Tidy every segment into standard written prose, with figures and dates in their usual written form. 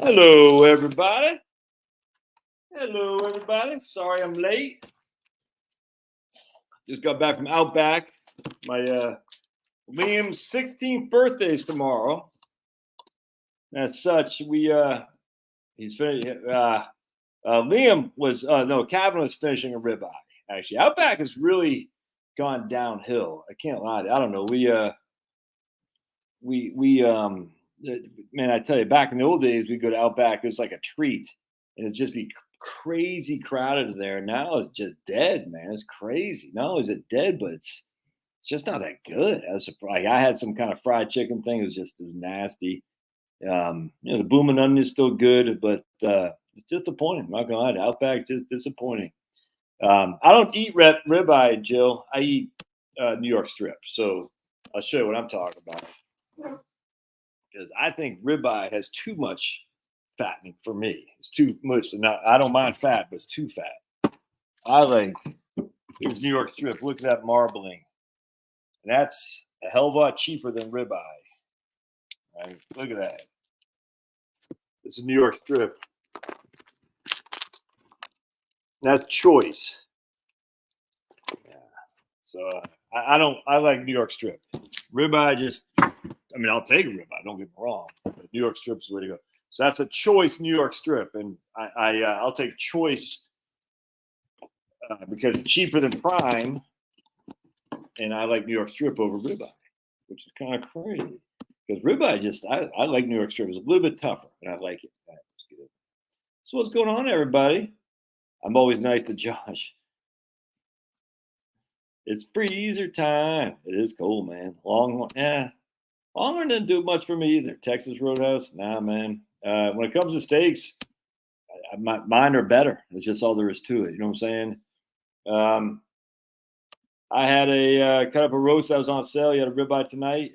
Hello, everybody. Hello, everybody. Sorry I'm late. Just got back from Outback. My Liam's 16th birthday is tomorrow. As such, he's finished. Liam was no, Calvin was finishing a ribeye. Actually, Outback has really gone downhill. I can't lie. I don't know. Man, I tell you, back in the old days, we'd go to Outback. It was like a treat, and it'd just be crazy crowded there. Now it's just dead, man. It's crazy. Not only is it dead, but it's just not that good. I was surprised. I had some kind of fried chicken thing. It was nasty. The Bloomin' Onion is still good, but it's disappointing. I'm not gonna lie, to Outback just disappointing. I don't eat ribeye, Jill. I eat New York strip. So I'll show you what I'm talking about. Because I think ribeye has too much fattening for me. It's too much. I don't mind fat, but it's too fat. Here's New York strip. Look at that marbling. And that's a hell of a lot cheaper than ribeye. Right? Look at that. This is New York strip. That's choice. Yeah. So I like New York strip. Ribeye I'll take a ribeye, don't get me wrong. But New York strip is the way to go. So that's a choice New York strip. And I'll take choice because it's cheaper than prime. And I like New York strip over ribeye, which is kind of crazy. Because ribeye I like New York strip. It's a little bit tougher, and I like it. So what's going on, everybody? I'm always nice to Josh. It's freezer time. It is cold, man. Longhorn didn't do much for me either. Texas Roadhouse, nah, man. When it comes to steaks, mine are better. That's just all there is to it. You know what I'm saying? I had cut up a roast that was on sale. You had a ribeye tonight.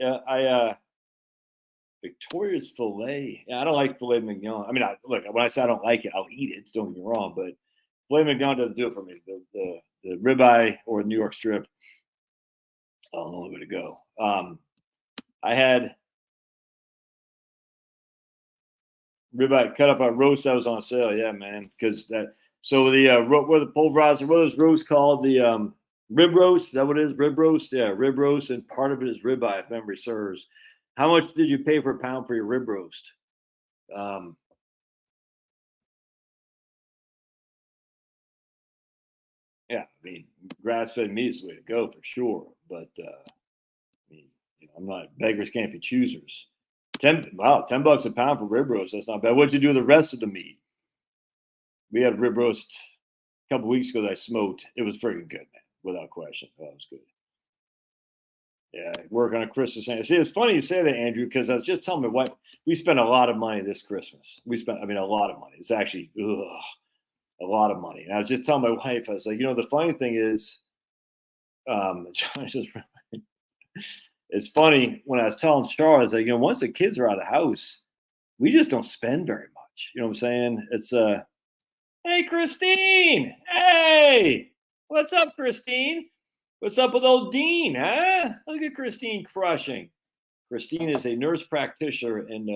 Victoria's filet. Yeah, I don't like filet mignon. I mean, when I say I don't like it, I'll eat it. Don't get me wrong, but filet mignon doesn't do it for me. The ribeye or New York strip, I don't know where to go. I had ribeye cut up a roast that was on sale. Yeah, man. Because the pulverized, what is roast called? The rib roast. Is that what it is? Rib roast. Yeah, rib roast, and part of it is ribeye, if memory serves. How much did you pay for a pound for your rib roast? Yeah, I mean, grass-fed meat is the way to go for sure. But I'm not, beggars can't be choosers. $10 a pound for rib roast. That's not bad. What'd you do with the rest of the meat? We had rib roast a couple weeks ago that I smoked. It was freaking good, man, without question. That was good. Yeah, work on a Christmas. See, it's funny you say that, Andrew, because I was just telling my wife we spent a lot of money this Christmas. A lot of money. It's actually a lot of money. And I was just telling my wife, I was like, the funny thing is, it's funny when I was telling Charles, like, once the kids are out of the house, we just don't spend very much. You know what I'm saying? It's hey, Christine. Hey, what's up, Christine? What's up with old Dean, huh? Look at Christine crushing. Christine is a nurse practitioner in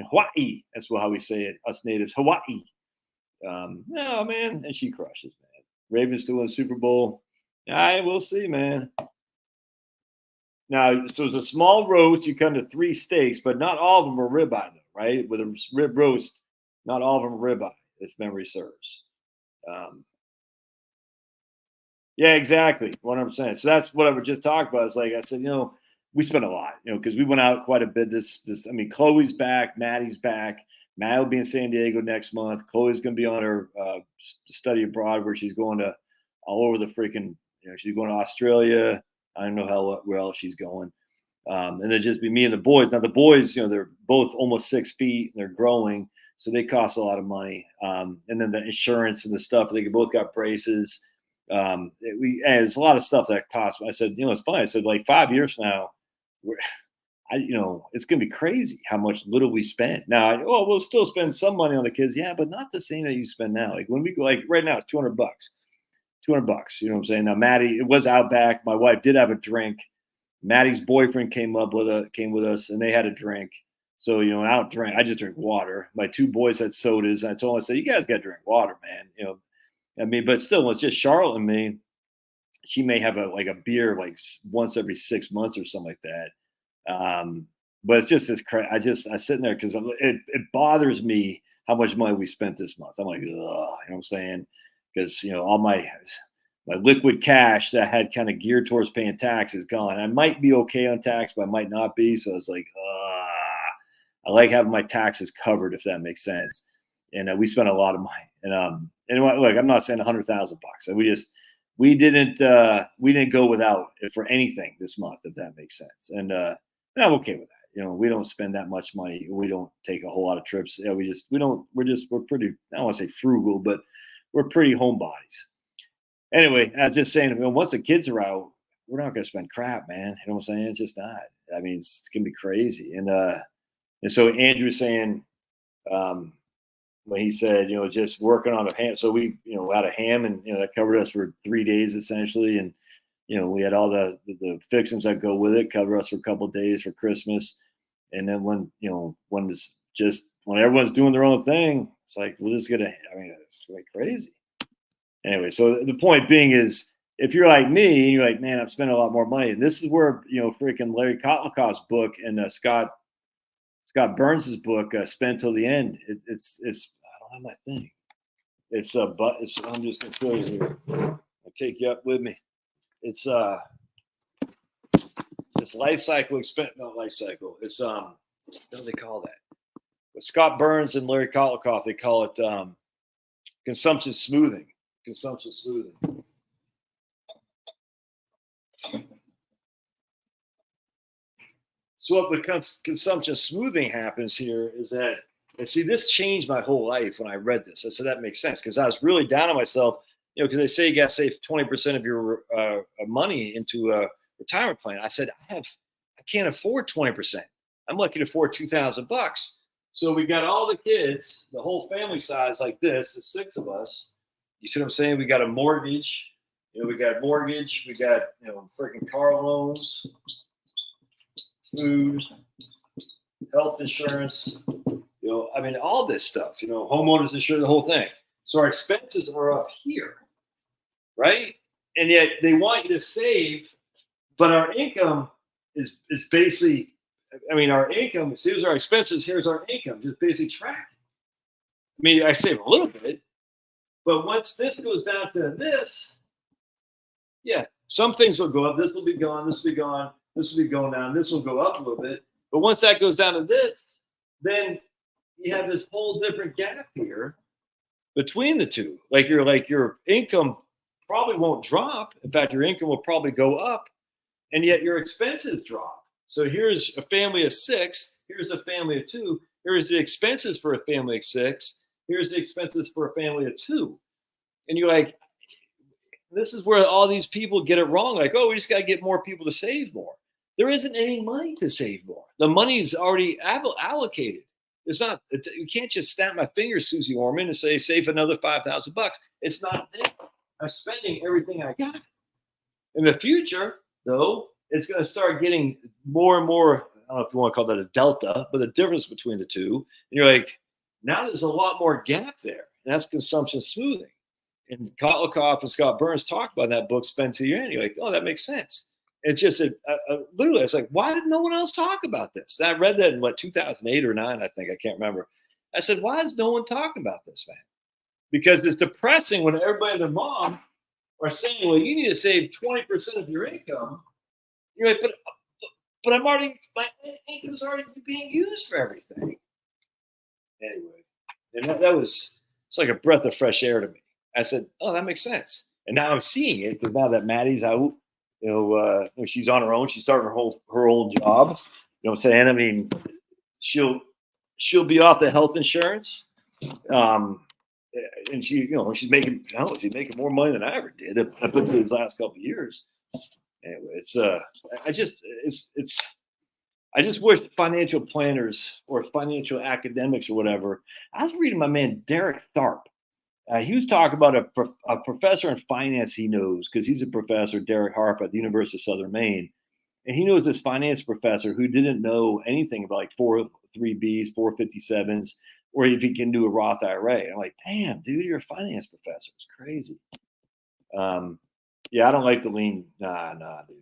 Hawaii. That's how we say it, us natives, Hawaii. No, man, and she crushes, man. Ravens still in the Super Bowl. We'll see, man. Now, so it's a small roast. You come to 3 steaks, but not all of them are ribeye, though, right? With a rib roast, not all of them are ribeye, if memory serves. Yeah, exactly. 100%. So that's what I was just talking about. It's like I said, we spent a lot, because we went out quite a bit. Chloe's back, Maddie's back. Matt will be in San Diego next month. Chloe's going to be on her study abroad, where she's going to all over the freaking. She's going to Australia. I don't know where else she's going. And it'd just be me and the boys. Now the boys, they're both almost 6 feet and they're growing, so they cost a lot of money. And then the insurance and the stuff. They both got braces. There's a lot of stuff that costs. I said, it's funny. I said, like 5 years from now, it's going to be crazy how much little we spend. Now, we'll still spend some money on the kids. Yeah, but not the same that you spend now. Like when we go, like right now, it's $200. $200. You know what I'm saying? Now, Maddie, it was Outback. My wife did have a drink. Maddie's boyfriend came with us, and they had a drink. So, I don't drink. I just drink water. My two boys had sodas. And I told them, I said, you guys got to drink water, man. I mean, but still, it's just Charlotte and me. She may have a beer like once every 6 months or something like that. But it's just this. I sitting there because it bothers me how much money we spent this month. I'm like, ugh, you know what I'm saying? Because all my liquid cash that I had kind of geared towards paying tax is gone. I might be okay on tax, but I might not be. So it's like, I like having my taxes covered, if that makes sense. And we spent a lot of money. And look, I'm not saying $100,000. We didn't go without it for anything this month, if that makes sense. And I'm okay with that. We don't spend that much money. We don't take a whole lot of trips. We're pretty, I don't want to say frugal, but we're pretty homebodies. Anyway, I was just saying, once the kids are out, we're not going to spend crap, man. You know what I'm saying? It's just not. I mean, it's going to be crazy. And so Andrew was saying, when he said, just working on a ham. So we, had a ham, and that covered us for 3 days essentially, and we had all the fixings that go with it, cover us for a couple of days for Christmas, and then when everyone's doing their own thing, it's like we'll just get it's like crazy. Anyway, so the point being is, if you're like me and you're like, man, I've spent a lot more money, and this is where freaking Larry Kotlakoff's book and Scott Burns's book, Spend Till the End. It's I don't have my thing. I'm just gonna show you here. I'll take you up with me. It's life cycle not life cycle. It's what do they call that? With Scott Burns and Larry Kotlakoff, they call it consumption smoothing. Consumption smoothing. So what becomes consumption smoothing happens here is that, and see, this changed my whole life when I read this. I said, that makes sense, because I was really down on myself, because they say you got to save 20% of your money into a retirement plan. I said, I can't afford 20%. I'm lucky to afford $2,000. So we got all the kids, the whole family size like this, the 6 of us. You see what I'm saying? We got a mortgage. We got freaking car loans, food, health insurance, all this stuff, homeowners insurance, the whole thing. So our expenses are up here, right? And yet they want you to save, but our income is basically, our income, here's our expenses, here's our income, just basically tracking. I save a little bit, but once this goes down to this, yeah, some things will go up, this will be gone, this will be gone, this will be going down, this will go up a little bit. But once that goes down to this, then you have this whole different gap here between the two. Like your income probably won't drop. In fact, your income will probably go up, and yet your expenses drop. So here's a family of 6. Here's a family of 2. Here's the expenses for a family of 6. Here's the expenses for a family of 2. And you're like, this is where all these people get it wrong. Like, oh, we just got to get more people to save more. There isn't any money to save more. The money is already allocated. It's not. You can't just snap my fingers, Susie Orman, and say save another $5,000. It's not there. I'm spending everything I got. In the future, though, it's going to start getting more and more. I don't know if you want to call that a delta, but the difference between the two. And you're like, now there's a lot more gap there. And that's consumption smoothing. And Kotlakoff and Scott Burns talk about that book, Spend Till the End. You're like, oh, that makes sense. It's just literally, it's like, why did no one else talk about this? And I read that in 2008 or 9, I think. I can't remember. I said, why is no one talking about this, man? Because it's depressing when everybody and their mom are saying, well, you need to save 20% of your income. You're like, but my income's already being used for everything. Anyway, and it's like a breath of fresh air to me. I said, oh, that makes sense. And now I'm seeing it, because now that Maddie's out, she's on her own. She's starting her old job. You know what I'm saying? She'll be off the health insurance. And she's making more money than I ever did up until these last couple of years. Anyway, I just wish financial planners or financial academics or whatever. I was reading my man Derek Tharp. He was talking about a professor in finance he knows, because he's a professor, Derek Harp, at the University of Southern Maine. And he knows this finance professor who didn't know anything about like 403Bs, 457s, or if he can do a Roth IRA. I'm like, damn, dude, you're a finance professor. It's crazy. Yeah, I don't like the lean. Nah, dude.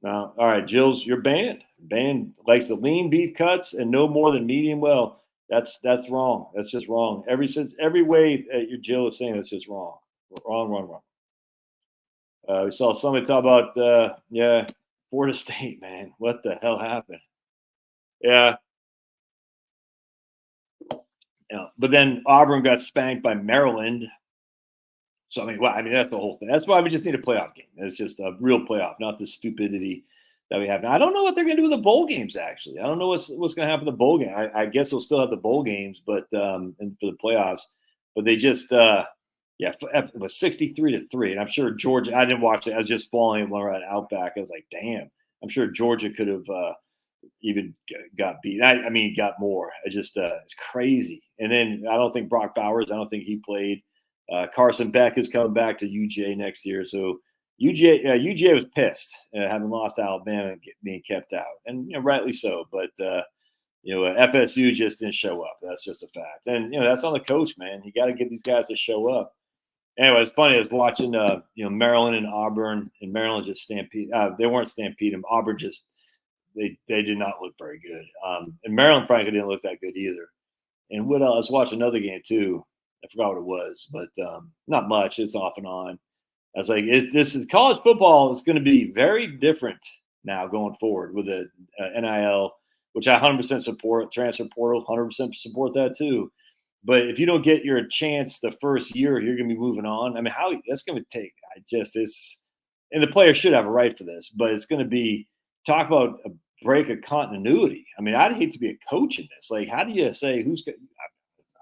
No. All right, Jill's, you're banned. Banned likes the lean beef cuts and no more than medium well. That's wrong. That's just wrong. Every way your Jill is saying that's just wrong. Wrong. We saw somebody talk about Florida State, man. What the hell happened? Yeah. Yeah. But then Auburn got spanked by Maryland. So I mean that's the whole thing. That's why we just need a playoff game. It's just a real playoff, not the stupidity that we have now. I don't know what they're going to do with the bowl games. Actually, I don't know what's going to happen to the bowl game. I guess they'll still have the bowl games, but and for the playoffs. But they just it was 63-3, and I'm sure Georgia. I didn't watch it. I was just following when we were at Outback. I was like, damn. I'm sure Georgia could have even got beat. I mean, got more. It's crazy. And then I don't think Brock Bowers. I don't think he played. Carson Beck is coming back to UGA next year, so UGA was pissed having lost to Alabama and being kept out, and rightly so. But FSU just didn't show up. That's just a fact, and that's on the coach, man. You got to get these guys to show up. Anyway, it's funny. I was watching Maryland and Auburn, and Maryland just stampede. They weren't stampeding. Auburn just they did not look very good, and Maryland frankly didn't look that good either. And what else? I was watching another game too. I forgot what it was, but not much. It's off and on. I was like, this is college football is going to be very different now going forward with the NIL, which I 100% support. Transfer portal, 100% support that too. But if you don't get your chance the first year, you're going to be moving on. I mean, how that's going to take? And the players should have a right for this, but it's going to be talk about a break of continuity. I mean, I'd hate to be a coach in this. Like, how do you say who's going?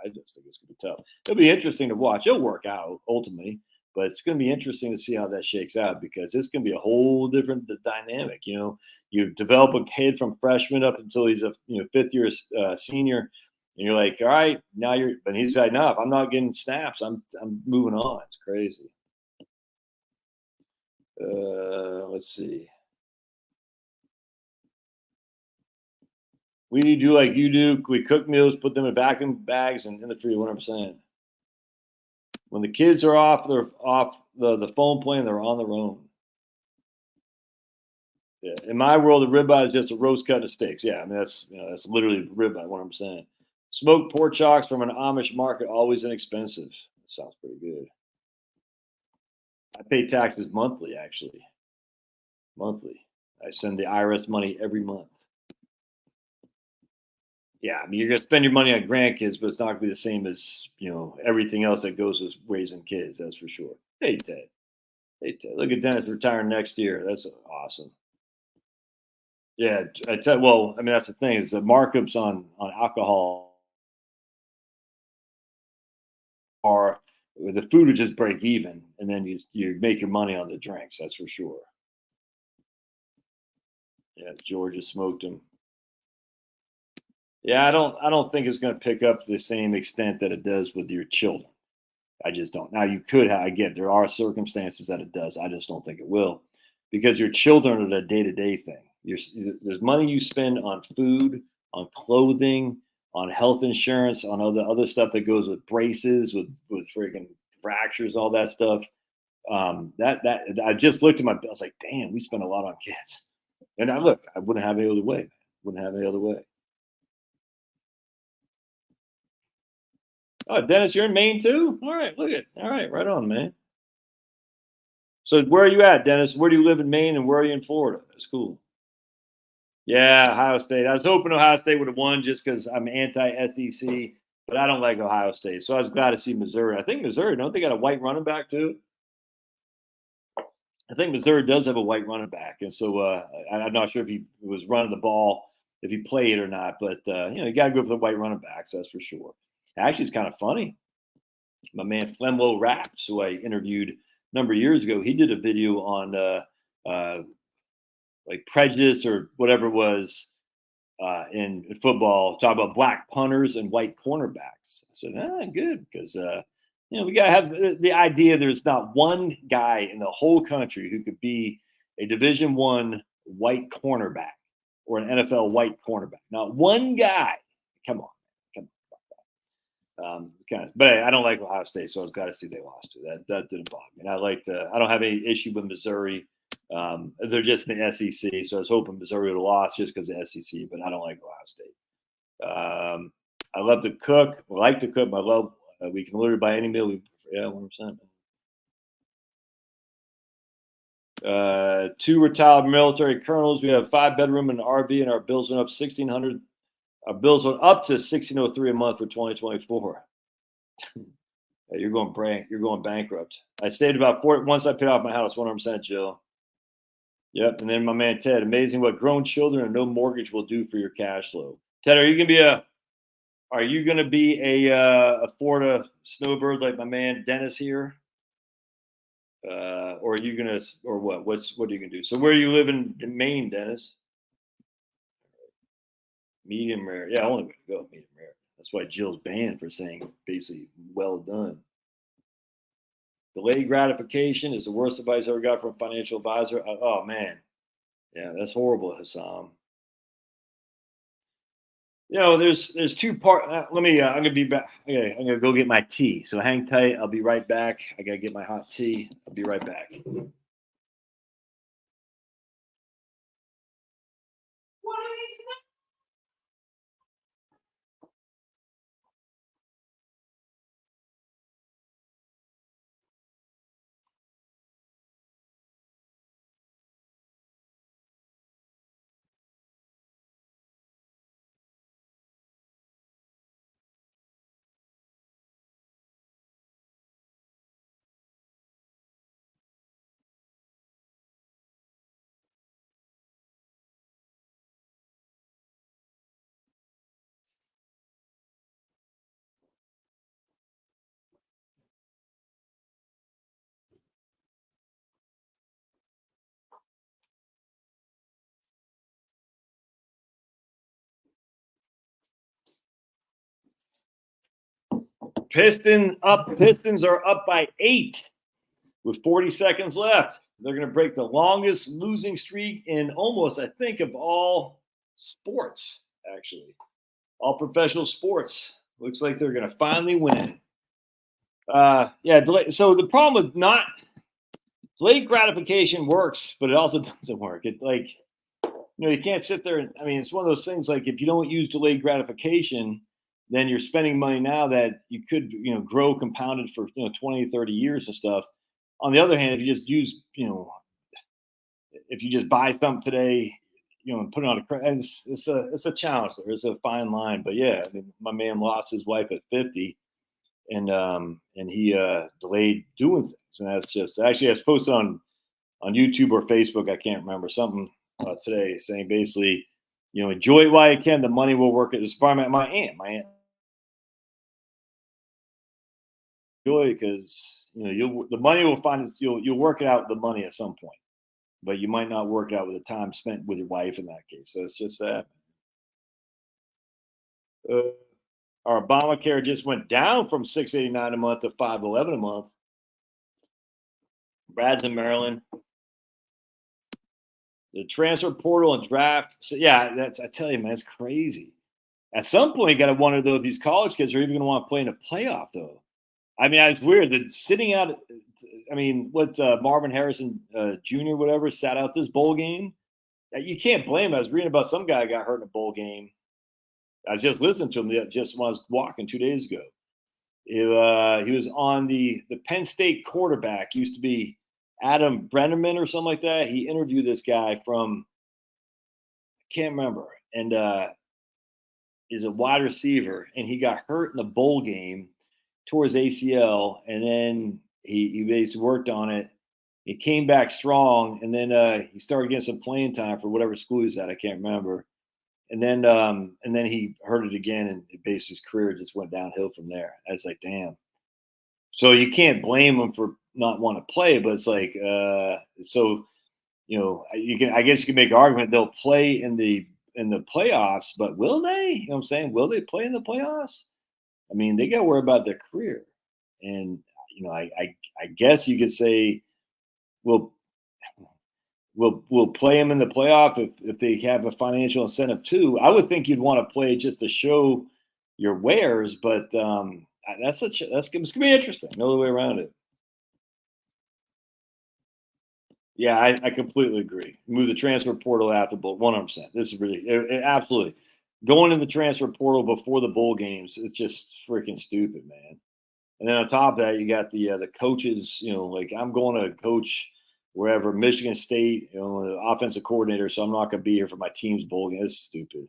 I just think it's going to be tough. It'll be interesting to watch. It'll work out ultimately, but it's going to be interesting to see how that shakes out because it's going to be a whole different dynamic. You develop a kid from freshman up until he's a fifth year senior, and you're like, all right, now you're. But he's like, no, if I'm not getting snaps, I'm moving on. It's crazy. Let's see. We need to do like you do. We cook meals, put them in vacuum bags, and in the freezer 100%. When the kids are off, they're off the phone playing. They're on their own. Yeah. In my world, the ribeye is just a roast cut of steaks. Yeah, I mean that's literally ribeye 100%. Smoked pork chocks from an Amish market, always inexpensive. That sounds pretty good. I pay taxes monthly, actually. Monthly. I send the IRS money every month. Yeah, I mean, you're gonna spend your money on grandkids, but it's not gonna be the same as everything else that goes with raising kids. That's for sure. Hey Ted, look at Dennis retiring next year. That's awesome. Yeah, well, I mean, that's the thing is the markups on alcohol are the food would just break even, and then you make your money on the drinks. That's for sure. Yeah, Georgia smoked them. Yeah, I don't think it's going to pick up to the same extent that it does with your children. I just don't. Now you could have, again, there are circumstances that it does. I just don't think it will, because your children are the day-to-day thing. There's money you spend on food, on clothing, on health insurance, on all the other stuff that goes with braces, with freaking fractures, all that stuff. That I just looked at my bill. I was like, damn, we spend a lot on kids. And I wouldn't have any other way. Wouldn't have any other way. Oh, Dennis, you're in Maine too? All right, look at. All right, right on, man. So where are you at, Dennis? Where do you live in Maine and where are you in Florida? That's cool. Yeah, Ohio State. I was hoping Ohio State would have won just because I'm anti-SEC, but I don't like Ohio State. So I was glad to see Missouri. I think Missouri, don't they got a white running back too? I think Missouri does have a white running back. And so I'm not sure if he was running the ball, if he played or not, but you got to go for the white running backs, that's for sure. Actually, it's kind of funny. My man Flemlo Raps, who I interviewed a number of years ago, he did a video on like prejudice or whatever it was in football, talk about black punters and white cornerbacks. I said, good, because we got to have the idea there's not one guy in the whole country who could be a Division I white cornerback. or an NFL white cornerback. Not one guy. Come on. But I don't like Ohio State, so I was glad to see they lost to that. That didn't bother me. And I don't have any issue with Missouri. They're just in the SEC, so I was hoping Missouri would have lost just because of the SEC, but I don't like Ohio State. I love to cook. I like to cook. I love. We can literally buy any meal. Yeah, 100%. 2 retired military colonels. We have 5-bedroom and an RV, and our bills went up $1,600. Our bills went up to $1,603 a month for 2024. You're going bankrupt. I saved about 4 once I paid off my house, 100%, Jill. Yep. And then my man Ted, amazing what grown children and no mortgage will do for your cash flow. Ted, are you gonna be a Florida snowbird like my man Dennis here? Or are you gonna, or what? What are you gonna do? So where are you living in Maine, Dennis? Medium rare. Yeah, only way to go, medium rare. That's why Jill's banned for saying basically well done. Delayed gratification is the worst advice I ever got from a financial advisor. Oh man. Yeah, that's horrible, Hassan. There's 2 parts. I'm gonna be back. Okay, I'm gonna go get my tea. So hang tight. I'll be right back. I gotta get my hot tea. I'll be right back. Pistons are up by 8 with 40 seconds left. They're going to break the longest losing streak in almost, I think, of all sports, actually. All professional sports. Looks like they're going to finally win. So the problem with not delayed gratification works, but it also doesn't work. You can't sit there and, it's one of those things like if you don't use delayed gratification, then you're spending money now that you could, grow compounded for, 20, 30 years and stuff. On the other hand, if you just use, if you just buy something today, and put it on a credit, it's a challenge. There's a fine line, but yeah, my man lost his wife at 50, and he delayed doing things, and that's just actually I was posted on YouTube or Facebook, I can't remember, something today saying basically, enjoy it while you can. The money will work. At this farm at my aunt enjoy because the money will find you'll work it out with the money at some point, but you might not work it out with the time spent with your wife in that case. So it's just that. Our Obamacare just went down from $689 a month to $511 a month. Brad's in Maryland. The transfer portal and draft. So yeah, I tell you, man, it's crazy. At some point, you got to wonder though if these college kids are even going to want to play in a playoff though. It's weird that sitting out. What Marvin Harrison Jr. whatever sat out this bowl game. You can't blame him. I was reading about some guy got hurt in a bowl game. I was just listening to him just when I was walking 2 days ago. He was on the Penn State quarterback. Used to be Adam Brenneman or something like that. He interviewed this guy from, I can't remember, and is a wide receiver, and he got hurt in the bowl game, tore his ACL, and then he basically worked on it. He came back strong, and then he started getting some playing time for whatever school he's at. I can't remember. And then he hurt it again, and basically his career just went downhill from there. I was like, damn. So you can't blame him for not want to play, but it's like, I guess you can make an argument they'll play in the playoffs, but will they? You know what I'm saying? Will they play in the playoffs? They got to worry about their career. And, I guess you could say, well, will play them in the playoff if they have a financial incentive too. I would think you'd want to play just to show your wares, but that's it's gonna be interesting. No other way around it. Yeah, I completely agree. Move the transfer portal after bowl, 100%. This is really absolutely going in the transfer portal before the bowl games. It's just freaking stupid, man. And then on top of that, you got the coaches. You know, like I'm going to coach wherever Michigan State. You know, the offensive coordinator. So I'm not going to be here for my team's bowl game. It's stupid.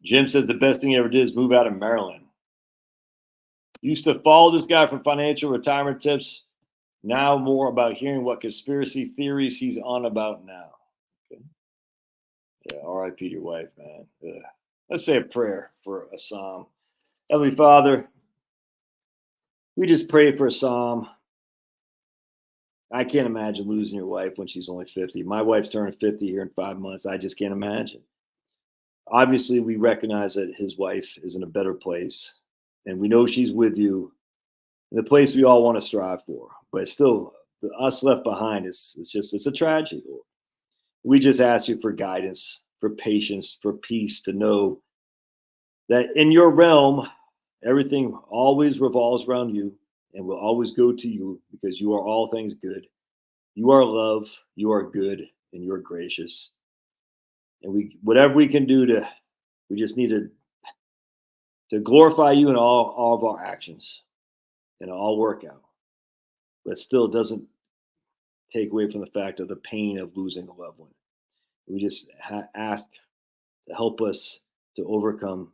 Jim says the best thing he ever did is move out of Maryland. Used to follow this guy for financial retirement tips. Now more about hearing what conspiracy theories he's on about now. Okay. Yeah, R.I.P. to your wife, man. Ugh. Let's say a prayer for Assam. Heavenly Father, we just pray for Assam. I can't imagine losing your wife when she's only 50. My wife's turning 50 here in 5 months. I just can't imagine. Obviously, we recognize that his wife is in a better place, and we know she's with you in the place we all want to strive for. But still, us left behind it's a tragedy. Lord. We just ask you for guidance, for patience, for peace, to know that in your realm, everything always revolves around you and will always go to you because you are all things good. You are love, you are good, and you're gracious. And whatever we can do we just need to glorify you in all of our actions, and all work out. But still doesn't take away from the fact of the pain of losing a loved one. We just ask to help us to overcome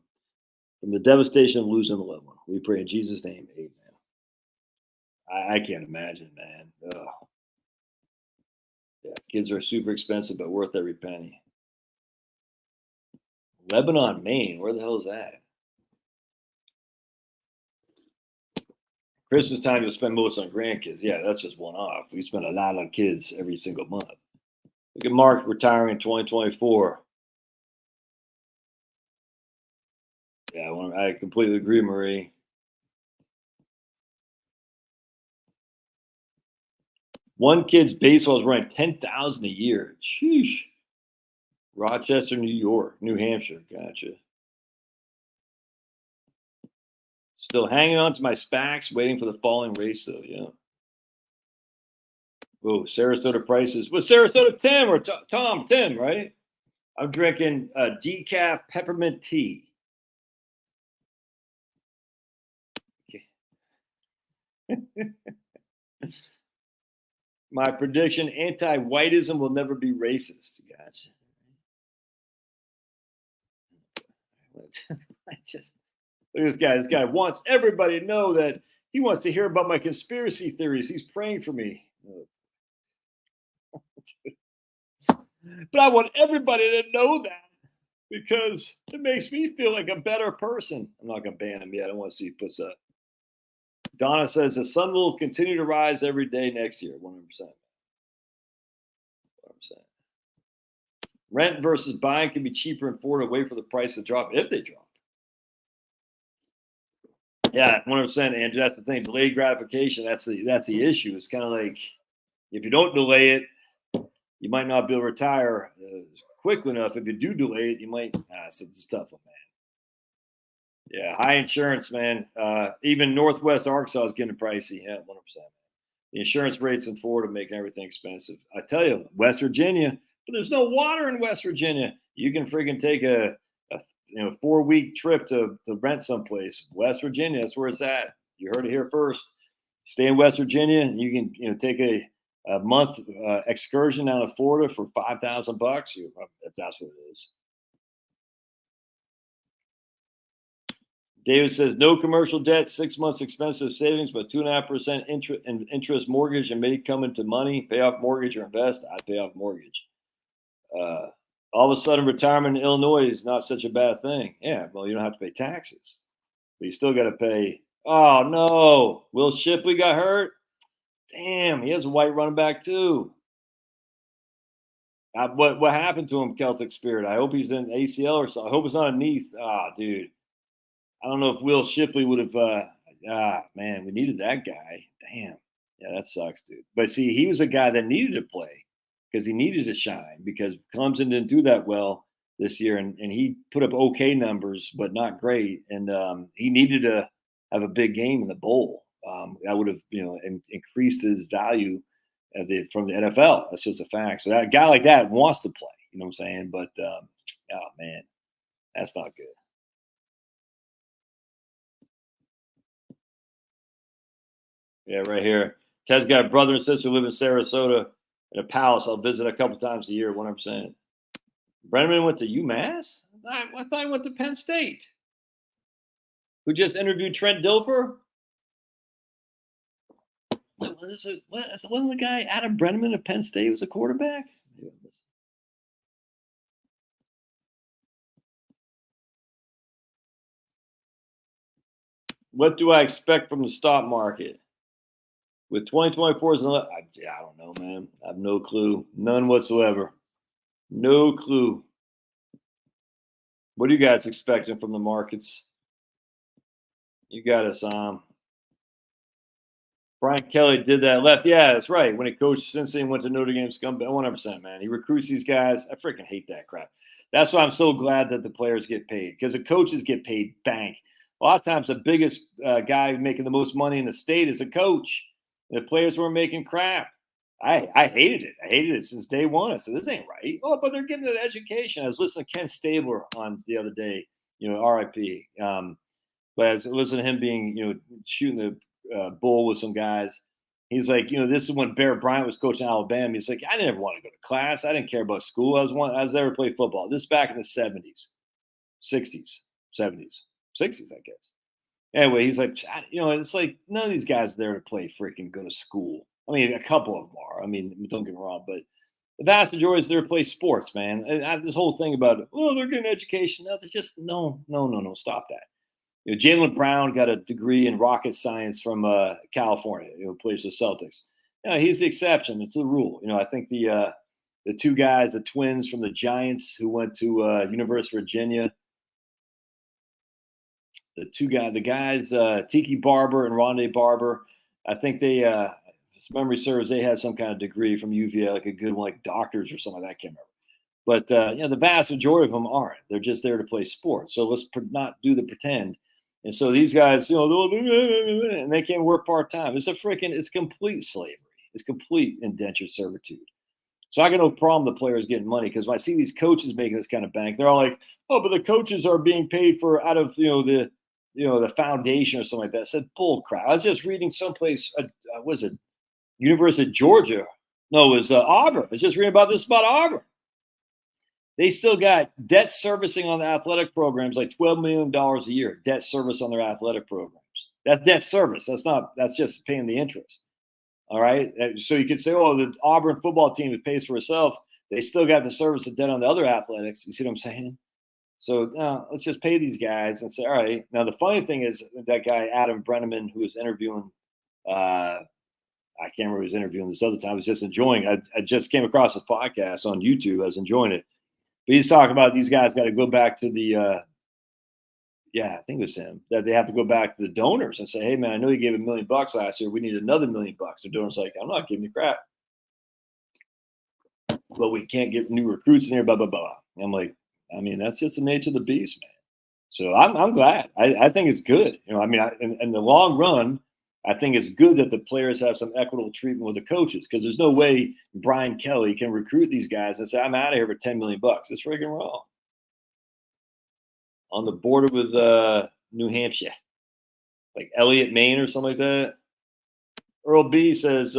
from the devastation of losing a loved one. We pray in Jesus' name, amen. I can't imagine, man. Ugh. Yeah, kids are super expensive, but worth every penny. Lebanon, Maine, where the hell is that? Christmas time, you'll spend most on grandkids. Yeah, that's just one off. We spend a lot on kids every single month. Look at Mark retiring in 2024. Yeah, I completely agree, Marie. One kid's baseball is running 10,000 a year. Sheesh. Rochester, New York, New Hampshire. Gotcha. Still hanging on to my SPACs, waiting for the falling race, though. Yeah. Oh, Sarasota prices. Was Sarasota Tim or Tom? Tim, right? I'm drinking decaf peppermint tea. My prediction: anti-whiteism will never be racist. Gotcha. I just look at this guy. This guy wants everybody to know that he wants to hear about my conspiracy theories. He's praying for me. But I want everybody to know that because it makes me feel like a better person. I'm not going to ban him yet. I don't want to see he puts up. Donna says the sun will continue to rise every day next year. 100%. 100%. Rent versus buying can be cheaper in Florida. Wait for the price to drop if they drop. Yeah, 100%, Andrew. That's the thing. Delayed gratification. That's the issue. It's kind of like if you don't delay it, you might not be able to retire quick enough. If you do delay it, you might. It's a tough one, man. Yeah, high insurance, man. Even Northwest Arkansas is getting pricey. Yeah, 100%. The insurance rates in Florida making everything expensive. I tell you, West Virginia, but there's no water in West Virginia. You can freaking take a 4-week trip to rent someplace. West Virginia, that's where it's at. You heard it here first. Stay in West Virginia, and you can take a month excursion down to Florida for $5,000 if that's what it is. David says no commercial debt, 6 months expensive savings, but 2.5% interest mortgage, and may come into money. Pay off mortgage or invest. I pay off mortgage. All of a sudden, retirement in Illinois is not such a bad thing. Yeah, well, you don't have to pay taxes, but you still got to pay. Oh no, Will Shipley got hurt. Damn, he has a white running back too. What happened to him, Celtic Spirit? I hope he's in ACL or something. I hope it's not a knee. Dude. I don't know if Will Shipley would have. Man, we needed that guy. Damn. Yeah, that sucks, dude. But see, he was a guy that needed to play because he needed to shine because Clemson didn't do that well this year, and he put up okay numbers, but not great. And he needed to have a big game in the bowl. That would have, increased his value from the NFL. That's just a fact. So that a guy like that wants to play. You know what I'm saying? But oh man, that's not good. Yeah, right here. Ted's got a brother and sister who live in Sarasota in a palace. I'll visit a couple times a year, 100%. Brenneman went to UMass? I thought he went to Penn State. Who just interviewed Trent Dilfer? Wasn't the guy Adam Brenneman at Penn State was a quarterback? What do I expect from the stock market? With 2024 as I don't know, man. I have no clue. None whatsoever. No clue. What are you guys expecting from the markets? You got us, Brian Kelly did that left. Yeah, that's right. When he coached Cincinnati and went to Notre Dame, scumbag, 100%, man. He recruits these guys. I freaking hate that crap. That's why I'm so glad that the players get paid because the coaches get paid bank. A lot of times, the biggest guy making the most money in the state is the coach. The players were making crap. I hated it. I hated it since day one. I said, this ain't right. Oh, but they're getting an education. I was listening to Ken Stabler on the other day, RIP. But I was listening to him being, shooting the bull with some guys. He's like, this is when Bear Bryant was coaching Alabama. He's like, I didn't want to go to class. I didn't care about school. I was there to play football. This is back in the 70s, 60s, 70s, 60s, I guess. Anyway, he's like, it's like none of these guys are there to play freaking go to school. I mean, a couple of them are. I mean, don't get me wrong, but the vast majority is there to play sports, man. And this whole thing about, they're getting education. No, they're just no. Stop that. Jaylen Brown got a degree in rocket science from California. Plays for Celtics. He's the exception to the rule. I think the two guys, the twins from the Giants who went to University of Virginia. The guys, Tiki Barber and Rondé Barber. I think they, if memory serves, they had some kind of degree from UVA, like a good one, like doctors or something like that. I can't remember. But the vast majority of them aren't. They're just there to play sports. So let's not do the pretend. And so these guys, and they can't work part time. It's complete slavery. It's complete indentured servitude. So I got no problem the players getting money because when I see these coaches making this kind of bank, they're all like, "Oh, but the coaches are being paid for out of the foundation or something like that." I said, "Bull crap!" I was just reading someplace. Was it University of Georgia? No, it was Auburn. I was just reading about this about Auburn. They still got debt servicing on the athletic programs, like $12 million a year, debt service on their athletic programs. That's debt service. That's just paying the interest. All right. So you could say, the Auburn football team that pays for itself, they still got the service of debt on the other athletics. You see what I'm saying? So let's just pay these guys and say, all right. Now, the funny thing is that guy, Adam Brenneman, who was interviewing, I can't remember who was interviewing this other time. I was just enjoying. I just came across this podcast on YouTube. I was enjoying it. But he's talking about these guys got to go back to the, I think it was him, that they have to go back to the donors and say, hey, man, I know you gave $1 million last year. We need another $1 million. The donor's like, I'm not giving you crap. But we can't get new recruits in here, blah, blah, blah. And I'm like, I mean, that's just the nature of the beast, man. So I'm glad. I think it's good. In the long run, I think it's good that the players have some equitable treatment with the coaches because there's no way Brian Kelly can recruit these guys and say, I'm out of here for $10 million. It's friggin' wrong. On the border with New Hampshire, like Elliott, Maine or something like that. Earl B says,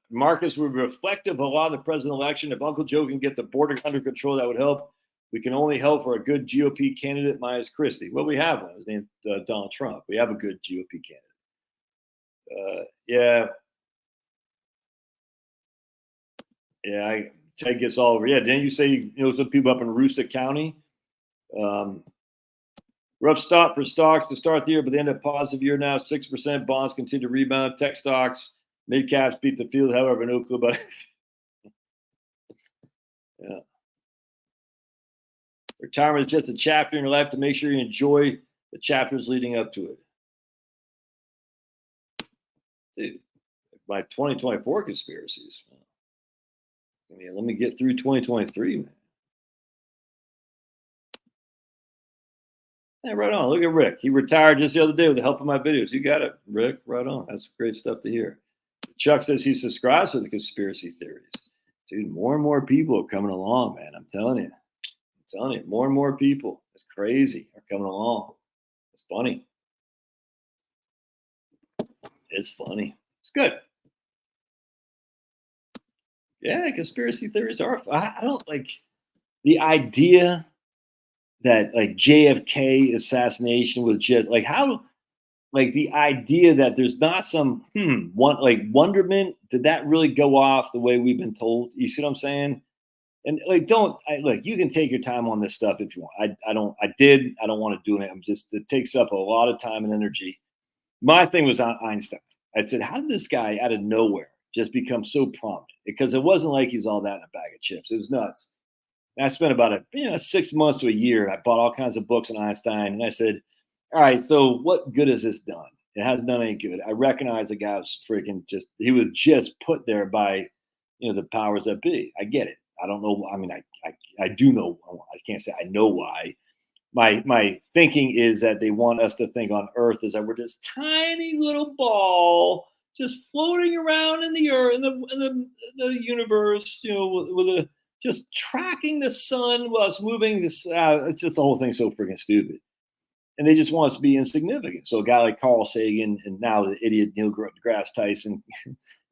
Marcus would be reflective of a lot of the president election. If Uncle Joe can get the border under control, that would help. We can only help for a good GOP candidate, minus Christie. Well, we have one. His name's Donald Trump. We have a good GOP candidate. Ted gets all over. Yeah, didn't you say some people up in Aroostook County? Rough start for stocks to start the year, but they end up positive year now. 6%. Bonds continue to rebound. Tech stocks, mid caps beat the field. However, no clue about it. Yeah. Retirement is just a chapter in your life to make sure you enjoy the chapters leading up to it. Dude, my 2024 conspiracies. I mean, let me get through 2023, man. Yeah, right on. Look at Rick. He retired just the other day with the help of my videos. You got it, Rick. Right on. That's great stuff to hear. Chuck says he subscribes to the conspiracy theories. Dude, more and more people are coming along, man. I'm telling you. More and more people. It's crazy. Are coming along. It's funny. It's funny. It's good. Yeah, conspiracy theories are. I don't like the idea that like JFK assassination was just like how like the idea that there's not some one like wonderment. Did that really go off the way we've been told? You see what I'm saying? And like, look. You can take your time on this stuff if you want. I don't. I did. I don't want to do it. I'm just. It takes up a lot of time and energy. My thing was on Einstein. I said, how did this guy out of nowhere just become so prominent? Because it wasn't like he's all that in a bag of chips. It was nuts. And I spent about 6 months to a year. I bought all kinds of books on Einstein, and I said, all right, so what good has this done? It hasn't done any good. I recognize the guy was freaking just. He was just put there by, the powers that be. I get it. I don't know. I mean, I do know. I can't say I know why. My thinking is that they want us to think on Earth is that we're this tiny little ball just floating around in the earth in the universe, with a just tracking the sun while it's moving. It's just the whole thing so freaking stupid, and they just want us to be insignificant. So a guy like Carl Sagan and now the idiot Neil deGrasse Tyson,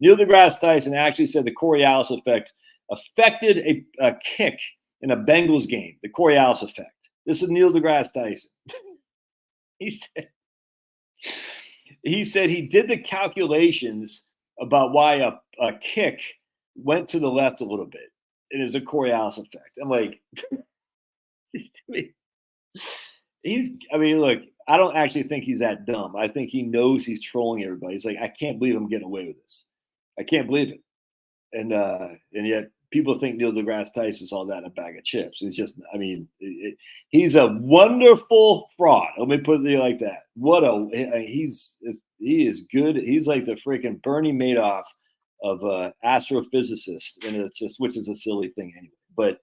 Neil deGrasse Tyson actually said the Coriolis effect affected a kick in a Bengals game. The Coriolis effect. This is Neil deGrasse Tyson. he said he did the calculations about why a kick went to the left a little bit. It is a Coriolis effect. I'm like, look, I don't actually think he's that dumb. I think he knows he's trolling everybody. He's like, I can't believe I'm getting away with this. I can't believe it. And yet people think Neil deGrasse Tyson's all that in a bag of chips. It's just, he's a wonderful fraud. Let me put it like that. He is good. He's like the freaking Bernie Madoff of astrophysicists, and it's just, which is a silly thing anyway. But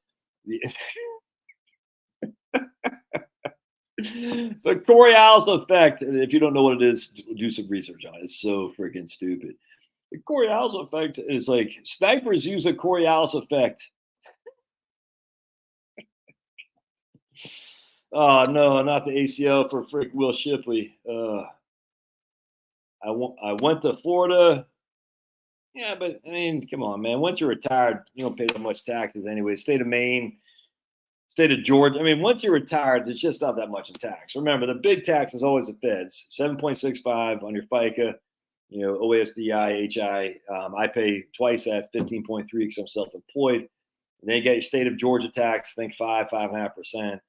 the Coriolis effect, if you don't know what it is, do some research on it. It's so freaking stupid. The Coriolis effect is like snipers use a Coriolis effect. Oh no, not the ACL for frick Will Shipley. I went to Florida. Yeah, but I mean, come on, man. Once you're retired, you don't pay that much taxes anyway. State of Maine, state of Georgia. I mean, once you're retired, there's just not that much in tax. Remember, the big tax is always the feds, 7.65 on your FICA. OASDI, HI. I pay twice at 15.3 because I'm self-employed. And then you get your state of Georgia tax, think 5.5%.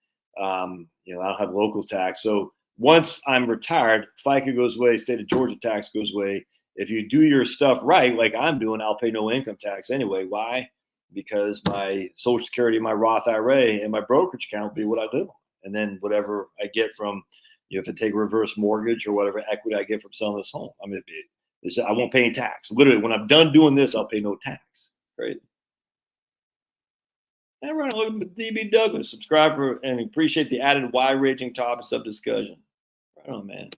I don't have local tax. So once I'm retired, FICA goes away, state of Georgia tax goes away. If you do your stuff right, like I'm doing, I'll pay no income tax anyway. Why? Because my Social Security, my Roth IRA, and my brokerage account will be what I live on. And then whatever I get from, if I take a reverse mortgage or whatever equity I get from selling this home, I won't pay any tax. Literally, when I'm done doing this, I'll pay no tax. Great. And we're going to look at DB Douglas. Subscribe for and appreciate the added wide-ranging topics of discussion. Right on, man.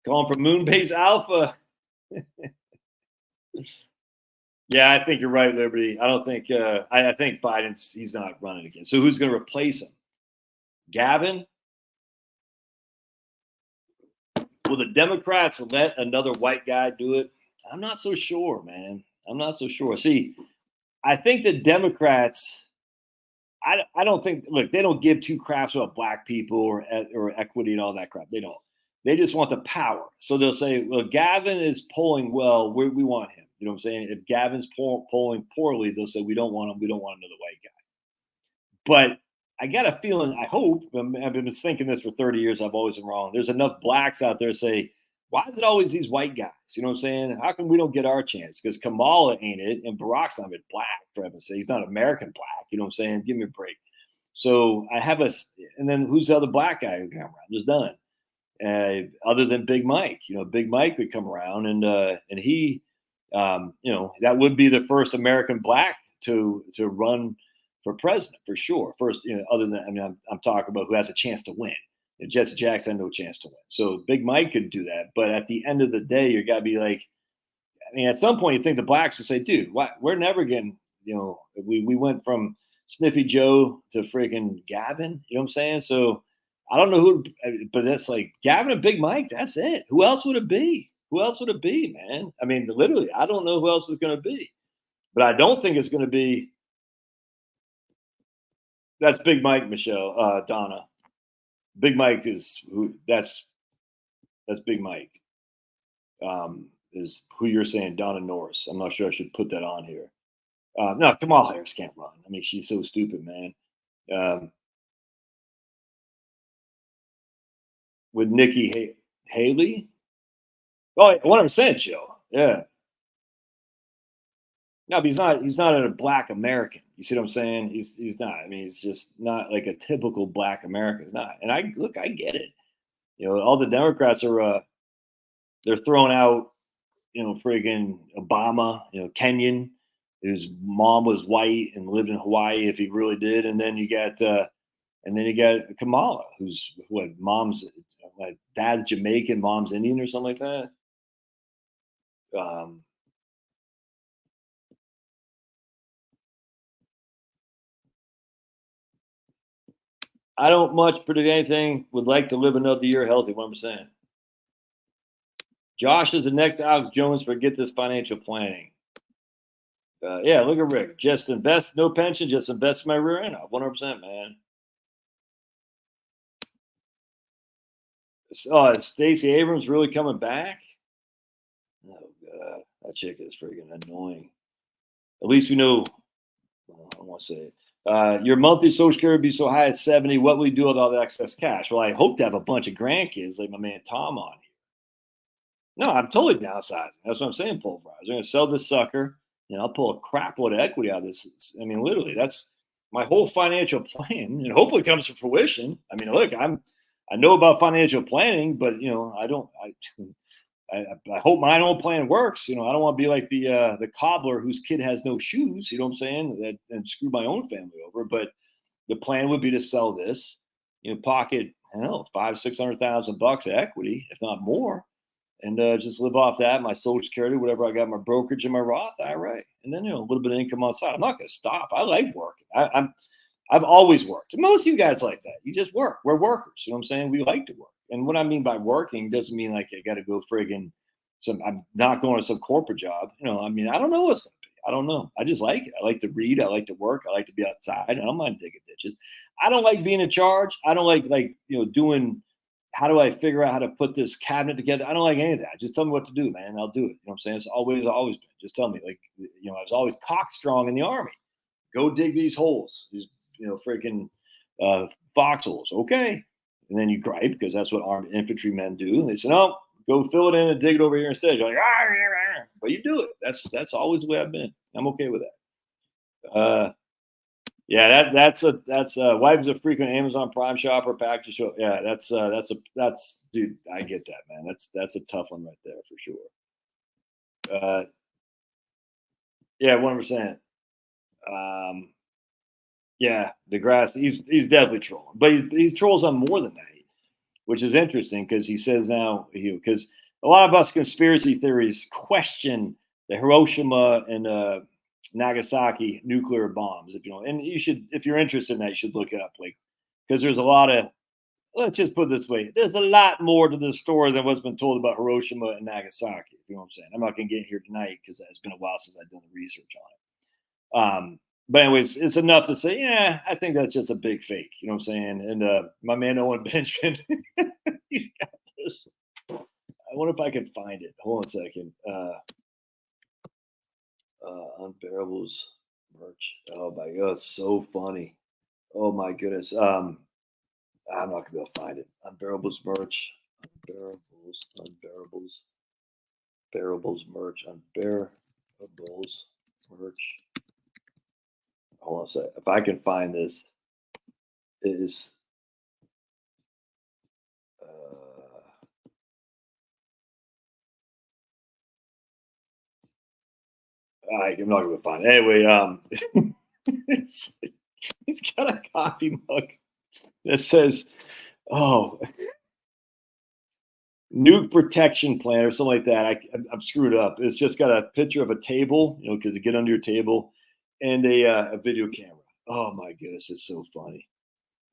Calling from Moonbase Alpha. Yeah, I think you're right, Liberty. I don't think I think he's not running again. So who's going to replace him? Gavin? Will the Democrats let another white guy do it? I'm not so sure, man. I'm not so sure. See, I think the Democrats, I don't think, look, they don't give two craps about black people or equity and all that crap. They don't. They just want the power. So they'll say, well, Gavin is polling well. We want him. You know what I'm saying? If Gavin's polling poorly, they'll say, we don't want him. We don't want another white guy. But I got a feeling, I hope, I've been thinking this for 30 years. I've always been wrong. There's enough blacks out there say, why is it always these white guys? You know what I'm saying? How come we don't get our chance? Because Kamala ain't it, and Barack's not even black, for heaven's sake. He's not American black. You know what I'm saying? Give me a break. So I have and then who's the other black guy who come around? Just done. Other than Big Mike. Big Mike would come around, and he That would be the first American black to run for president for sure. First, other than I'm talking about who has a chance to win. Jesse Jackson had no chance to win, so Big Mike could do that. But at the end of the day, you got to be like, at some point, you think the blacks would say, "Dude, we're never getting." We went from Sniffy Joe to freaking Gavin. You know what I'm saying? So I don't know who, but that's like Gavin and Big Mike. That's it. Who else would it be? Who else would it be, man? I mean, literally, I don't know who else it's going to be. But I don't think it's going to be. That's Big Mike, Michelle, Donna. Big Mike is who. That's Big Mike. Is who you're saying, Donna Norris. I'm not sure I should put that on here. No, Kamala Harris can't run. I mean, she's so stupid, man. With Nikki Haley. Oh, 100%, Joe. Yeah. No, but he's not a black American. You see what I'm saying? He's not. I mean, he's just not like a typical black American. He's not. And I get it. All the Democrats are they're throwing out, friggin' Obama, Kenyan, whose mom was white and lived in Hawaii if he really did. And then you got Kamala, who's mom's like dad's Jamaican, mom's Indian or something like that. I don't much predict anything. Would like to live another year healthy. 1%. Josh is the next Alex Jones. Forget this financial planning. Yeah, look at Rick. Just invest, no pension. Just invest my rear end off. 100%, man. Stacey Abrams really coming back? Oh god, that chick is freaking annoying. At least we know. Well, I don't want to say it. Your monthly Social Security would be so high at 70. What will you do with all the excess cash? Well, I hope to have a bunch of grandkids like my man Tom on here. No, I'm totally downsizing. That's what I'm saying, pulverize. I'm going to sell this sucker, and I'll pull a crap load of equity out of this. I mean, literally, that's my whole financial plan, and hopefully it comes to fruition. I mean, look, I know about financial planning, but I don't. I hope my own plan works. I don't want to be like the cobbler whose kid has no shoes. You know what I'm saying? And screw my own family over. But the plan would be to sell this, pocket, I don't know, $500,000-600,000 of equity, if not more, and just live off that, my Social Security, whatever I got, my brokerage and my Roth IRA, and then a little bit of income on the side. I'm not going to stop. I like working. I've always worked. Most of you guys like that. You just work. We're workers. You know what I'm saying? We like to work. And what I mean by working doesn't mean like I got to go friggin' I'm not going to some corporate job. I mean, I don't know what's going to be. I don't know. I just like it. I like to read. I like to work. I like to be outside. I don't mind digging ditches. I don't like being in charge. I don't like doing. How do I figure out how to put this cabinet together? I don't like any of that. Just tell me what to do, man. I'll do it. You know what I'm saying? It's always been. Just tell me. Like, I was always cock strong in the army. Go dig these holes. These freaking foxholes. Okay. And then you gripe because that's what armed infantrymen do. And they say, no, go fill it in and dig it over here instead. You're like, but you do it. That's always the way I've been. I'm okay with that. Yeah, that's wife's a frequent Amazon Prime shopper, package show. Yeah, that's dude. I get that, man. That's a tough one right there for sure. Yeah, 1%. Yeah, DeGrasse, he's definitely trolling, but he trolls on more than that, which is interesting because he says now because a lot of us conspiracy theories question the Hiroshima and Nagasaki nuclear bombs. And you should, if you're interested in that, you should look it up, like because there's a lot of. Let's just put it this way: there's a lot more to this story than what's been told about Hiroshima and Nagasaki. You know what I'm saying? I'm not going to get here tonight because it's been a while since I've done the research on it. But anyways, it's enough to say, yeah, I think that's just a big fake. You know what I'm saying? And my man Owen Benjamin, he's got this. I wonder if I can find it. Hold on a second. Unbearables merch. Oh my god, it's so funny. Oh my goodness. I'm not gonna be able to find it. Unbearables merch. Bearables merch. Unbearables merch. Hold on a sec. If I can find this, it is I'm not gonna find it. Anyway, he's got a coffee mug that says, "Oh, nuke protection plan" or something like that. I'm screwed up. It's just got a picture of a table, because you get under your table, and a video camera. Oh my goodness, it's so funny.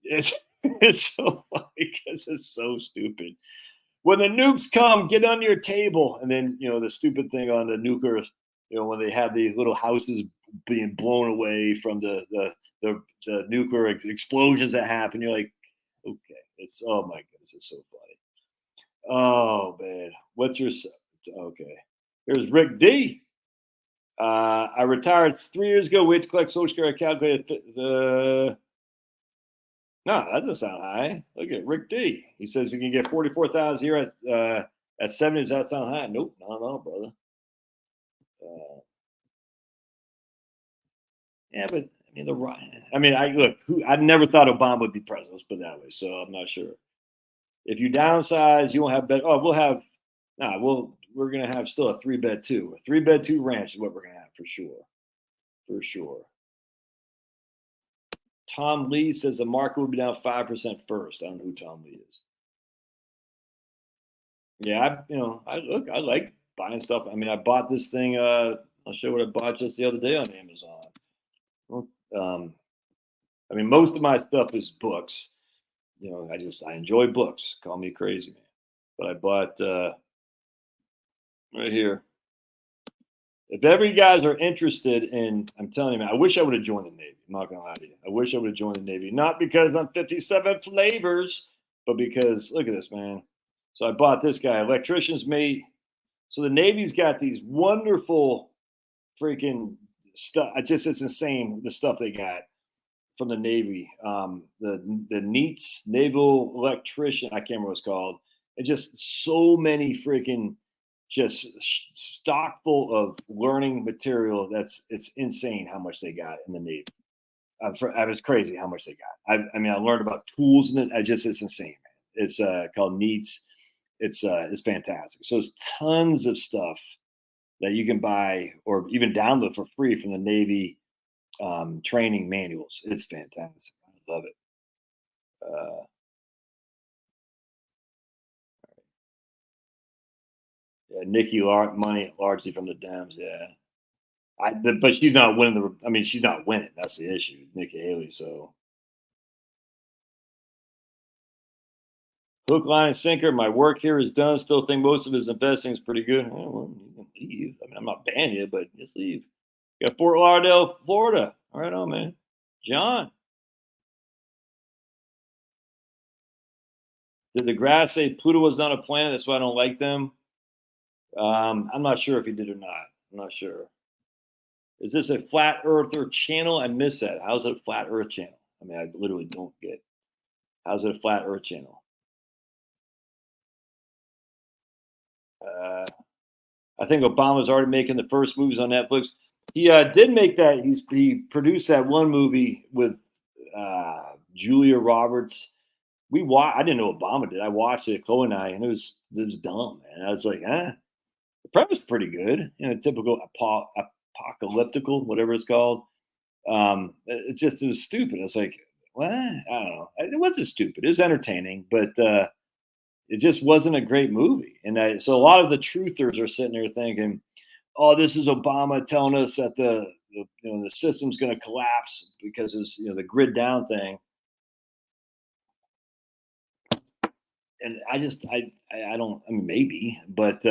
It's it's so funny because it's so stupid. When the nukes come, get under your table, and then the stupid thing on the nuclear, when they have these little houses being blown away from the nuclear explosions that happen. You're like, okay, it's oh my goodness, it's so funny. Oh man, what's your okay? Here's Rick D. I retired 3 years ago. Wait to collect Social Security. I calculated the. No, that doesn't sound high. Look at Rick D. He says you can get 44,000 a year at 70. Does that sound high? Nope, not at all, brother. Yeah, but I mean the right. I mean, I never thought Obama would be president. Let's put it that way. So I'm not sure. If you downsize, you won't have bed. Oh, we'll have. Nah, we're gonna have still a 3-bed 2. A 3-bed 2 ranch is what we're gonna have for sure. For sure. Tom Lee says the market will be down 5% first. I don't know who Tom Lee is. Yeah, I like buying stuff. I mean, I bought this thing. I'll show you what I bought just the other day on Amazon. Well, I mean, most of my stuff is books. I enjoy books. Call me crazy, man. But I bought right here. If ever you guys are interested in, I'm telling you, man, I wish I would have joined the Navy. I'm not gonna lie to you. I wish I would have joined the Navy, not because I'm 57 flavors, but because look at this, man. So I bought this guy, electrician's mate. So the Navy's got these wonderful freaking stuff. It's insane the stuff they got from the Navy. The NEATS, Naval Electrician, I can't remember what it's called. And just so many freaking just stock full of learning material. It's insane how much they got in the Navy. It's crazy how much they got. I mean, I learned about tools in it. It's insane, man. It's called NEATS. It's fantastic. So there's tons of stuff that you can buy or even download for free from the Navy training manuals. It's fantastic. I love it. Yeah, Nikki money largely from the Dems. Yeah, but she's not winning the. I mean, she's not winning. That's the issue, Nikki Haley. So hook, line, and sinker. My work here is done. Still think most of his investing is pretty good. Oh, well, you can leave. I mean, I'm not banning you, but just leave. You got Fort Lauderdale, Florida. All right, on man, John. Did the grass say Pluto was not a planet? That's why I don't like them. I'm not sure if he did or not. I'm not sure. Is this a flat earther channel? I missed that. How's it a flat earth channel? I mean, I literally don't get. How's it a flat earth channel? I think Obama's already making the first movies on Netflix. He did make that. He produced that one movie with Julia Roberts. I didn't know Obama did. I watched it, Chloe and I, and it was dumb, man. I was like, the premise is pretty good. Typical apocalyptical, whatever it's called. It was stupid. It's like, what? I don't know. It wasn't stupid. It was entertaining, but it just wasn't a great movie. And so a lot of the truthers are sitting there thinking, "Oh, this is Obama telling us that the system's going to collapse because it's the grid down thing." And I don't. I mean, maybe, but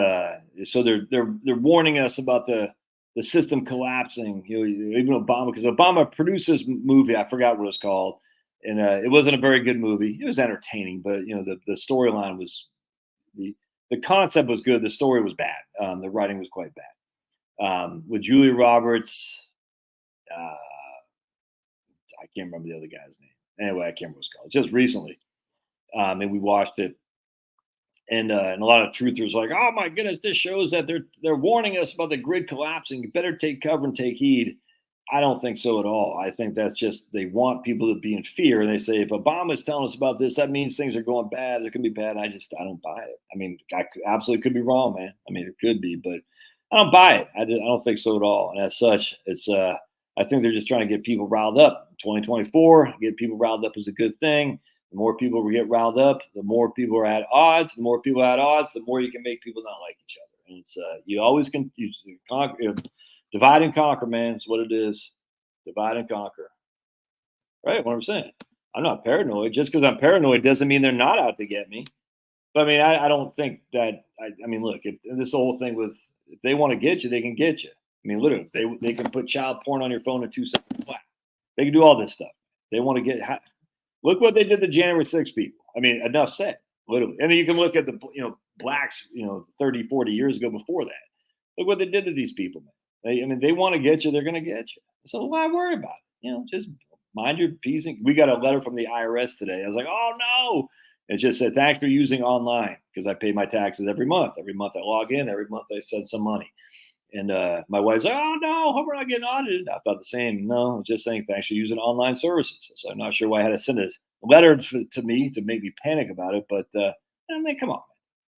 so they're warning us about the system collapsing. Even Obama, because Obama produced this movie. I forgot what it's called, and it wasn't a very good movie. It was entertaining, but the storyline was the concept was good. The story was bad. The writing was quite bad. With Julia Roberts, I can't remember the other guy's name. Anyway, I can't remember what it's called. Just recently. And we watched it, and a lot of truthers like, "Oh my goodness, this shows that they're warning us about the grid collapsing. You better take cover and take heed." I don't think so at all. I think that's just they want people to be in fear, and they say if Obama's telling us about this, that means things are going bad. It could be bad. I don't buy it. I mean, I absolutely could be wrong, man. I mean, it could be, but I don't buy it. I don't think so at all. And as such, it's I think they're just trying to get people riled up. 2024, get people riled up is a good thing. The more people we get riled up, the more people are at odds. The more people are at odds, the more you can make people not like each other. And it's you always can divide and conquer, man. It's what it is. Divide and conquer. Right? What I'm saying. I'm not paranoid. Just because I'm paranoid doesn't mean they're not out to get me. But I mean, I don't think that. I mean, look, if this whole thing with if they want to get you, they can get you. I mean, literally, they can put child porn on your phone in 2 seconds flat. They can do all this stuff. They want to get. Look what they did to January 6 people. I mean, enough said. Literally, and then you can look at the blacks 30, 40 years ago before that. Look what they did to these people, man. I mean, they want to get you, they're going to get you. So why worry about it? Just mind your P's. We got a letter from the IRS today. I was like, oh no. It just said, thanks for using online because I pay my taxes every month. Every month I log in. Every month I send some money. And my wife's like, oh no, hope we're not getting audited. I thought the same. No, I'm just saying thanks for using online services. So I'm not sure why I had to send a letter to me to make me panic about it. But I mean, come on.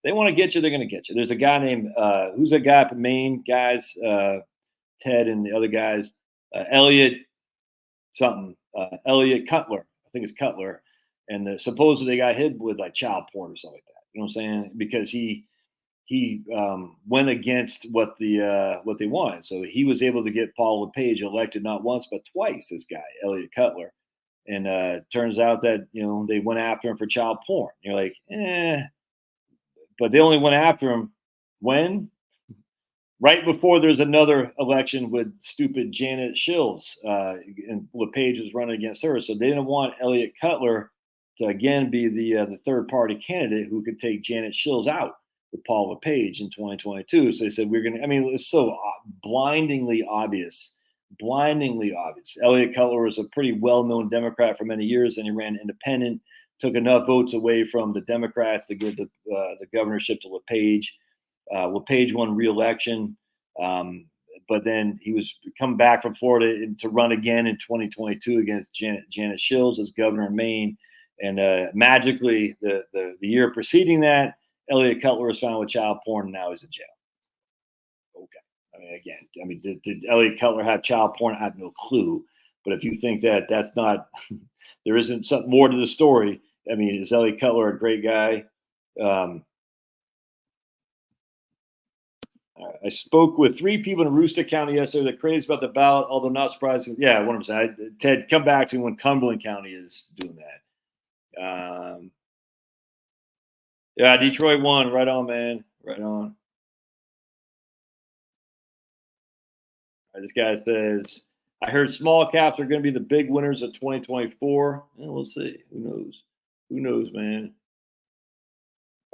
They want to get you, they're going to get you. There's a guy named, who's a guy up in Maine, guys, Ted and the other guys, Elliot something, Elliot Cutler. I think it's Cutler. And supposedly they got hit with like child porn or something like that. You know what I'm saying? Because he went against what they wanted. So he was able to get Paul LePage elected not once but twice. This guy Elliot Cutler, and turns out that they went after him for child porn. You're like, but they only went after him when right before there's another election with stupid Janet Shills, and LePage was running against her. So they didn't want Elliot Cutler to again be the third party candidate who could take Janet Shills out with Paul LePage in 2022. So they said, we're going to, I mean, it's so blindingly obvious. Elliot Cutler was a pretty well-known Democrat for many years, and he ran independent, took enough votes away from the Democrats to give the governorship to LePage. LePage won re-election, but then he was come back from Florida to run again in 2022 against Janet Shills as governor of Maine. And magically, the year preceding that, Elliot Cutler was found with child porn, and now he's in jail. Okay. I mean, did Elliot Cutler have child porn? I have no clue. But if you think that that's not, there isn't something more to the story. I mean, is Elliot Cutler a great guy? I spoke with 3 people in Aroostook County yesterday. They're crazy about the ballot, although not surprising. Yeah, what I'm saying, Ted, come back to me when Cumberland County is doing that. Yeah, Detroit won. Right on, man. Right on. This guy says, I heard small caps are going to be the big winners of 2024. We'll see. Who knows? Who knows, man?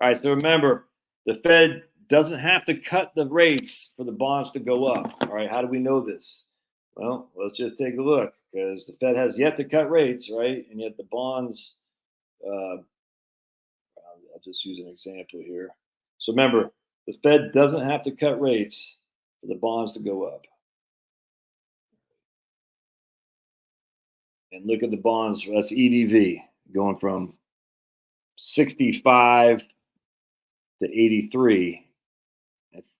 All right, so remember, the Fed doesn't have to cut the rates for the bonds to go up. All right, how do we know this? Well, let's just take a look because the Fed has yet to cut rates, right? And yet the bonds, I'll just use an example here. So remember, the Fed doesn't have to cut rates for the bonds to go up. And look at the bonds. That's EDV going from 65 to 83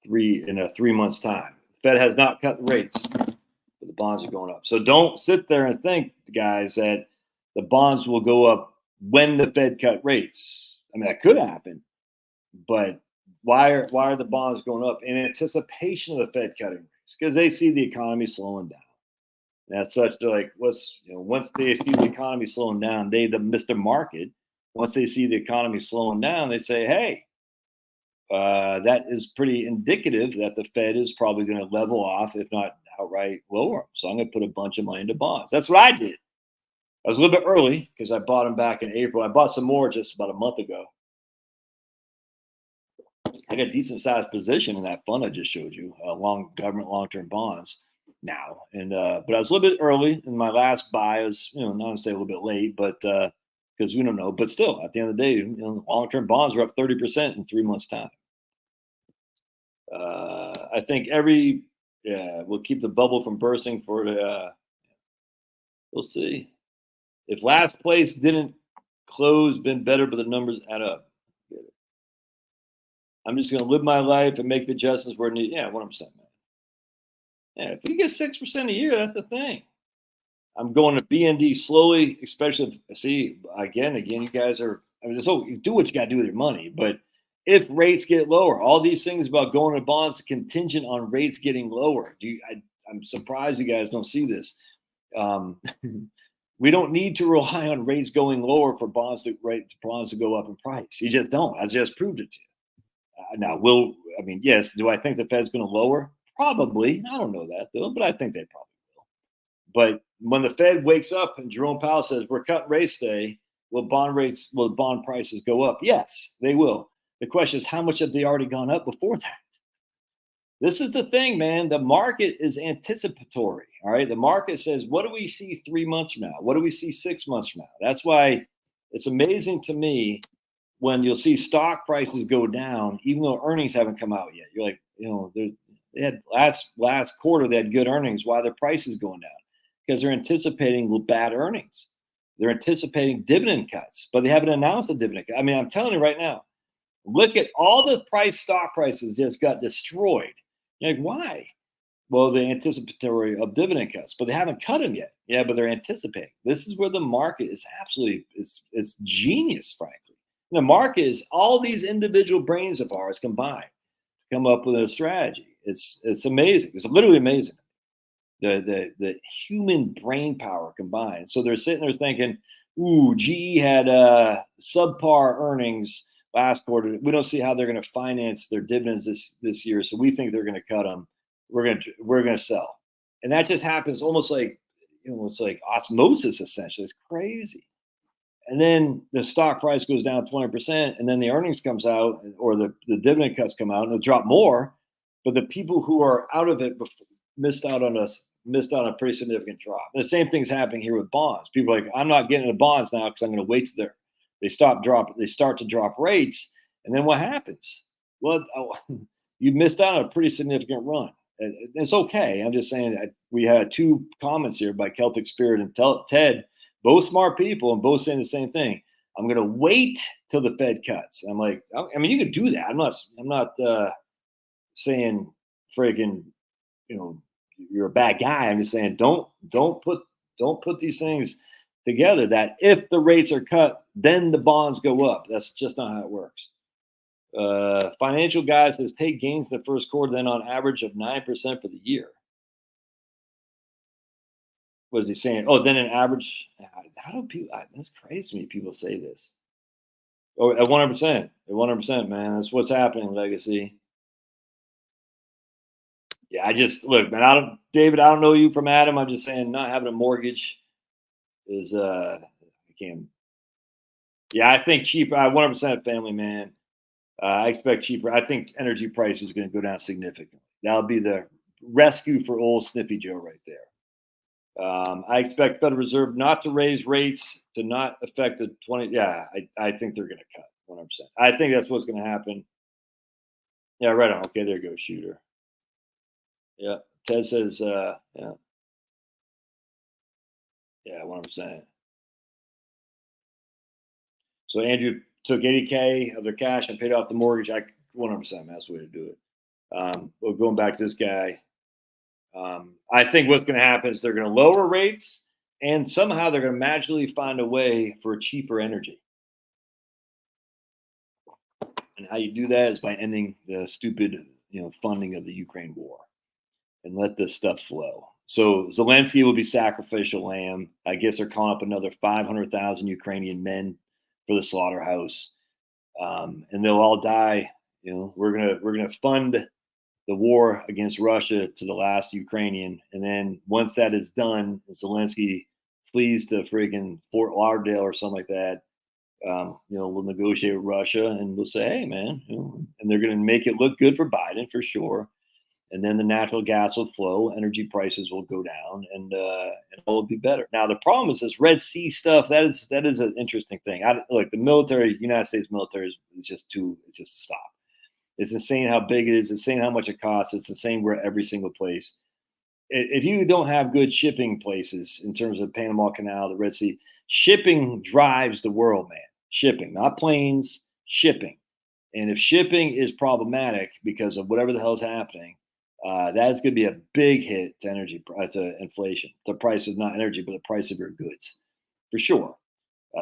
in a 3 months time. The Fed has not cut the rates, but the bonds are going up. So don't sit there and think, guys, that the bonds will go up when the Fed cut rates. I mean, that could happen, but why are the bonds going up in anticipation of the Fed cutting rates? Because they see the economy slowing down. And as such, they're like, once they see the economy slowing down, the Mr. Market, once they see the economy slowing down, they say, hey, that is pretty indicative that the Fed is probably going to level off, if not outright lower them. So I'm going to put a bunch of money into bonds. That's what I did. I was a little bit early because I bought them back in April. I bought some more just about a month ago. I got a decent sized position in that fund I just showed you, government long-term bonds now. And but I was a little bit early in my last buy. I was, not to say a little bit late, but because we don't know. But still, at the end of the day, long-term bonds are up 30% in 3 months' time. I think we'll keep the bubble from bursting for the. We'll see. If last place didn't close, been better, but the numbers add up. I'm just going to live my life and make the adjustments where needed. Yeah, 100%, man. Yeah, if you get 6% a year, that's the thing. I'm going to BND slowly, especially if, see, again, you guys are, I mean, so you do what you got to do with your money. But if rates get lower, all these things about going to bonds contingent on rates getting lower. I'm surprised you guys don't see this. Um, we don't need to rely on rates going lower for bonds to go up in price. You just don't. I just proved it to you. Yes, do I think the Fed's going to lower? Probably. I don't know that though, but I think they probably will. But when the Fed wakes up and Jerome Powell says we're cutting rates today, will bond prices go up? Yes, they will. The question is, how much have they already gone up before that? This is the thing, man. The market is anticipatory. All right. The market says, what do we see 3 months from now? What do we see 6 months from now? That's why it's amazing to me when you'll see stock prices go down, even though earnings haven't come out yet. You're like, they had last quarter, they had good earnings. Why are their prices going down? Because they're anticipating bad earnings. They're anticipating dividend cuts, but they haven't announced a dividend cut. I mean, I'm telling you right now, look at all the stock prices just got destroyed. You're like, why? Well, they're anticipatory of dividend cuts, but they haven't cut them yet. Yeah, but they're anticipating. This is where the market is absolutely, it's genius, frankly. The market is all these individual brains of ours combined to come up with a strategy. It's amazing. It's literally amazing. The human brain power combined. So they're sitting there thinking, ooh, GE had subpar earnings last quarter. We don't see how they're going to finance their dividends this year, so we think they're going to cut them. We're going to sell, and that just happens almost like it's like osmosis. Essentially, it's crazy. And then the stock price goes down 20%, and then the earnings comes out, or the dividend cuts come out, and it'll drop more. But the people who are out of it missed out on a pretty significant drop. And the same thing's happening here with bonds. People are like, I'm not getting into bonds now because I'm going to wait till they start to drop rates, and then what happens? Well, you missed out on a pretty significant run. And it's okay. I'm just saying that we had 2 comments here by Celtic Spirit and Ted, both smart people, and both saying the same thing. I'm going to wait till the Fed cuts. I'm like, I mean, you could do that. I'm not saying friggin', you're a bad guy. I'm just saying don't put these things together that if the rates are cut, then the bonds go up. That's just not how it works. Financial guy says take gains in the first quarter, then on average of 9% for the year. What is he saying? Oh, then an average. How do people? That's crazy to me. People say this. Oh, at 100%, at 100%, man. That's what's happening. Legacy. Yeah, I just look, man. David. I don't know you from Adam. I'm just saying, not having a mortgage is I can't. Yeah, I think cheaper. 100% family man. I expect cheaper. I think energy prices are going to go down significantly. That'll be the rescue for old Sniffy Joe right there. I expect Federal Reserve not to raise rates to not affect the 20. Yeah, I think they're going to cut 100%. I think that's what's going to happen. Yeah, right on. Okay, there goes Shooter. Yeah, Ted says, yeah. Yeah, 100%. So Andrew took 80K of their cash and paid off the mortgage. 100%, man, that's the way to do it. Well, going back to this guy, I think what's going to happen is they're going to lower rates, and somehow they're going to magically find a way for cheaper energy. And how you do that is by ending the stupid, funding of the Ukraine war, and let this stuff flow. So Zelensky will be sacrificial lamb. I guess they're calling up another 500,000 Ukrainian men for the slaughterhouse, and they'll all die. We're gonna fund the war against Russia to the last Ukrainian, and then once that is done, Zelensky flees to friggin' Fort Lauderdale or something like that. We'll negotiate with Russia, and we'll say, hey, man, and they're gonna make it look good for Biden for sure. And then the natural gas will flow, energy prices will go down, and all will be better. Now the problem is this Red Sea stuff. That is an interesting thing. The military, United States military is just stop. It's insane how big it is. It's insane how much it costs. It's the same where every single place. If you don't have good shipping places in terms of Panama Canal, the Red Sea, shipping drives the world, man. Shipping, not planes, shipping. And if shipping is problematic because of whatever the hell is happening, that's going to be a big hit to to inflation. The price of not energy, but the price of your goods, for sure.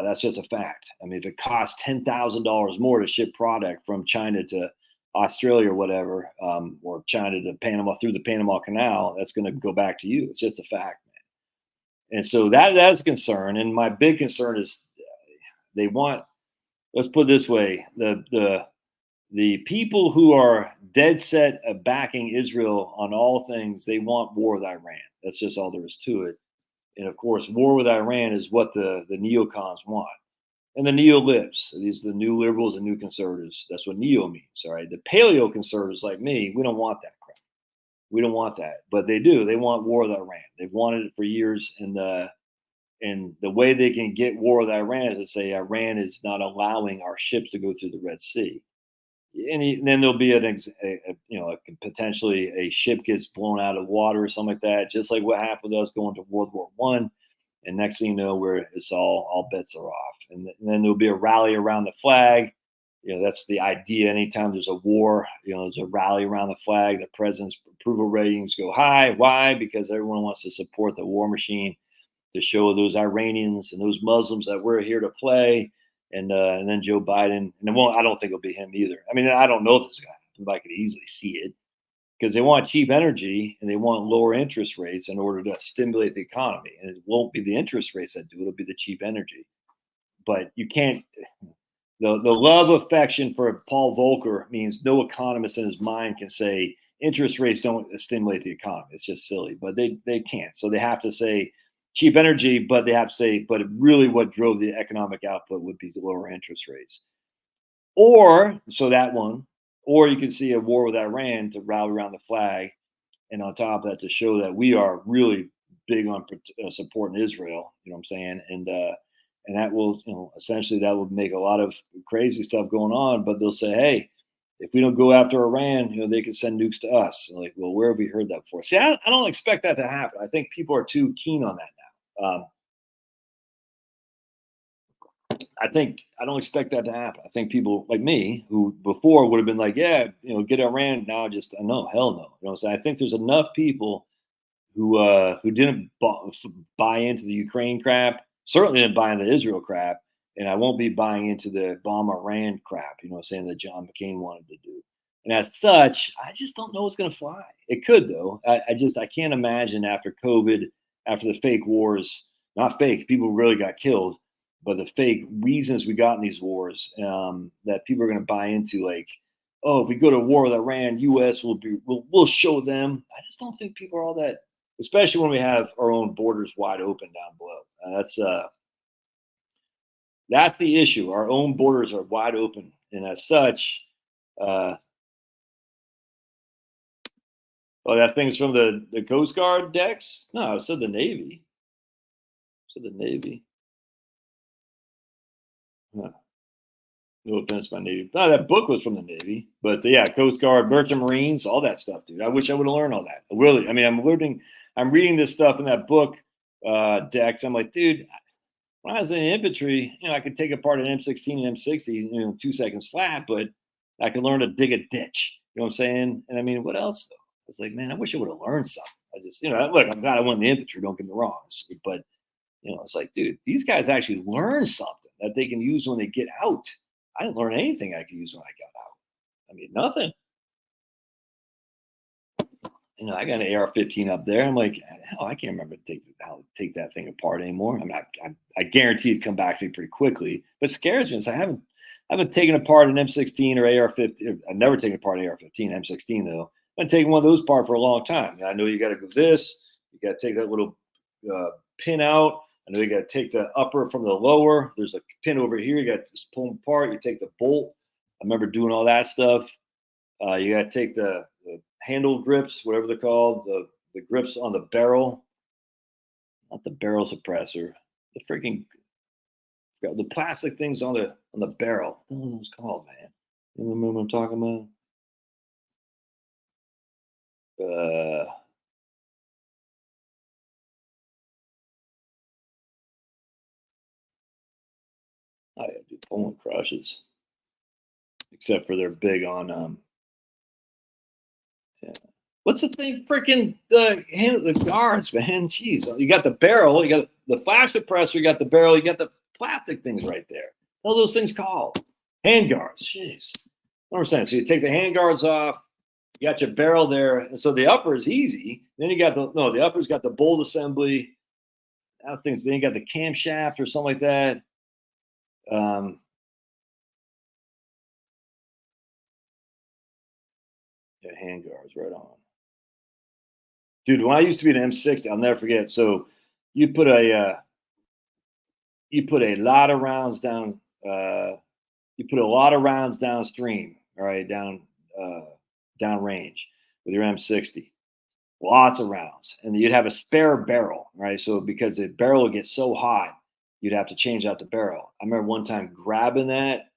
That's just a fact. I mean, if it costs $10,000 more to ship product from China to Australia or whatever, or China to Panama through the Panama Canal, that's going to go back to you. It's just a fact, man. And so that's a concern. And my big concern is they want. Let's put it this way: the people who are dead set of backing Israel on all things, they want war with Iran. That's just all there is to it. And of course, war with Iran is what the neocons want. And the neo-libs, these are the new liberals and new conservatives. That's what neo means. All right. The paleo conservatives like me, we don't want that crap. We don't want that. But they do. They want war with Iran. They've wanted it for years. And the way they can get war with Iran is to say Iran is not allowing our ships to go through the Red Sea. And then there'll be potentially a ship gets blown out of water or something like that, just like what happened to us going to World War One. And next thing you know, where it's all bets are off. And then there'll be a rally around the flag. That's the idea. Anytime there's a war, there's a rally around the flag. The president's approval ratings go high. Why? Because everyone wants to support the war machine, to show those Iranians and those Muslims that we're here to play. And then Joe Biden, and I don't think it'll be him either. I mean, I don't know this guy, but I could easily see it, because they want cheap energy and they want lower interest rates in order to stimulate the economy. And it won't be the interest rates that do it; it'll be the cheap energy. But you can't. The love affection for Paul Volcker means no economist in his mind can say interest rates don't stimulate the economy. It's just silly, but they can't. So they have to say cheap energy, but they have to say, but really what drove the economic output would be the lower interest rates. Or, so that one, or you can see a war with Iran to rally around the flag. And on top of that, to show that we are really big on supporting Israel, you know what I'm saying? And that will, essentially that would make a lot of crazy stuff going on, but they'll say, hey, if we don't go after Iran, they can send nukes to us. Like, well, where have we heard that before? See, I don't expect that to happen. I think people are too keen on that now. I don't expect that to happen. I think people like me who before would have been like, yeah, get Iran. Now just no, hell no. You know what I'm saying? I think there's enough people who didn't buy into the Ukraine crap, certainly didn't buy into the Israel crap, and I won't be buying into the bomb Iran crap. You know what I'm saying, that John McCain wanted to do. And as such, I just don't know what's going to fly. It could though. I can't imagine after COVID, after the fake wars, not fake, people really got killed, but the fake reasons we got in these wars, that people are going to buy into, like, oh, if we go to war with Iran, U.S. we'll show them. I just don't think people are all that, especially when we have our own borders wide open down below. That's the issue. Our own borders are wide open, and as such, oh, that thing's from the Coast Guard decks? No, it said the Navy. It said the Navy. Huh. No offense, my Navy. No, that book was from the Navy, but yeah, Coast Guard, Merchant Marines, all that stuff, dude. I wish I would have learned all that. Really, I mean, I'm reading this stuff in that book, decks. I'm like, dude, when I was in the infantry, I could take apart an M16 and M60, 2 seconds flat, but I could learn to dig a ditch. You know what I'm saying? And I mean, what else though? It's like, man, I wish I would have learned something. I just, look, I'm glad I went in the infantry. Don't get me wrong, but it's like, dude, these guys actually learn something that they can use when they get out. I didn't learn anything I could use when I got out. I mean, nothing. I got an AR-15 up there. I'm like, hell, I can't remember how to take that thing apart anymore. I guarantee it'd come back to me pretty quickly. But it scares me. So I haven't taken apart an M16 or AR-15. I've never taken apart an AR-15, M16 though. I've been taking one of those apart for a long time. I know you got to go this. You got to take that little pin out. I know you got to take the upper from the lower. There's a pin over here. You got to just pull them apart. You take the bolt. I remember doing all that stuff. You got to take the handle grips, whatever they're called, the grips on the barrel, not the barrel suppressor, the freaking the plastic things on the barrel. I don't know what it's called, man. You remember what I'm talking about? I do pulling crushes. except for they're big on yeah. What's the thing? Freaking the guards, man. Jeez, you got the barrel, you got the flash suppressor, you got the barrel, you got the plastic things right there. All those things called hand guards. Jeez, I understand. So you take the hand guards off, you got your barrel there, and so the upper is easy. Then you got the upper's got the bolt assembly. Things. Then you got the camshaft or something like that. Yeah, hand guards, right on. Dude, when I used to be an M60, I'll never forget. So you put a lot of rounds down. You put a lot of rounds downstream. All right, down range with your M60. Lots of rounds, and you'd have a spare barrel. Right, so because the barrel would get so hot, you'd have to change out the barrel. I remember one time grabbing that.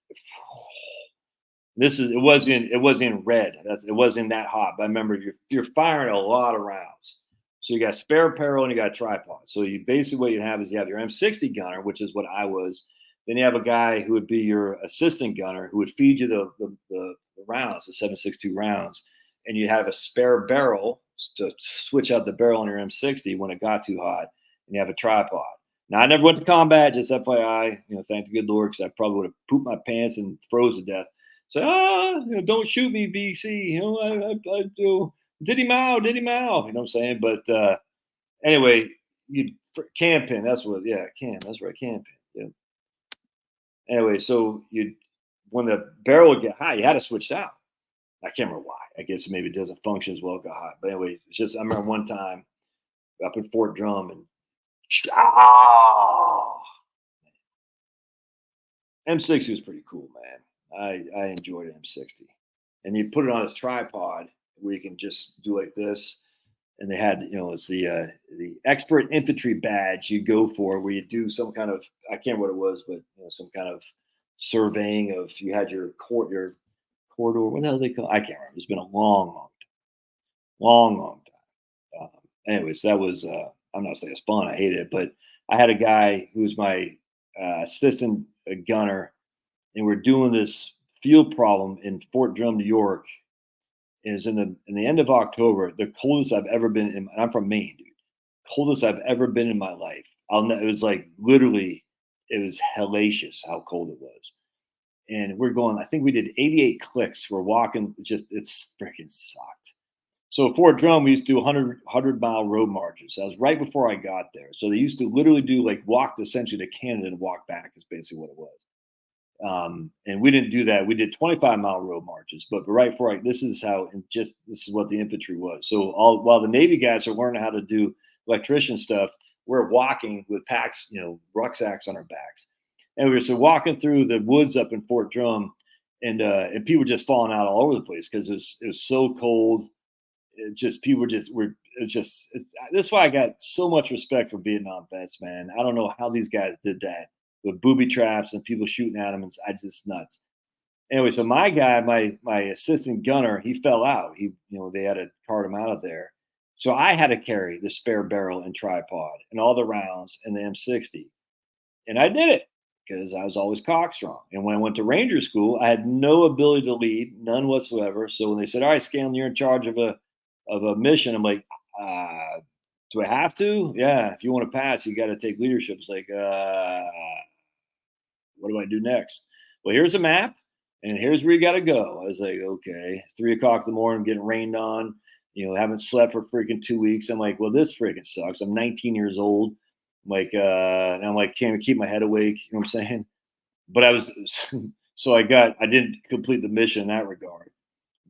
It wasn't red. It wasn't that hot. But I remember you're firing a lot of rounds. So you got spare barrel and you got a tripod. So you basically what you have is you have your M60 gunner, which is what I was. Then you have a guy who would be your assistant gunner who would feed you the rounds, the 7.62 rounds, and you have a spare barrel to switch out the barrel on your M60 when it got too hot, and you have a tripod. Now I never went to combat, just FYI. Thank the good Lord, because I probably would have pooped my pants and froze to death. Say, don't shoot me, VC. I do Diddy Mao. You know what I'm saying? But anyway, you cam pin. That's what. Yeah, cam. That's right, cam pin. Yeah. Anyway, so when the barrel would get hot, you had to switch it out. I can't remember why. I guess maybe it doesn't function as well if it got hot. But anyway, it's just I remember one time up in Fort Drum and M60 was pretty cool, man. I enjoyed M60, and you put it on its tripod where you can just do like this. And they had, it's the expert infantry badge you go for, where you do some kind of I can't remember what it was, but some kind of surveying of you had your corridor. What the hell they call? I can't remember. It's been a long time. Anyways, that was I'm not saying it's fun. I hated it, but I had a guy who was my assistant gunner, and we're doing this field problem in Fort Drum, New York. Is in the end of October, the coldest I've ever been in. I'm from Maine, dude. Coldest I've ever been in my life. It was like literally, it was hellacious how cold it was. And we're going. I think we did 88 clicks. We're walking. It's freaking sucked. So Fort Drum, we used to do 100-mile road marches. That was right before I got there. So they used to literally do like walk essentially to Canada and walk back is basically what it was. And we didn't do that. We did 25-mile road marches, but right before this is what the infantry was. So while the Navy guys are learning how to do electrician stuff, we're walking with packs, rucksacks on our backs, and we were walking through the woods up in Fort Drum, and people were just falling out all over the place because it was so cold. People were this is why I got so much respect for Vietnam vets, man. I don't know how these guys did that with booby traps and people shooting at them. And I just nuts. Anyway, so my guy, my assistant gunner, he fell out. They had to cart him out of there. So I had to carry the spare barrel and tripod and all the rounds and the M60. And I did it because I was always cock strong. And when I went to Ranger school, I had no ability to lead, none whatsoever. So when they said, "All right, Scanlon, you're in charge of a mission," I'm like, do I have to? Yeah, if you want to pass, you got to take leadership. It's like, what do I do next? Well, here's a map, and here's where you got to go. I was like, okay, 3:00 in the morning, getting rained on, haven't slept for freaking 2 weeks. I'm like, well, this freaking sucks. I'm 19 years old. I'm like, and I'm like, can't keep my head awake. You know what I'm saying? But so I didn't complete the mission in that regard.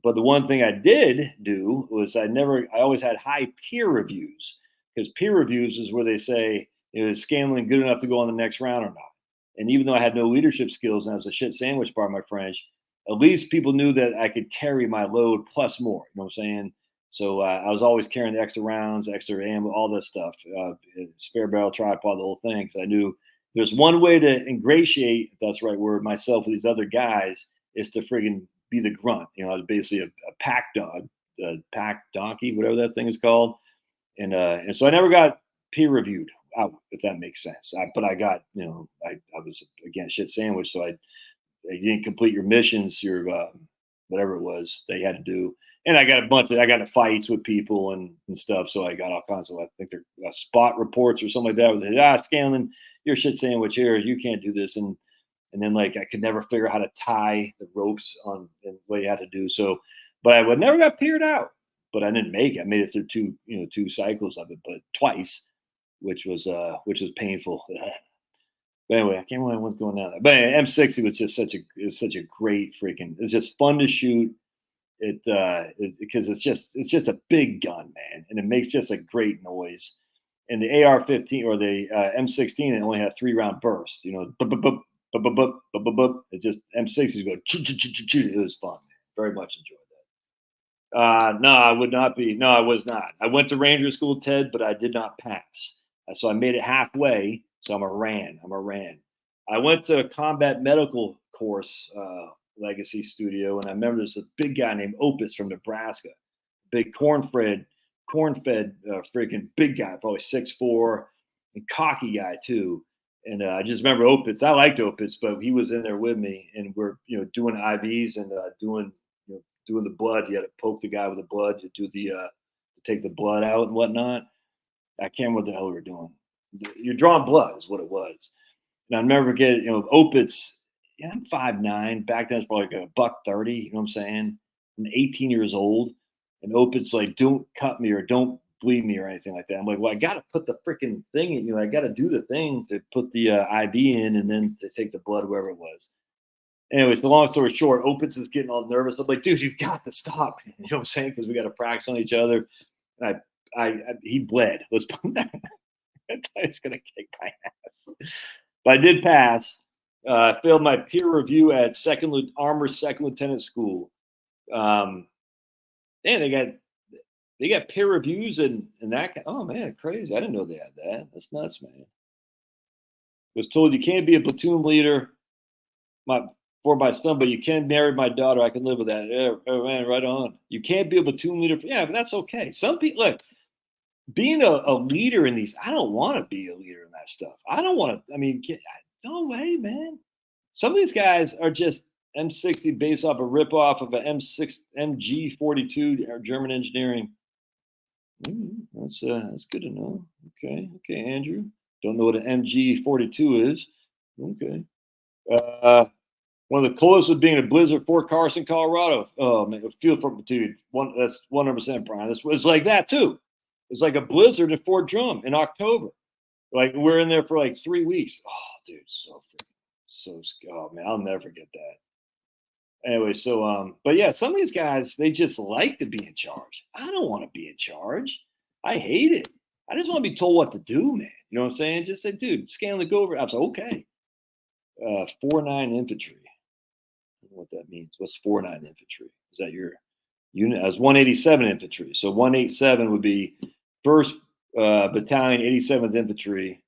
But the one thing I did do was I always had high peer reviews, because peer reviews is where they say, is Scanlon good enough to go on the next round or not? And even though I had no leadership skills and I was a shit sandwich, part of my French, at least people knew that I could carry my load plus more. You know what I'm saying? So I was always carrying the extra rounds, extra ammo, all this stuff, spare barrel, tripod, the whole thing. Because I knew there's one way to ingratiate, if that's the right word, myself with these other guys is to friggin' be the grunt. I was basically a pack dog, a pack donkey, whatever that thing is called. And so I never got peer reviewed out, if that makes sense. But I got, I was again shit sandwich. So you didn't complete your missions, your whatever it was they had to do. And I got in fights with people and stuff. So I got all kinds of, I think they're spot reports or something like that. With, Scanlon, you're a shit sandwich here. You can't do this. And then like I could never figure out how to tie the ropes on and what you had to do. So, but I would never got peered out. But I didn't make it. I made it through two cycles of it, but twice, which was painful. But anyway, I can't remember what's going on. But anyway, M60 was just such a great freaking. It's just fun to shoot. Because it's just a big gun, man, and it makes just a great noise. And the AR-15 or the M16, it only had 3-round burst. It just M60s go. It was fun, man. Very much enjoyed that. No, I would not be. No, I was not. I went to Ranger School, Ted, but I did not pass. So I made it halfway. So I'm a RAN. I went to a combat medical course, Legacy Studio, and I remember there's a big guy named Opus from Nebraska, big corn-fed, freaking big guy, probably 6'4", and cocky guy too. And I just remember Opus. I liked Opus, but he was in there with me, and we're doing IVs and doing the blood. You had to poke the guy with the blood to do the to take the blood out and whatnot. I can't remember what the hell we were doing. You're drawing blood is what it was. And I'll never forget, Opitz, I'm 5'9". Back then it's probably like $130, you know what I'm saying? I'm 18 years old. And Opitz like, don't cut me or don't bleed me or anything like that. I'm like, well, I got to put the freaking thing in, I got to do the thing to put the IV in and then to take the blood, wherever it was. Anyway, so long story short, Opitz is getting all nervous. I'm like, dude, you've got to stop. You know what I'm saying? Because we got to practice on each other. And he bled. Let's put that. He's gonna kick my ass, but I did pass. I failed my peer review at Armor Second Lieutenant School. And they got peer reviews and that. Oh man, crazy! I didn't know they had that. That's nuts, man. Was told you can't be a platoon leader for my son, but you can marry my daughter. I can live with that. Yeah, oh, man, right on. You can't be a platoon leader. But that's okay. Some people look. Being a leader in these, I don't want to be a leader in that stuff. I don't want to, no way, man. Some of these guys are just M60 based off a ripoff of an MG42 or German engineering. That's good to know. Okay, Andrew. Don't know what an MG42 is. Okay. One of the coolest was being a Blizzard Fort Carson, Colorado. Oh man, feel for dude. That's 100%, Brian. It's like that too. It's like a blizzard at Fort Drum in October. Like we're in there for like 3 weeks. Oh, dude, oh man, I'll never forget that. Anyway, so but yeah, some of these guys, they just like to be in charge. I don't want to be in charge. I hate it. I just want to be told what to do, man. You know what I'm saying? Just say, dude, Scanlon, go over. I was like, okay. 4-9 infantry. I don't know what that means. What's 4-9 infantry? Is that your unit? I was 187 infantry. So 187 would be 1st Battalion, 87th Infantry.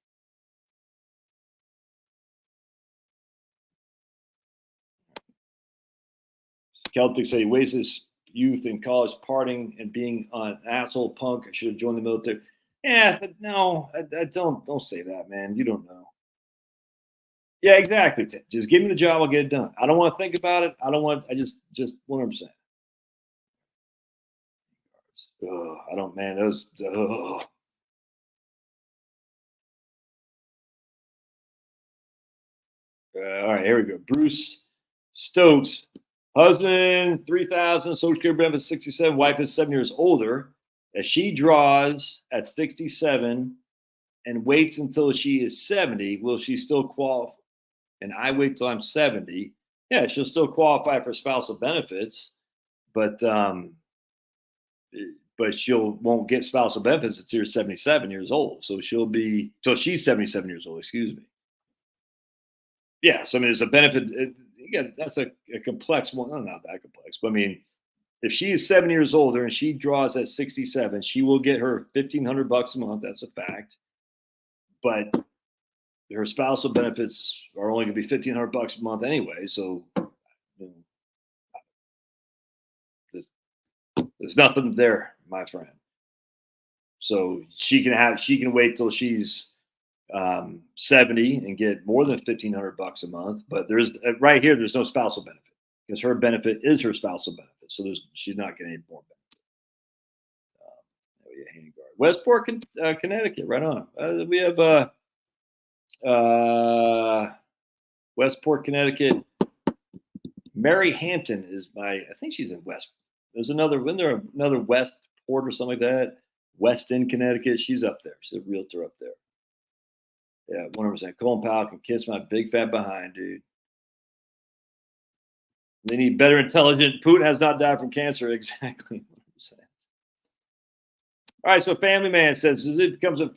Celtic said he wastes his youth in college partying and being an asshole punk. I should have joined the military. Yeah, but no, I don't say that, man. You don't know. Yeah, exactly. Just give me the job, I'll get it done. I don't want to think about it. I just 100%. I don't, man, those. All right, here we go. Bruce Stokes, husband 3,000, Social Security benefit 67, wife is 7 years older. As she draws at 67 and waits until she is 70, will she still qualify? And I wait till I'm 70. Yeah, she'll still qualify for spousal benefits, but she won't get spousal benefits until she's 77 years old. So she's 77 years old. Excuse me. Yes, I mean, there's a benefit. Again, that's a complex one. No, not that complex, but I mean, if she is 7 years older and she draws at 67, she will get her $1,500 a month. That's a fact. But her spousal benefits are only going to be $1,500 a month anyway. So there's nothing there, my friend. So she can wait till she's 70 and get more than $1,500 a month. But there's right here, there's no spousal benefit because her benefit is her spousal benefit. So she's not getting any more benefit. Westport, Connecticut, right on. We have Westport, Connecticut. Mary Hampton is I think she's in West. There's another Westport or something like that. Weston, Connecticut. She's up there. She's a realtor up there. Yeah, 100%. Colin Powell can kiss my big fat behind, dude. They need better intelligent. Putin has not died from cancer. Exactly. 100%. All right, so Family Man says, as it becomes a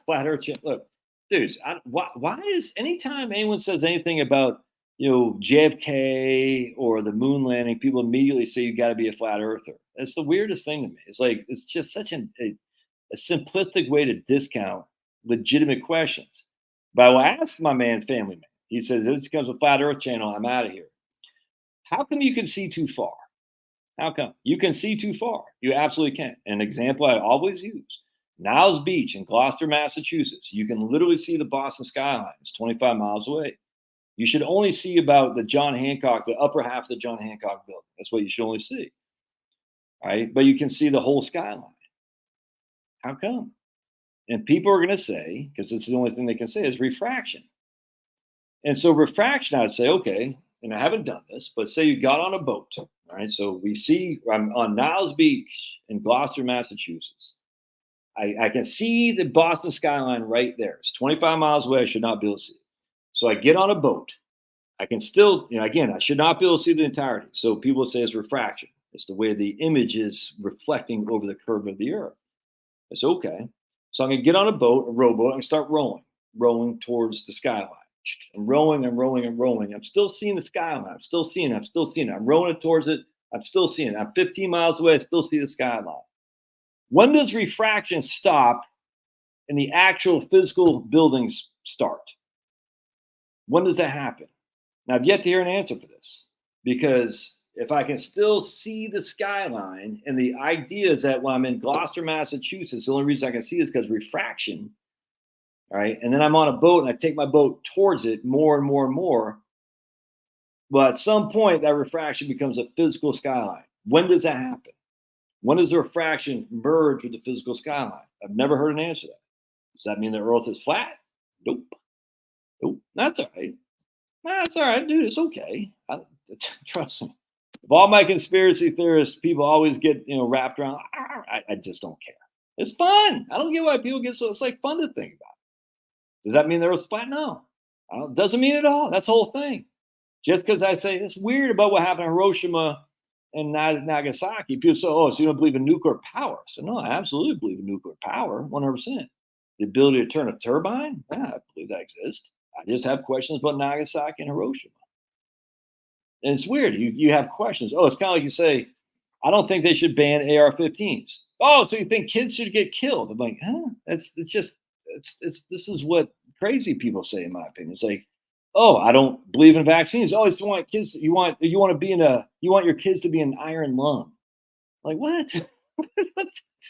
flat earth channel. Look, dudes, why is anytime anyone says anything about JFK or the moon landing, people immediately say you got to be a flat earther? That's the weirdest thing to me. It's like it's just such a simplistic way to discount legitimate questions. But I will ask my man, Family Man. He says, this becomes a flat earth channel. I'm out of here. How come you can see too far? How come? You can see too far. You absolutely can. An example I always use, Niles Beach in Gloucester, Massachusetts. You can literally see the Boston skyline. It's 25 miles away. You should only see about the upper half of the John Hancock building. That's what you should only see. All right. But you can see the whole skyline. How come? And people are going to say, because it's the only thing they can say, is refraction. And so refraction, I would say, okay, and I haven't done this, but say you got on a boat. All right. So I'm on Niles Beach in Gloucester, Massachusetts. I can see the Boston skyline right there. It's 25 miles away. I should not be able to see it. So I get on a boat. I can still, again, I should not be able to see the entirety. So people say it's refraction. It's the way the image is reflecting over the curve of the earth. It's okay. So I'm going to get on a rowboat. I'm going to start rowing towards the skyline. I'm rowing. I'm still seeing the skyline. I'm still seeing it. I'm rowing towards it. I'm still seeing it. I'm 15 miles away. I still see the skyline. When does refraction stop and the actual physical buildings start? When does that happen? Now, I've yet to hear an answer for this, because if I can still see the skyline, and the idea is that when I'm in Gloucester, Massachusetts, the only reason I can see is because refraction, all right? And then I'm on a boat and I take my boat towards it more and more and more. But at some point, that refraction becomes a physical skyline. When does that happen? When does the refraction merge with the physical skyline? I've never heard an answer to that. Does that mean the earth is flat? Nope. That's all right. That's all right, dude. It's okay. Trust me. If all my conspiracy theorists, people always get wrapped around, I just don't care. It's fun. I don't get why people get so. It's like fun to think about. Does that mean the earth's flat? No. Doesn't mean it at all. That's the whole thing. Just because I say it's weird about what happened in Hiroshima and Nagasaki, people say, so you don't believe in nuclear power? So no, I absolutely believe in nuclear power, 100%. The ability to turn a turbine? Yeah, I believe that exists. I just have questions about Nagasaki and Hiroshima. And it's weird. You have questions. Oh, it's kind of like you say, I don't think they should ban AR-15s. Oh, so you think kids should get killed? I'm like, huh? This is what crazy people say, in my opinion. It's like, oh, I don't believe in vaccines. Oh, you want kids? You want your kids to be an iron lung? Like what?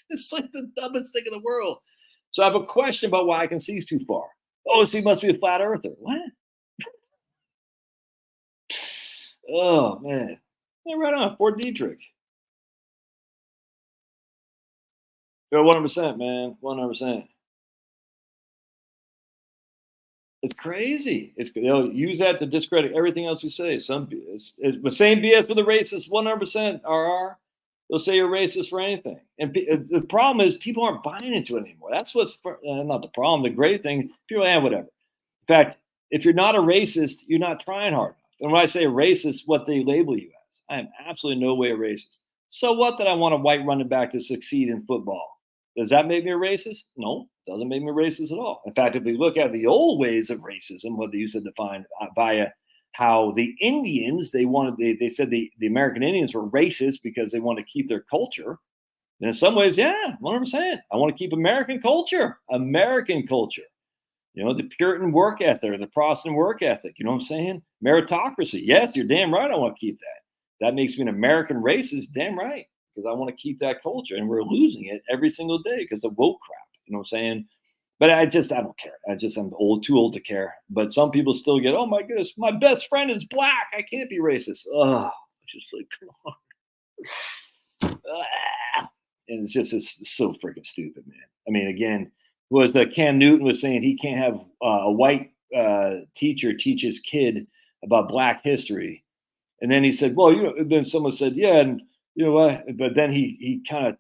It's like the dumbest thing in the world. So I have a question about why I can see too far. Oh, so you must be a flat earther. What? Oh man. Yeah, right on. Fort Detrick. Yeah, 100%, man. 100%. It's crazy. They'll use that to discredit everything else you say. It's the same BS with the racist. 100%. RR. They'll say you're racist for anything. And the problem is people aren't buying into it anymore. That's what's not the problem. The great thing, people, whatever. In fact, if you're not a racist, you're not trying hard enough. And when I say racist, what they label you as, I am absolutely no way a racist. So what that I want a white running back to succeed in football? Does that make me a racist? No, doesn't make me a racist at all. In fact, if we look at the old ways of racism, what they used to define via how the Indians, they said the American Indians were racist because they want to keep their culture. And in some ways, yeah, 100%. I want to keep American culture. The Puritan work ethic, the Protestant work ethic. You know what I'm saying? Meritocracy. Yes, you're damn right. I want to keep that. That makes me an American racist. Damn right. Because I want to keep that culture. And we're losing it every single day because of woke crap. You know what I'm saying? But I don't care. I'm too old to care. But some people still get, oh my goodness, my best friend is black. I can't be racist. Oh, just like, come on. And it's so freaking stupid, man. I mean, again, was Cam Newton was saying he can't have a white teacher teach his kid about black history. And then he said, well, then someone said, yeah, and you know what? But then he kind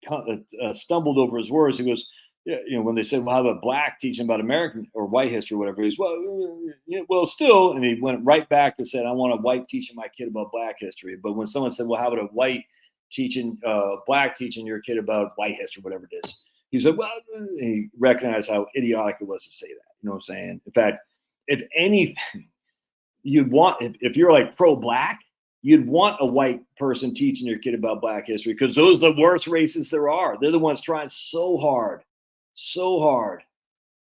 of stumbled over his words. He goes, yeah, when they said, well, how about black teaching about American or white history, or whatever, he's, well, still, and he went right back to saying, I want a white teaching my kid about black history. But when someone said, well, how about a white teaching, black teaching your kid about white history, whatever it is, he said, well, he recognized how idiotic it was to say that. You know what I'm saying? In fact, if anything, you'd want, if you're like pro-black, you'd want a white person teaching your kid about black history, because those are the worst racists there are. They're the ones trying so hard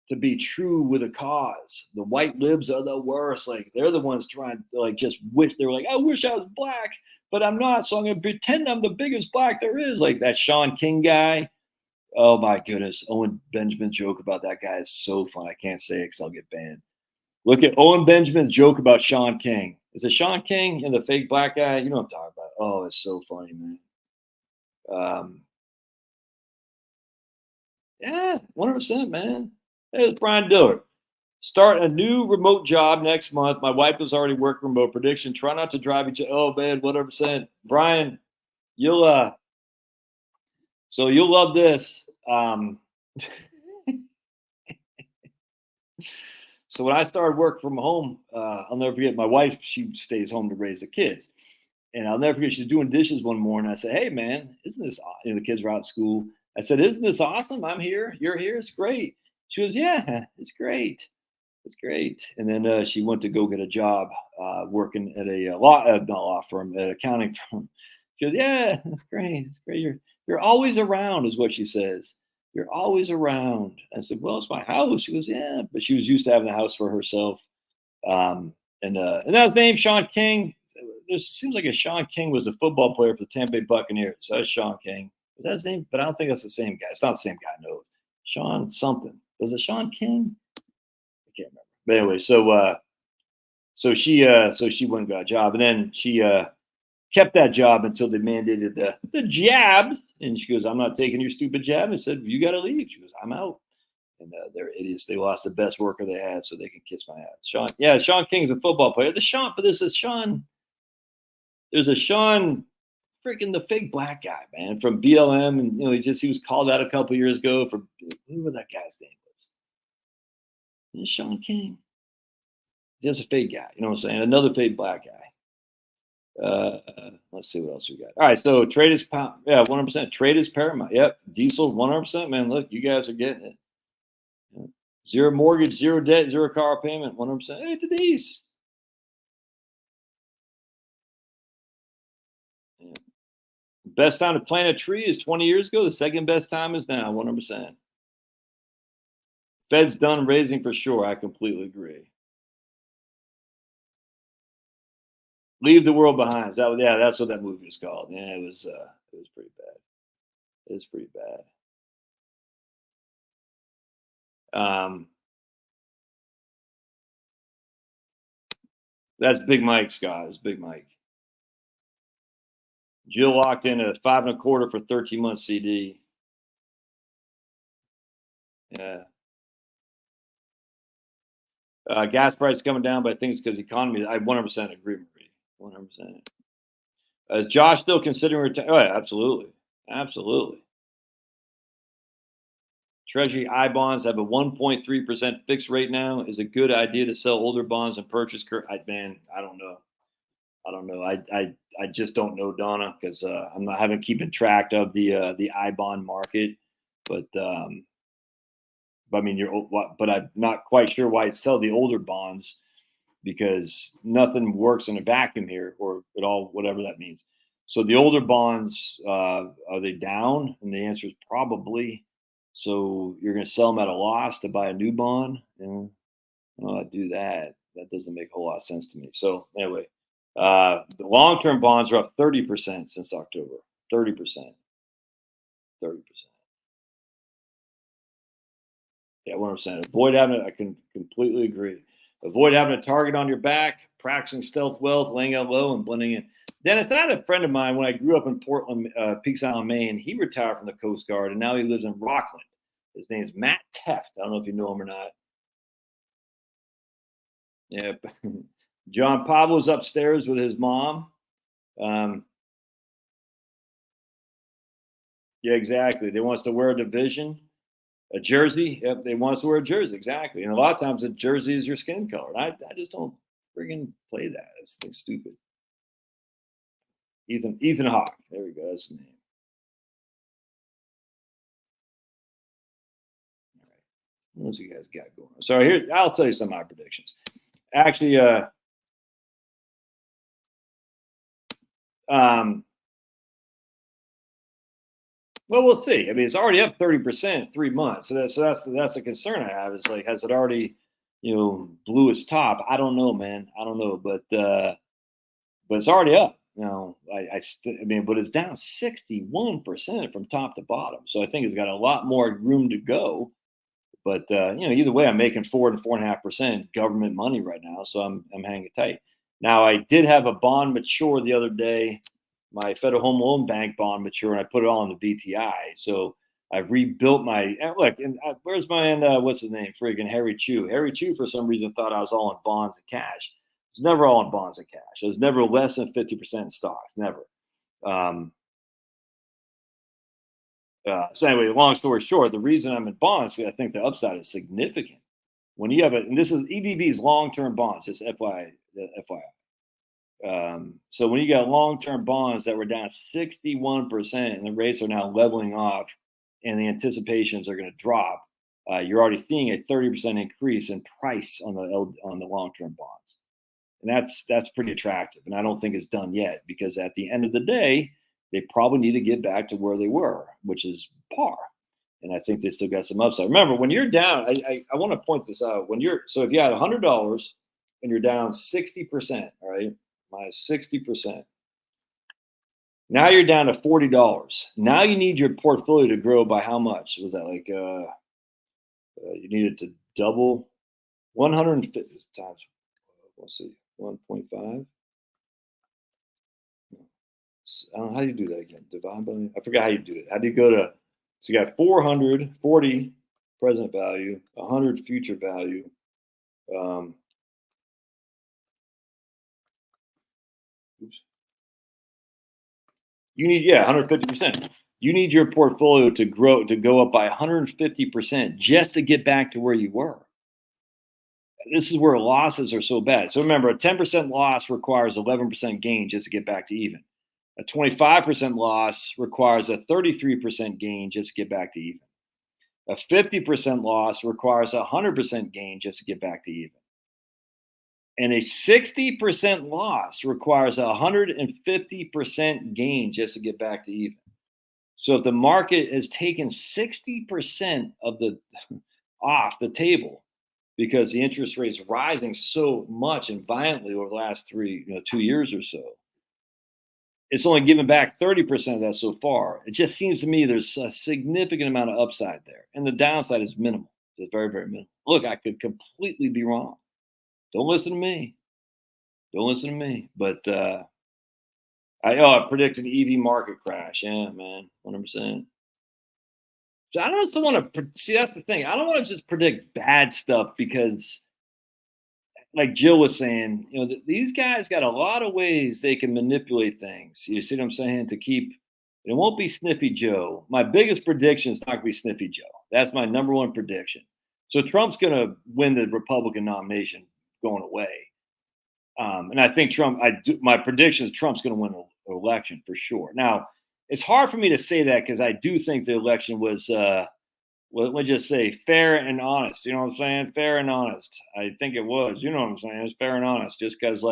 to be true with a cause. The white libs are the worst. Like, they're the ones trying to, like, just wish they were like, I wish I was black, but I'm not, so I'm gonna pretend I'm the biggest black there is. Like that Shaun King guy. Oh my goodness. Owen Benjamin's joke about that guy is so fun. I can't say it because I'll get banned. Look at Owen Benjamin's joke about Shaun King. Is it Shaun King and the fake black guy? You know what I'm talking about. Oh, it's so funny, man. Yeah, 100%, man. Hey, it's Brian Dillard. Start a new remote job next month. My wife is already working remote. Prediction: try not to drive each other. Oh man, whatever said. Brian, you'll love this. So when I started work from home, I'll never forget, my wife, she stays home to raise the kids. And I'll never forget, she's doing dishes one morning. I said, hey man, isn't this, the kids were out of school. I said, isn't this awesome? I'm here. You're here. It's great. She goes, yeah, it's great. It's great. And then she went to go get a job working at a not law firm, at an accounting firm. She goes, yeah, that's great. It's great. You're always around, is what she says. You're always around. I said, well, it's my house. She goes, yeah, but she was used to having the house for herself. And that was named Shaun King. It seems like a Shaun King was a football player for the Tampa Bay Buccaneers. So that's Shaun King. Is that his name? But I don't think that's the same guy. It's not the same guy. No, Shaun something. Was it Shaun King? I can't remember. But anyway, so she went and got a job, and then she kept that job until they mandated the jabs. And she goes, I'm not taking your stupid jab. And I said, you got to leave. She goes, I'm out. And they're idiots. They lost the best worker they had, so they can kiss my ass. Shaun King's a football player. But there's a Shaun. There's a Shaun, freaking the fake black guy, man, from BLM, and he was called out a couple years ago for who that guy's name was. It's Shaun King. Just a fake guy. You know what I'm saying? Another fake black guy. Let's see what else we got. All right, so trade is 100%. Trade is paramount. Yep, diesel 100%. Man, look, you guys are getting it. Yeah. Zero mortgage, zero debt, zero car payment, 100%. Hey, Denise. Yeah. Best time to plant a tree is 20 years ago. The second best time is now, 100%. Fed's done raising for sure. I completely agree. Leave the World Behind. That's what that movie was called. Yeah, it was pretty bad. It was pretty bad. That's Big Mike, Scott. It's Big Mike. Jill locked in at 5.25 for 13-month CD. Yeah. Gas price coming down, but I think it's because economy. I 100% agree, Marie. 100%. Is Josh still considering retirement? Oh, yeah, absolutely. Absolutely. Treasury I bonds have a 1.3% fixed rate now. Is a good idea to sell older bonds and purchase I don't know. I just don't know, Donna, because I'm not having keeping track of the I bond market. But I mean, but I'm not quite sure why sell the older bonds, because nothing works in a vacuum here, or at all, whatever that means. So the older bonds, are they down? And the answer is probably. So you're going to sell them at a loss to buy a new bond? Do that. That doesn't make a whole lot of sense to me. So anyway, the long-term bonds are up 30% since October. 30%. 30%. Yeah, 100%. Avoid having. I can completely agree. Avoid having a target on your back. Practicing stealth wealth, laying out low, and blending in. Dennis, I had a friend of mine when I grew up in Portland, Peaks Island, Maine. He retired from the Coast Guard, and now he lives in Rockland. His name is Matt Teft. I don't know if you know him or not. Yeah, John Pablo's upstairs with his mom. Um, yeah, exactly. They want us to wear a division, a jersey. Yep, they want us to wear a jersey. Exactly. And a lot of times, a jersey is your skin color. I just don't friggin' play that. It's stupid. Ethan Hawke. There we go. That's the name. All right. What else you guys got going on? So here, I'll tell you some of my predictions. Actually, um, well, we'll see. I mean, it's already up 30% in 3 months. So that's the concern I have. Is like, has it already, blew its top? I don't know, man. I don't know, but it's already up. I mean, but it's down 61% from top to bottom. So I think it's got a lot more room to go. But either way, I'm making 4 and 4.5% government money right now, so I'm hanging tight. Now, I did have a bond mature the other day, my Federal Home Loan Bank bond mature, and I put it all in the VTI. So I've rebuilt my look. And where's my what's his name? Friggin' Harry Chu. Harry Chu, for some reason, thought I was all in bonds and cash. It's never all in bonds and cash. It was never less than 50% in stocks. Never. Um, so anyway, long story short, the reason I'm in bonds, I think the upside is significant. When you have and this is EDV's long-term bonds, just FYI. So when you got long-term bonds that were down 61% and the rates are now leveling off, and the anticipations are going to drop, you're already seeing a 30% increase in price on the long-term bonds, and that's pretty attractive. And I don't think it's done yet, because at the end of the day, they probably need to get back to where they were, which is par. And I think they still got some upside. Remember, when you're down, I want to point this out. If you had $100 and you're down 60%, all right, minus 60%. Now you're down to $40. Now you need your portfolio to grow by how much? Was that like you needed to double 150 times? Let's see, 1.5. I don't know how do you do that again. Divide by, I forgot how you do it. How do you go to? So you got 440 present value, 100 future value. You need 150%. You need your portfolio to go up by 150% just to get back to where you were. This is where losses are so bad. So remember, a 10% loss requires 11% gain just to get back to even. A 25% loss requires a 33% gain just to get back to even. A 50% loss requires a 100% gain just to get back to even. And a 60% loss requires a 150% gain just to get back to even. So if the market has taken 60% of the off the table because the interest rates rising so much and violently over the last 2 years or so, it's only given back 30% of that so far. It just seems to me there's a significant amount of upside there, and the downside is minimal. It's very, very minimal. Look, I could completely be wrong. Don't listen to me. Don't listen to me. But I predict an EV market crash. Yeah, man, 100%. So I don't just want to see. That's the thing. I don't want to just predict bad stuff because, like Jill was saying, these guys got a lot of ways they can manipulate things. You see what I'm saying? To keep it won't be Sniffy Joe. My biggest prediction is not going to be Sniffy Joe. That's my number one prediction. So Trump's going to win the Republican nomination going away. And I think my prediction is Trump's going to win the election for sure. Now, it's hard for me to say that because I do think the election was, let's just say, fair and honest. You know what I'm saying? Fair and honest. I think it was. You know what I'm saying? It's fair and honest. Just because,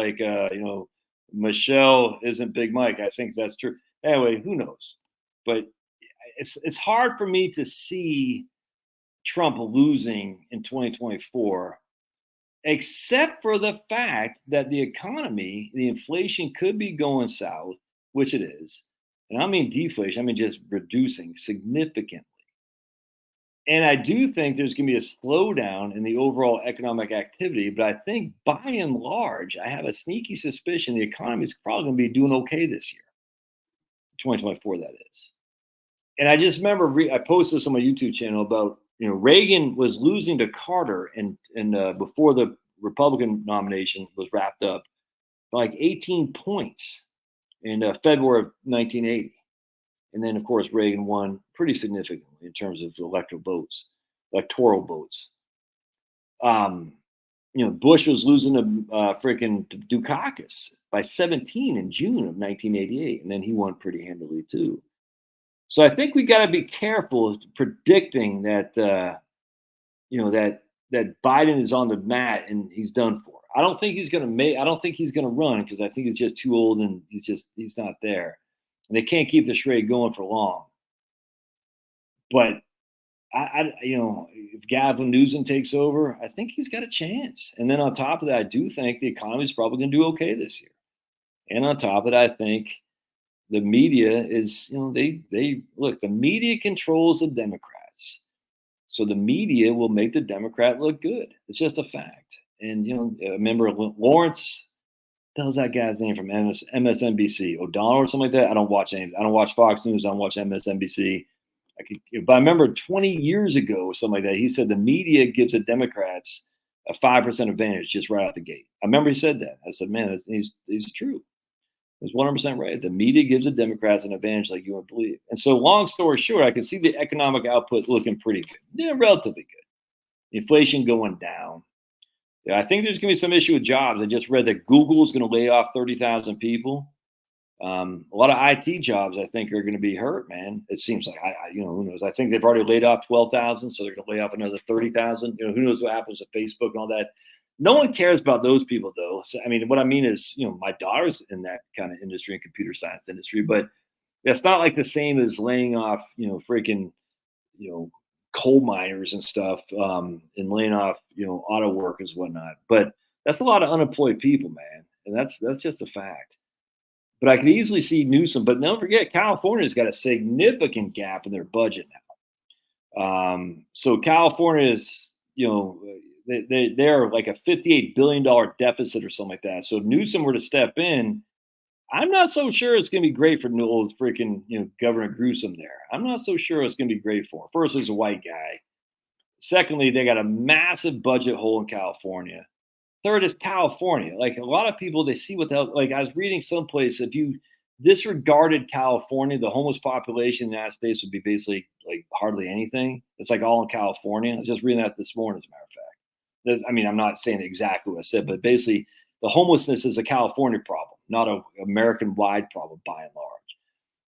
Michelle isn't Big Mike. I think that's true. Anyway, who knows? But it's hard for me to see Trump losing in 2024. Except for the fact that the economy, the inflation could be going south, which it is. And I mean deflation, I mean just reducing significantly. And I do think there's going to be a slowdown in the overall economic activity, but I think by and large, I have a sneaky suspicion the economy is probably going to be doing okay this year, 2024, that is. And I just remember I posted this on my YouTube channel about, Reagan was losing to Carter and before the Republican nomination was wrapped up by like 18 points in February of 1980. And then, of course, Reagan won pretty significantly in terms of electoral votes. Bush was losing to freaking Dukakis by 17 in June of 1988, and then he won pretty handily too. So I think we got to be careful predicting that, that Biden is on the mat and he's done for. I don't think he's going to make. I don't think he's going to run because I think he's just too old and he's not there, and they can't keep the charade going for long. But if Gavin Newsom takes over, I think he's got a chance. And then on top of that, I do think the economy is probably going to do okay this year. And on top of that, I think the media is, they look, the media controls the Democrats. So the media will make the Democrat look good. It's just a fact. And, remember Lawrence, what the hell's that guy's name from MSNBC? O'Donnell or something like that? I don't watch any. I don't watch Fox News. I don't watch MSNBC. But I remember 20 years ago or something like that, he said the media gives the Democrats a 5% advantage just right out the gate. I remember he said that. I said, man, he's true. It's 100% right. The media gives the Democrats an advantage like you wouldn't believe. And so long story short, I can see the economic output looking pretty good. Yeah, relatively good. Inflation going down. Yeah, I think there's going to be some issue with jobs. I just read that Google is going to lay off 30,000 people. A lot of IT jobs, I think, are going to be hurt, man. It seems like, who knows? I think they've already laid off 12,000, so they're going to lay off another 30,000. Who knows what happens to Facebook and all that. No one cares about those people, though. So, I mean, what I mean is, my daughter's in that kind of industry and computer science industry, but that's not like the same as laying off, freaking, coal miners and stuff, and laying off, auto workers and whatnot. But that's a lot of unemployed people, man, and that's just a fact. But I could easily see Newsom. But don't forget, California's got a significant gap in their budget now. So California is, they're like a $58 billion deficit or something like that. So if Newsom were to step in, I'm not so sure it's going to be great for old freaking, Governor Newsom there. I'm not so sure it's going to be great for him. First, he's a white guy. Secondly, they got a massive budget hole in California. Third is California. Like a lot of people, they see what like I was reading someplace, if you disregarded California, the homeless population in the United States would be basically like hardly anything. It's like all in California. I was just reading that this morning, as a matter of fact. I'm not saying exactly what I said, but basically the homelessness is a California problem, not an American-wide problem by and large.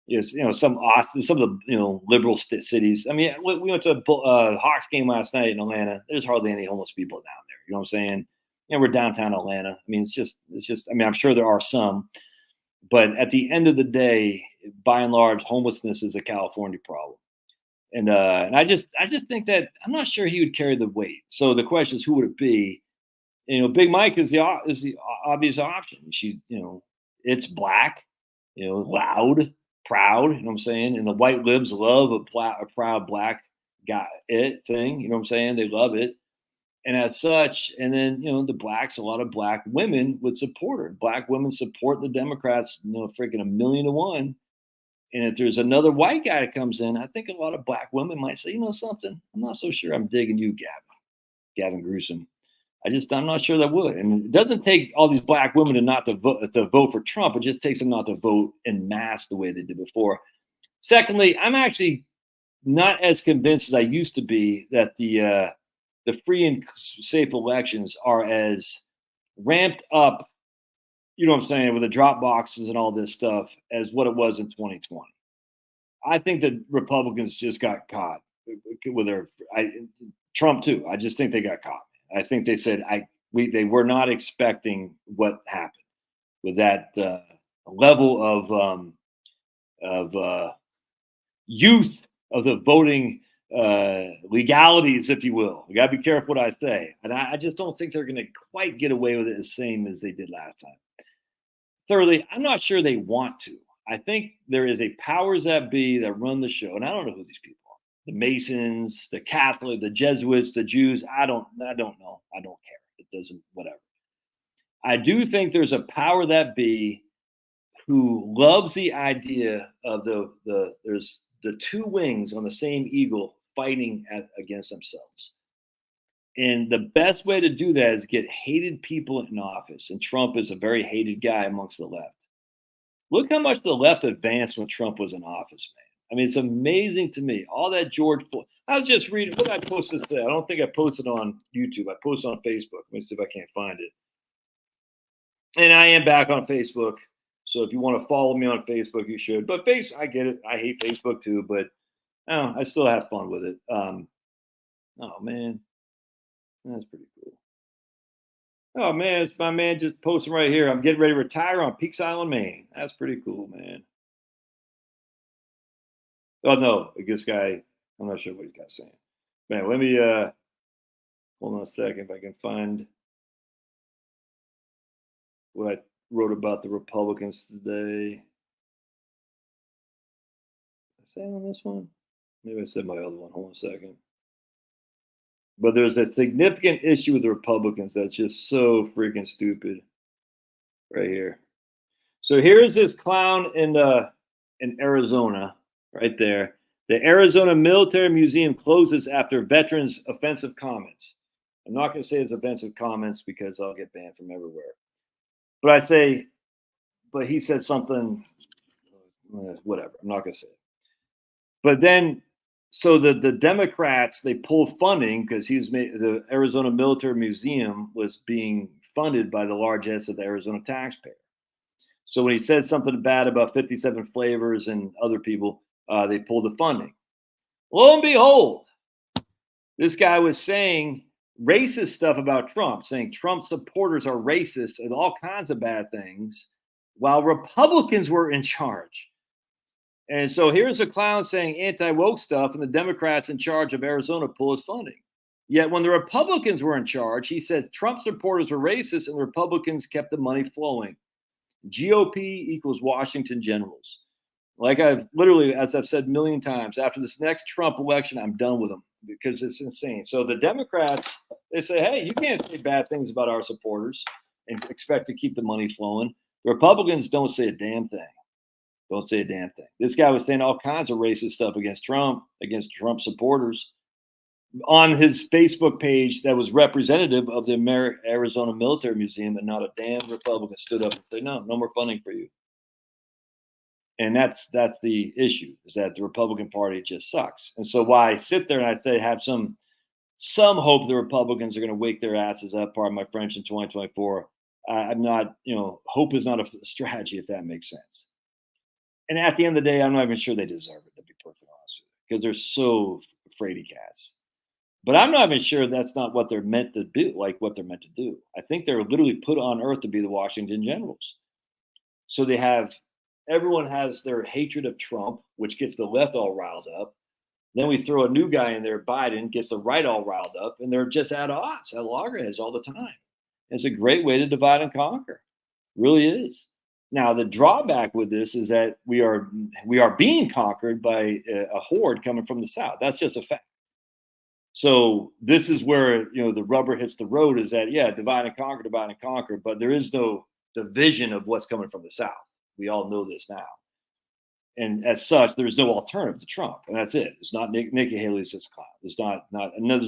Yes, some Austin, some of the liberal cities. I mean, we went to a Hawks game last night in Atlanta. There's hardly any homeless people down there. You know what I'm saying? We're downtown Atlanta. I mean, it's just. I mean, I'm sure there are some, but at the end of the day, by and large, homelessness is a California problem. And I just think that I'm not sure he would carry the weight. So the question is, who would it be? Big Mike is the obvious option. It's black, loud, proud. You know what I'm saying? And the white libs love a proud black guy thing. You know what I'm saying? They love it. And as such, and then, the blacks, a lot of black women would support her. Black women support the Democrats, freaking 1,000,000 to 1. And if there's another white guy that comes in, I think a lot of black women might say, something, I'm not so sure I'm digging you, Gavin Newsom. I'm not sure that would. And it doesn't take all these black women to vote for Trump. It just takes them not to vote en masse the way they did before. Secondly, I'm actually not as convinced as I used to be that the free and safe elections are as ramped up, you know what I'm saying, with the drop boxes and all this stuff as what it was in 2020. I think that Republicans just got caught with Trump too. I just think they got caught. I think they said they were not expecting what happened with that level of youth of the voting legalities, if you will. You got to be careful what I say. And I just don't think they're going to quite get away with it the same as they did last time. Thirdly, I'm not sure they want to. I think there is a powers that be that run the show, and I don't know who these people are. the Masons, the Catholic, the Jesuits, the Jews. I don't know. I don't care. It doesn't, whatever. I do think there's a power that be who loves the idea of there's the two wings on the same eagle fighting against themselves. And the best way to do that is get hated people in office. And Trump is a very hated guy amongst the left. Look how much the left advanced when Trump was in office, man. I mean, it's amazing to me. All that George Floyd. I was just reading. What did I post this today? I don't think I posted on YouTube. I posted on Facebook. Let me see if I can't find it. And I am back on Facebook. So if you want to follow me on Facebook, you should. But I get it. I hate Facebook too, but I still have fun with it. Oh man, that's pretty cool. Oh man, it's my man just posting right here. I'm getting ready to retire on Peaks Island, Maine. That's pretty cool, man. Oh no, this guy. I'm not sure what he's got saying. Man, let me hold on a second if I can find what I wrote about the Republicans today. Did I say on this one? Maybe I said my other one. Hold on a second. But there's a significant issue with the Republicans that's just so freaking stupid. Right here. So here's this clown in Arizona, right there. The Arizona Military Museum closes after veterans' offensive comments. I'm not going to say it's offensive comments because I'll get banned from everywhere. But I say, but he said something, whatever. I'm not going to say it. But then, so the Democrats, they pulled funding because the Arizona Military Museum was being funded by the largesse of the Arizona taxpayer. So when he said something bad about 57 Flavors and other people, they pulled the funding. Lo and behold, this guy was saying racist stuff about Trump, saying Trump supporters are racist and all kinds of bad things, while Republicans were in charge. And so here's a clown saying anti-woke stuff, and the Democrats in charge of Arizona pull his funding. Yet when the Republicans were in charge, he said Trump supporters were racist and the Republicans kept the money flowing. GOP equals Washington Generals. Like as I've said a million times, after this next Trump election, I'm done with them because it's insane. So the Democrats, they say, hey, you can't say bad things about our supporters and expect to keep the money flowing. The Republicans don't say a damn thing. Don't say a damn thing. This guy was saying all kinds of racist stuff against Trump supporters on his Facebook page that was representative of the Arizona Military Museum, and not a damn Republican stood up and said, no more funding for you. And that's the issue, is that the Republican Party just sucks. And so why I sit there and I say have some hope the Republicans are going to wake their asses up, pardon my French, in 2024. I'm not, hope is not a strategy, if that makes sense. And at the end of the day, I'm not even sure they deserve it, to be perfectly honest with you, because they're so fraidy cats. But I'm not even sure that's not what they're meant to do, I think they're literally put on earth to be the Washington Generals. So everyone has their hatred of Trump, which gets the left all riled up. Then we throw a new guy in there, Biden, gets the right all riled up, and they're just at odds, at loggerheads all the time. It's a great way to divide and conquer. It really is. Now, the drawback with this is that we are being conquered by a horde coming from the South. That's just a fact. So this is where, the rubber hits the road, is that, divide and conquer, but there is no division of what's coming from the South. We all know this now. And as such, there's no alternative to Trump. And that's it. It's not Nikki Haley's just clown. There's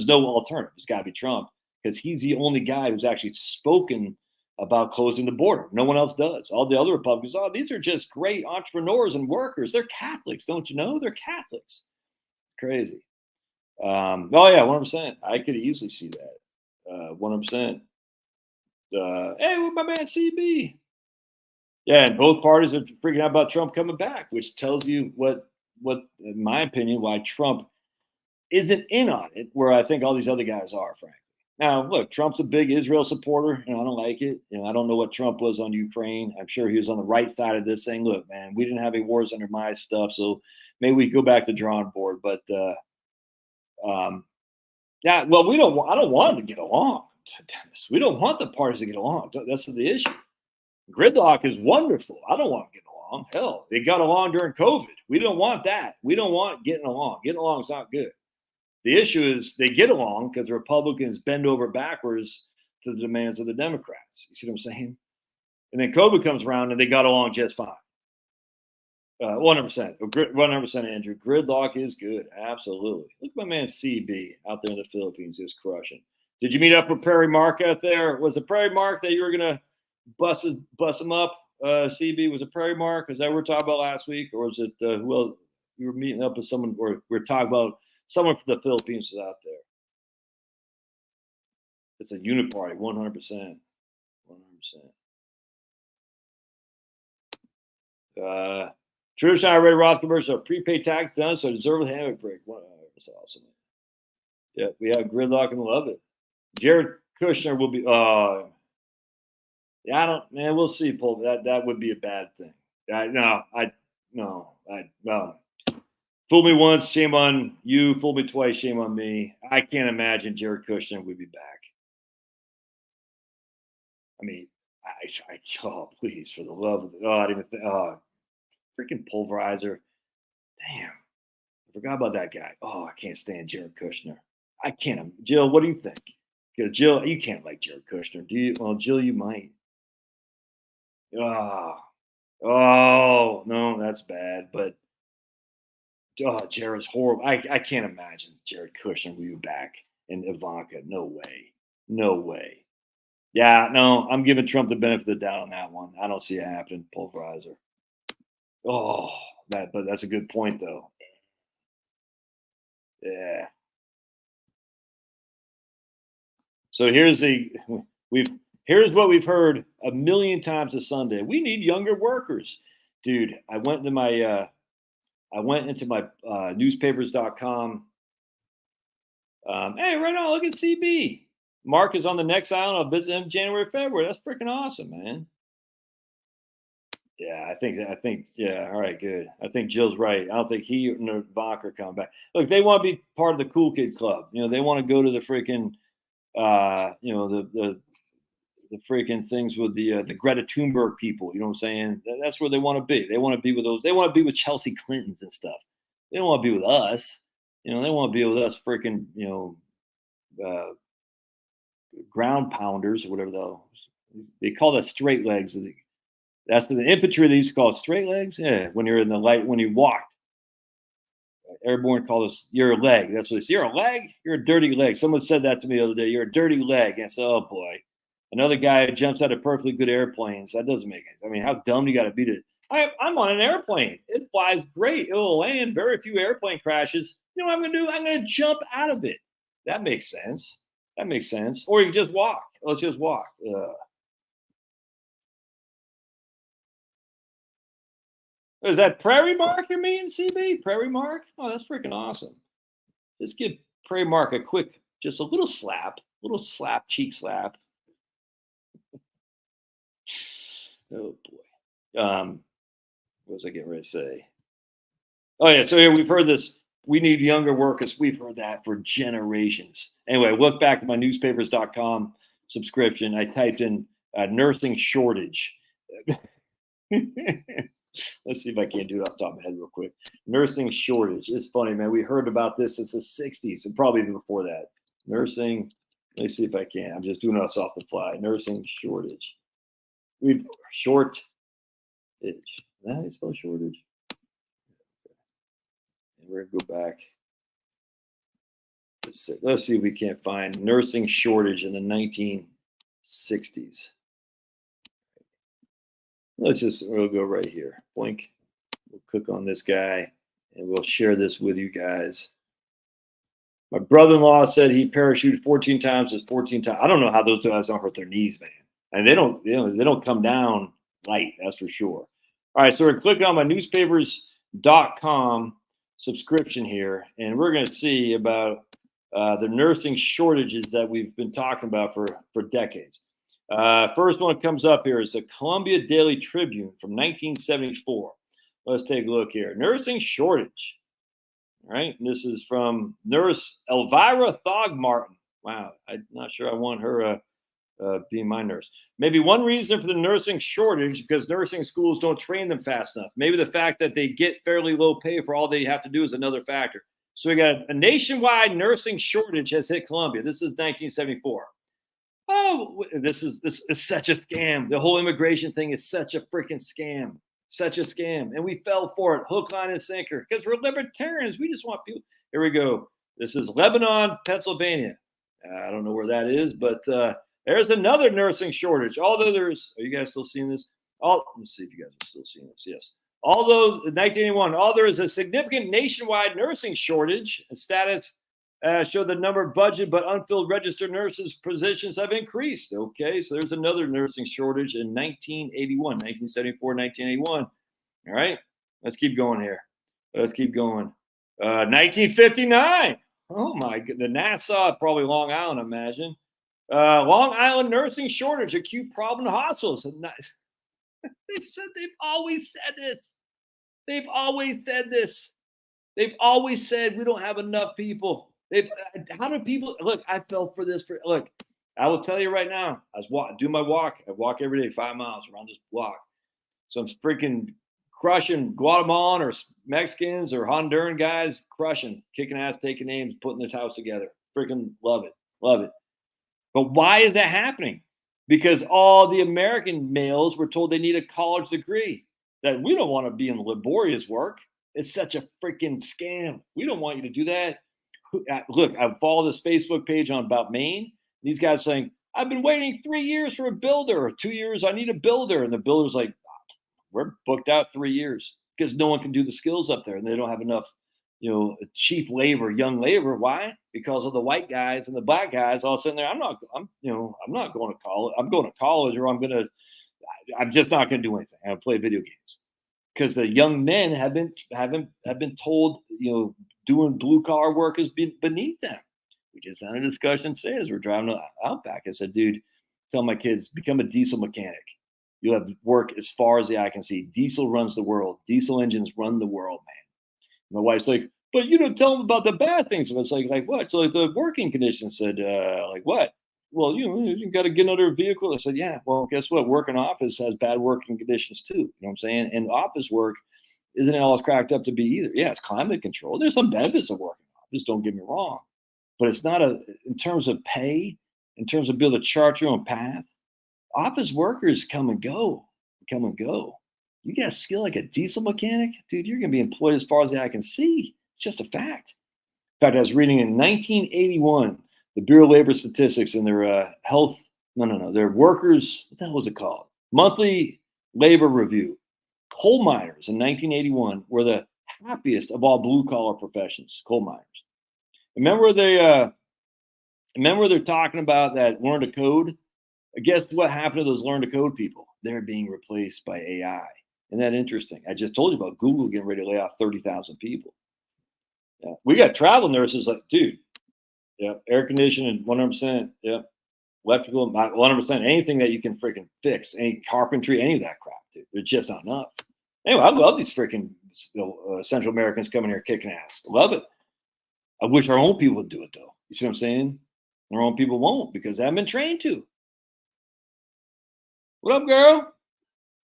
no alternative. It's got to be Trump, because he's the only guy who's actually spoken about closing the border. No one else does. All the other Republicans, these are just great entrepreneurs and workers. They're Catholics. Don't you know? They're Catholics. It's crazy. 100%. I could easily see that. 100%. Hey, with my man CB. Yeah, and both parties are freaking out about Trump coming back, which tells you what, in my opinion, why Trump isn't in on it, where I think all these other guys are, frankly. Now, look, Trump's a big Israel supporter, and I don't like it. I don't know what Trump was on Ukraine. I'm sure he was on the right side of this, saying, look, man, we didn't have any wars under my stuff, so maybe we go back to drawing board. But, I don't want them to get along. Dennis, we don't want the parties to get along. That's the issue. Gridlock is wonderful. I don't want to get along. Hell, they got along during COVID. We don't want that. We don't want getting along. Getting along is not good. The issue is they get along because the Republicans bend over backwards to the demands of the Democrats. You see what I'm saying? And then COVID comes around and they got along just fine. 100%. 100%, Andrew. Gridlock is good. Absolutely. Look at my man CB out there in the Philippines just crushing. Did you meet up with Prairie Mark out there? Was it Prairie Mark that you were going to bust him up? CB, was it Prairie Mark? Is that what we were talking about last week? Or was it, well, you were meeting up with someone, or we were talking about someone from the Philippines was out there? It's a uniparty, 100%. 100%. Traditional IRA Roth commercials are prepaid tax done, so deserve a hammock break. That's awesome. Yeah, we have Gridlock and love it. Jared Kushner will be. Yeah, I don't. Man, we'll see. Paul, that would be a bad thing. No. Fool me once, shame on you. Fool me twice, shame on me. I can't imagine Jared Kushner would be back. I mean, oh, please, for the love of God, even freaking pulverizer. Damn, I forgot about that guy. Oh, I can't stand Jared Kushner. I can't. Jill, what do you think? Because Jill, you can't like Jared Kushner, do you? Well, Jill, you might. Oh no, that's bad. But Jared's horrible. I can't imagine Jared Kushner will be back and Ivanka. No way. Yeah, no, I'm giving Trump the benefit of the doubt on that one. I don't see it happening. Pulverizer. Oh, but that's a good point though. Yeah. So here's what we've heard a million times this Sunday. We need younger workers, dude. I went into my newspapers.com. Hey, right now, look at CB. Mark is on the next island. I'll visit him January, February. That's freaking awesome, man. Yeah, I think, yeah, all right, good. I think Jill's right. I don't think he or Ivanka are coming back. Look, they want to be part of the cool kid club. They want to go to the freaking, the freaking things with the Greta Thunberg people. You know what I'm saying? That's where they want to be. They want to be with those. They want to be with Chelsea Clintons and stuff. They don't want to be with us. They want to be with us freaking, ground pounders or whatever they call that straight legs. That's the infantry they used to call straight legs. Yeah, when you're in the light, when you walked. Airborne call us, you're a leg. That's what they say. You're a leg? You're a dirty leg. Someone said that to me the other day. You're a dirty leg. And I said, oh boy. Another guy jumps out of perfectly good airplanes. That doesn't make sense. I mean, how dumb do you got to be to? I'm on an airplane. It flies great. It'll land. Very few airplane crashes. You know what I'm going to do? I'm going to jump out of it. That makes sense. Or you can just walk. Let's just walk. Is that Prairie Mark you're meeting, CB? Prairie Mark? Oh, that's freaking awesome. Just give Prairie Mark a quick, just a little slap, cheek slap. Oh boy. What was I getting ready to say? Oh yeah, so here we've heard this. We need younger workers. We've heard that for generations. Anyway, look back at my newspapers.com subscription. I typed in nursing shortage. Let's see if I can't do it off the top of my head real quick. Nursing shortage. It's funny, man. We heard about this since the 60s and probably even before that. Nursing. Let me see if I can. I'm just doing this off the fly. Nursing shortage. Shortage. Is that how you spell shortage? And we're going to go back. Let's see if we can't find nursing shortage in the 1960s. We'll go right here. Blink. We'll click on this guy and we'll share this with you guys. My brother-in-law said he parachuted 14 times. It's 14 times. I don't know how those guys don't hurt their knees, man. And they don't come down light. That's for sure. All right. So we're clicking on my newspapers.com subscription here, and we're going to see about the nursing shortages that we've been talking about for decades. First one that comes up here is the Columbia Daily Tribune from 1974. Let's take a look here. Nursing shortage. All right. And this is from nurse Elvira Thogmartin. Wow. I'm not sure I want her being my nurse. Maybe one reason for the nursing shortage because nursing schools don't train them fast enough. Maybe the fact that they get fairly low pay for all they have to do is another factor. So we got a nationwide nursing shortage has hit Columbia. This is 1974. Oh, this is such a scam. The whole immigration thing is such a freaking scam. Such a scam. And we fell for it, hook, line, and sinker, because we're libertarians. We just want people. Here we go. This is Lebanon, Pennsylvania. I don't know where that is, but there's another nursing shortage. Although are you guys still seeing this? Let's see if you guys are still seeing this. Yes. Although in 1981, there is a significant nationwide nursing shortage, status showed the number of budget but unfilled registered nurses positions have increased. Okay, so there's another nursing shortage in 1981, 1974, 1981. All right, let's keep going here. Let's keep going. 1959. Oh my God, the Nassau, probably Long Island, I imagine. Long Island nursing shortage, acute problem in hospitals. They said they've always said this. They've always said this. They've always said we don't have enough people. How do people look? I fell for this. Look, I will tell you right now. I do my walk. I walk every day 5 miles around this block. Some freaking crushing Guatemalan or Mexicans or Honduran guys crushing, kicking ass, taking names, putting this house together. Freaking love it. Love it. But why is that happening? Because all the American males were told they need a college degree. That we don't want to be in laborious work. It's such a freaking scam. We don't want you to do that. Look, I follow this Facebook page on About Maine. These guys saying, I've been waiting 3 years for a builder, or 2 years, I need a builder. And the builder's like, we're booked out 3 years because no one can do the skills up there and they don't have enough, cheap labor, young labor. Why? Because of the white guys and the black guys all sitting there. I'm not going to college. I'm going to college, or I'm just not going to do anything. I'm going to play video games. Because the young men have been told, doing blue collar work is beneath them. We just had a discussion today as we're driving to Outback. I said, dude, tell my kids, become a diesel mechanic. You'll have work as far as the eye can see. Diesel runs the world. Diesel engines run the world, man. My wife's like, but tell them about the bad things. And it's like what? So like the working conditions. Said, like what? Well, you got to get another vehicle. I said, yeah. Well, guess what? Working office has bad working conditions too. You know what I'm saying? And office work isn't all it's cracked up to be either. Yeah, it's climate control. There's some benefits of working office. Don't get me wrong, but it's not in terms of pay, in terms of being able to chart your own path. Office workers come and go. You got a skill like a diesel mechanic, dude. You're gonna be employed as far as the eye can see. It's just a fact. In fact, I was reading in 1981. The Bureau of Labor Statistics and their their workers, what the hell was it called? Monthly labor review. Coal miners in 1981 were the happiest of all blue collar professions, coal miners. Remember they're talking about that learn to code? Guess what happened to those learn to code people? They're being replaced by AI. Isn't that interesting? I just told you about Google getting ready to lay off 30,000 people. Yeah. We got travel nurses like, dude. Yeah, air conditioning, 100%. Yeah, electrical, 100%. Anything that you can freaking fix, any carpentry, any of that crap, dude. There's just not enough. Anyway, I love these freaking Central Americans coming here kicking ass. Love it. I wish our own people would do it though. You see what I'm saying? Our own people won't because they haven't been trained to. What up, girl?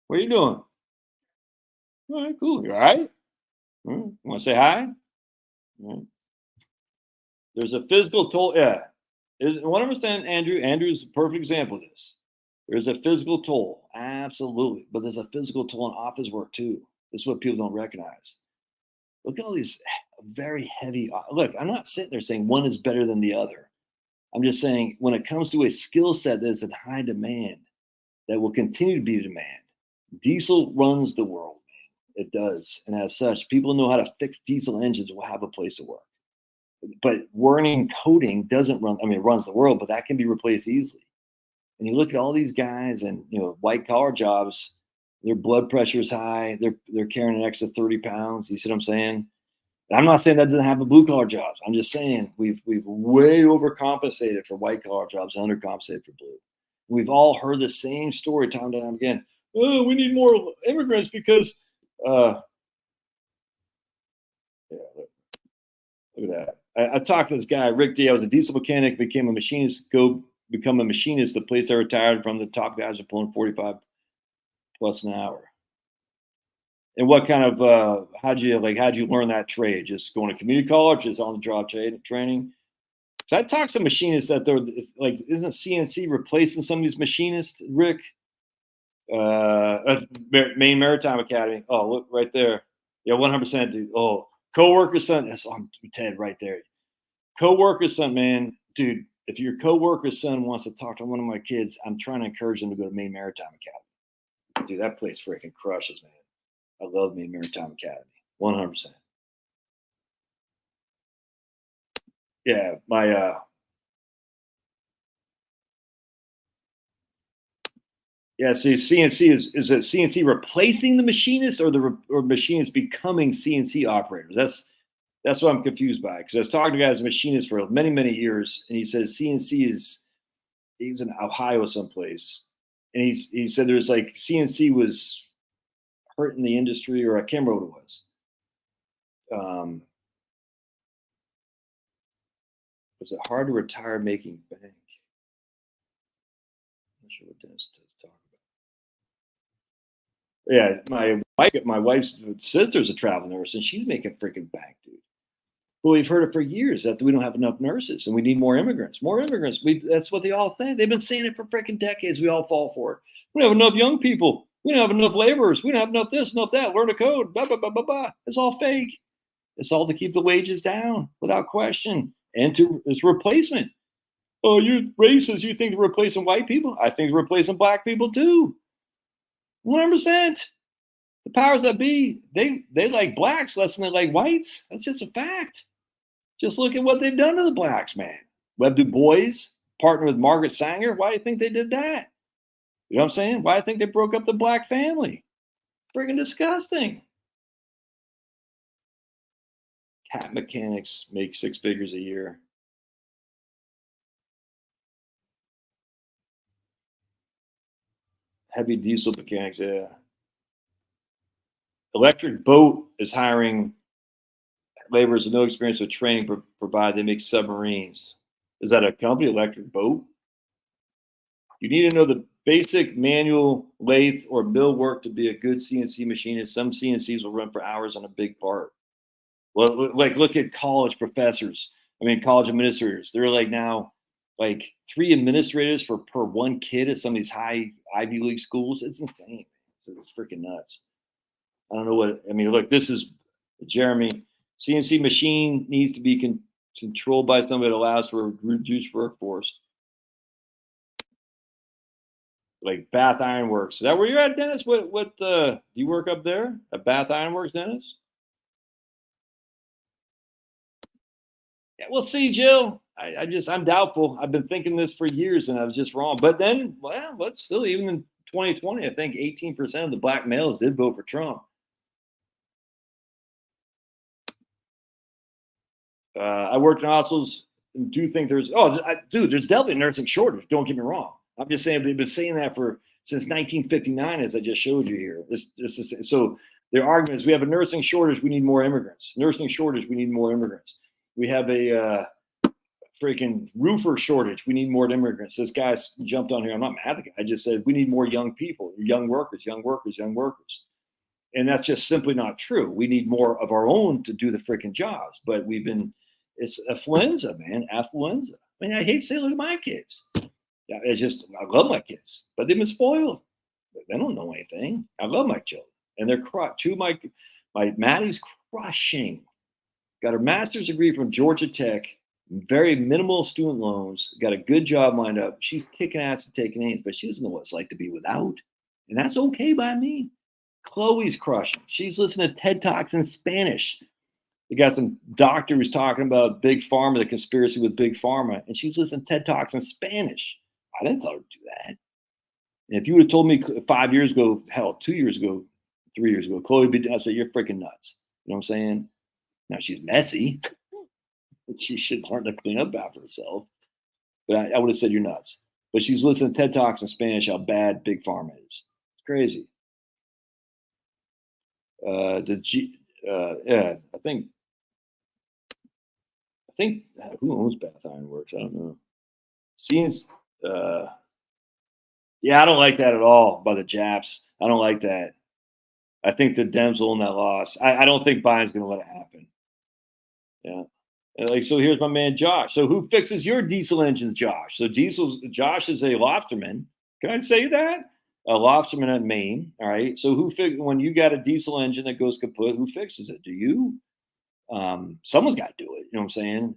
What are you doing? All right, cool. You all right? You want to say hi? All right. There's a physical toll. Yeah. I want to understand, Andrew. Andrew's a perfect example of this. There's a physical toll. Absolutely. But there's a physical toll on office work too. This is what people don't recognize. Look at all these very heavy. Look, I'm not sitting there saying one is better than the other. I'm just saying when it comes to a skill set that's in high demand, that will continue to be demand, diesel runs the world, man. It does. And as such, people know how to fix diesel engines will have a place to work. But learning coding doesn't run. I mean, it runs the world, but that can be replaced easily. And you look at all these guys and white collar jobs, their blood pressure is high. They're carrying an extra 30 pounds. You see what I'm saying? And I'm not saying that doesn't happen blue collar jobs. I'm just saying we've way overcompensated for white collar jobs and undercompensated for blue. We've all heard the same story time and time again. Oh, we need more immigrants because yeah, look at that. I talked to this guy, Rick D. I was a diesel mechanic, became a machinist, go become a machinist, the place I retired from, the top guys are pulling 45 plus an hour. And what kind of how'd you learn that trade? Just going to community college, just on the job training? So I talked to machinists that they're like, isn't CNC replacing some of these machinists, Rick? Maine Maritime Academy. Oh, look right there. Yeah, 100%, dude. Oh, coworker's son. That's Ted right there. Coworker's son, man, dude. If your coworker's son wants to talk to one of my kids, I'm trying to encourage them to go to Maine Maritime Academy. Dude, that place freaking crushes, man. I love Maine Maritime Academy, 100%. Yeah, my yeah. See, CNC is it CNC replacing the machinist, or or machinist becoming CNC operators? That's what I'm confused by, because I was talking to guys machinists for many years, and he says CNC is he's in Ohio someplace, and he said there's like CNC was hurting the industry, or I can't remember what it was. Was it hard to retire making bank? I'm not sure what Dennis is talking about. Yeah, my wife's sister's a travel nurse, and she's making freaking bank, dude. Well, we've heard it for years that we don't have enough nurses and we need more immigrants. More immigrants. That's what they all say. They've been saying it for freaking decades. We all fall for it. We don't have enough young people. We don't have enough laborers. We don't have enough this, enough that. Learn a code. Blah, blah, blah, blah, blah. It's all fake. It's all to keep the wages down without question. And it's replacement. Oh, you're racist. You think they're replacing white people? I think they're replacing black people too. 100%. The powers that be, they like blacks less than they like whites. That's just a fact. Just look at what they've done to the blacks, man. Webb Du Bois partnered with Margaret Sanger. Why do you think they did that? You know what I'm saying? Why do you think they broke up the black family? Friggin' disgusting. Cat mechanics make 6 figures a year. Heavy diesel mechanics, yeah. Electric Boat is hiring laborers with no experience with training, provided they make submarines. Is that a company, Electric Boat? You need to know the basic manual lathe or mill work to be a good CNC machinist. Some CNCs will run for hours on a big part. Well, like look at college professors. I mean, college administrators. They're like now like 3 administrators per 1 kid at some of these high Ivy League schools. It's insane. It's freaking nuts. I don't know what I mean. Look, this is Jeremy. CNC machine needs to be controlled by somebody that allows for a reduced workforce. Like Bath Iron Works. Is that where you're at, Dennis? What do you work up there at Bath Iron Works, Dennis? Yeah, we'll see, Jill. I'm doubtful. I've been thinking this for years, and I was just wrong. But then, well, but still, even in 2020, I think 18% of the black males did vote for Trump. I worked in hospitals and do think there's there's definitely a nursing shortage. Don't get me wrong. I'm just saying they've been saying that since 1959, as I just showed you here. So their argument is we have a nursing shortage. We need more immigrants. Nursing shortage. We need more immigrants. We have a freaking roofer shortage. We need more immigrants. This guy jumped on here. I'm not mad at the guy. I just said we need more young people, young workers. And that's just simply not true. We need more of our own to do the freaking jobs. But it's affluenza, man. Affluenza. I mean, I hate to say, look at my kids. Yeah, I love my kids, but they've been spoiled. They don't know anything. I love my children, and they're crushed. My Maddie's crushing. Got her master's degree from Georgia Tech, very minimal student loans, got a good job lined up. She's kicking ass and taking names, but she doesn't know what it's like to be without. And that's okay by me. Chloe's crushing. She's listening to TED Talks in Spanish. You got some doctor who's talking about Big Pharma, the conspiracy with Big Pharma, and she's listening to TED Talks in Spanish. I didn't tell her to do that. And if you would have told me 5 years ago, hell, 2 years ago, 3 years ago, Chloe, I said, you're freaking nuts. You know what I'm saying? Now she's messy. She should learn to clean up after herself. But I would have said you're nuts. But she's listening to TED Talks in Spanish, how bad Big Pharma is. It's crazy. Yeah, I think who owns Bath Iron Works? I don't know. Uh, yeah, I don't like that at all by the Japs. I don't like that. I think the Dems will own that loss. I don't think Biden's going to let it happen. Yeah. Like, so here's my man Josh. So who fixes your diesel engines, Josh? So Josh is a lobsterman. Can I say that? A lobsterman at Maine. All right. So when you got a diesel engine that goes kaput, who fixes it? Do you? Someone's got to do it. You know what I'm saying?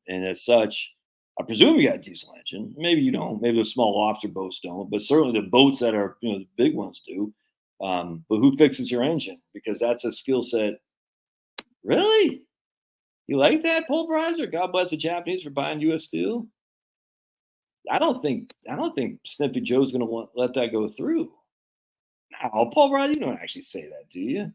And as such, I presume you got a diesel engine. Maybe you don't. Maybe the small lobster boats don't. But certainly the boats that are the big ones do. But who fixes your engine? Because that's a skill set. Really? You like that pulverizer? God bless the Japanese for buying U.S. steel. I don't think Sniffy Joe's going to let that go through. No, pulverizer. You don't actually say that, do you?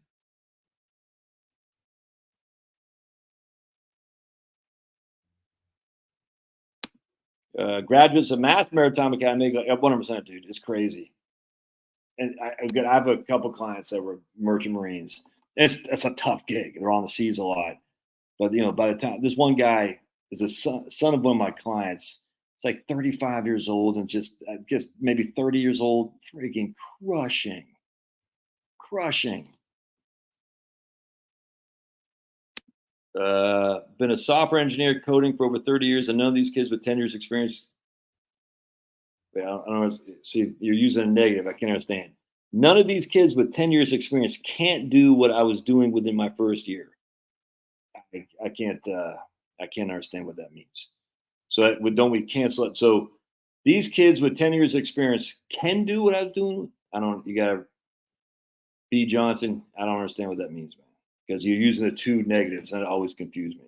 Graduates of Mass Maritime Academy, 100%, dude. It's crazy. And I have a couple clients that were merchant marines. It's a tough gig. They're on the seas a lot. But by the time this one guy is a son of one of my clients, it's like 35 years old and just maybe 30 years old, freaking crushing. Been a software engineer coding for over 30 years, and none of these kids with 10 years experience. I don't know. See, you're using a negative. I can't understand. None of these kids with 10 years experience can't do what I was doing within my first year. I can't. I can't understand what that means. So don't we cancel it? So these kids with 10 years experience can do what I was doing. I don't. You got to B Johnson. I don't understand what that means, man. Because you're using the two negatives, and it always confused me.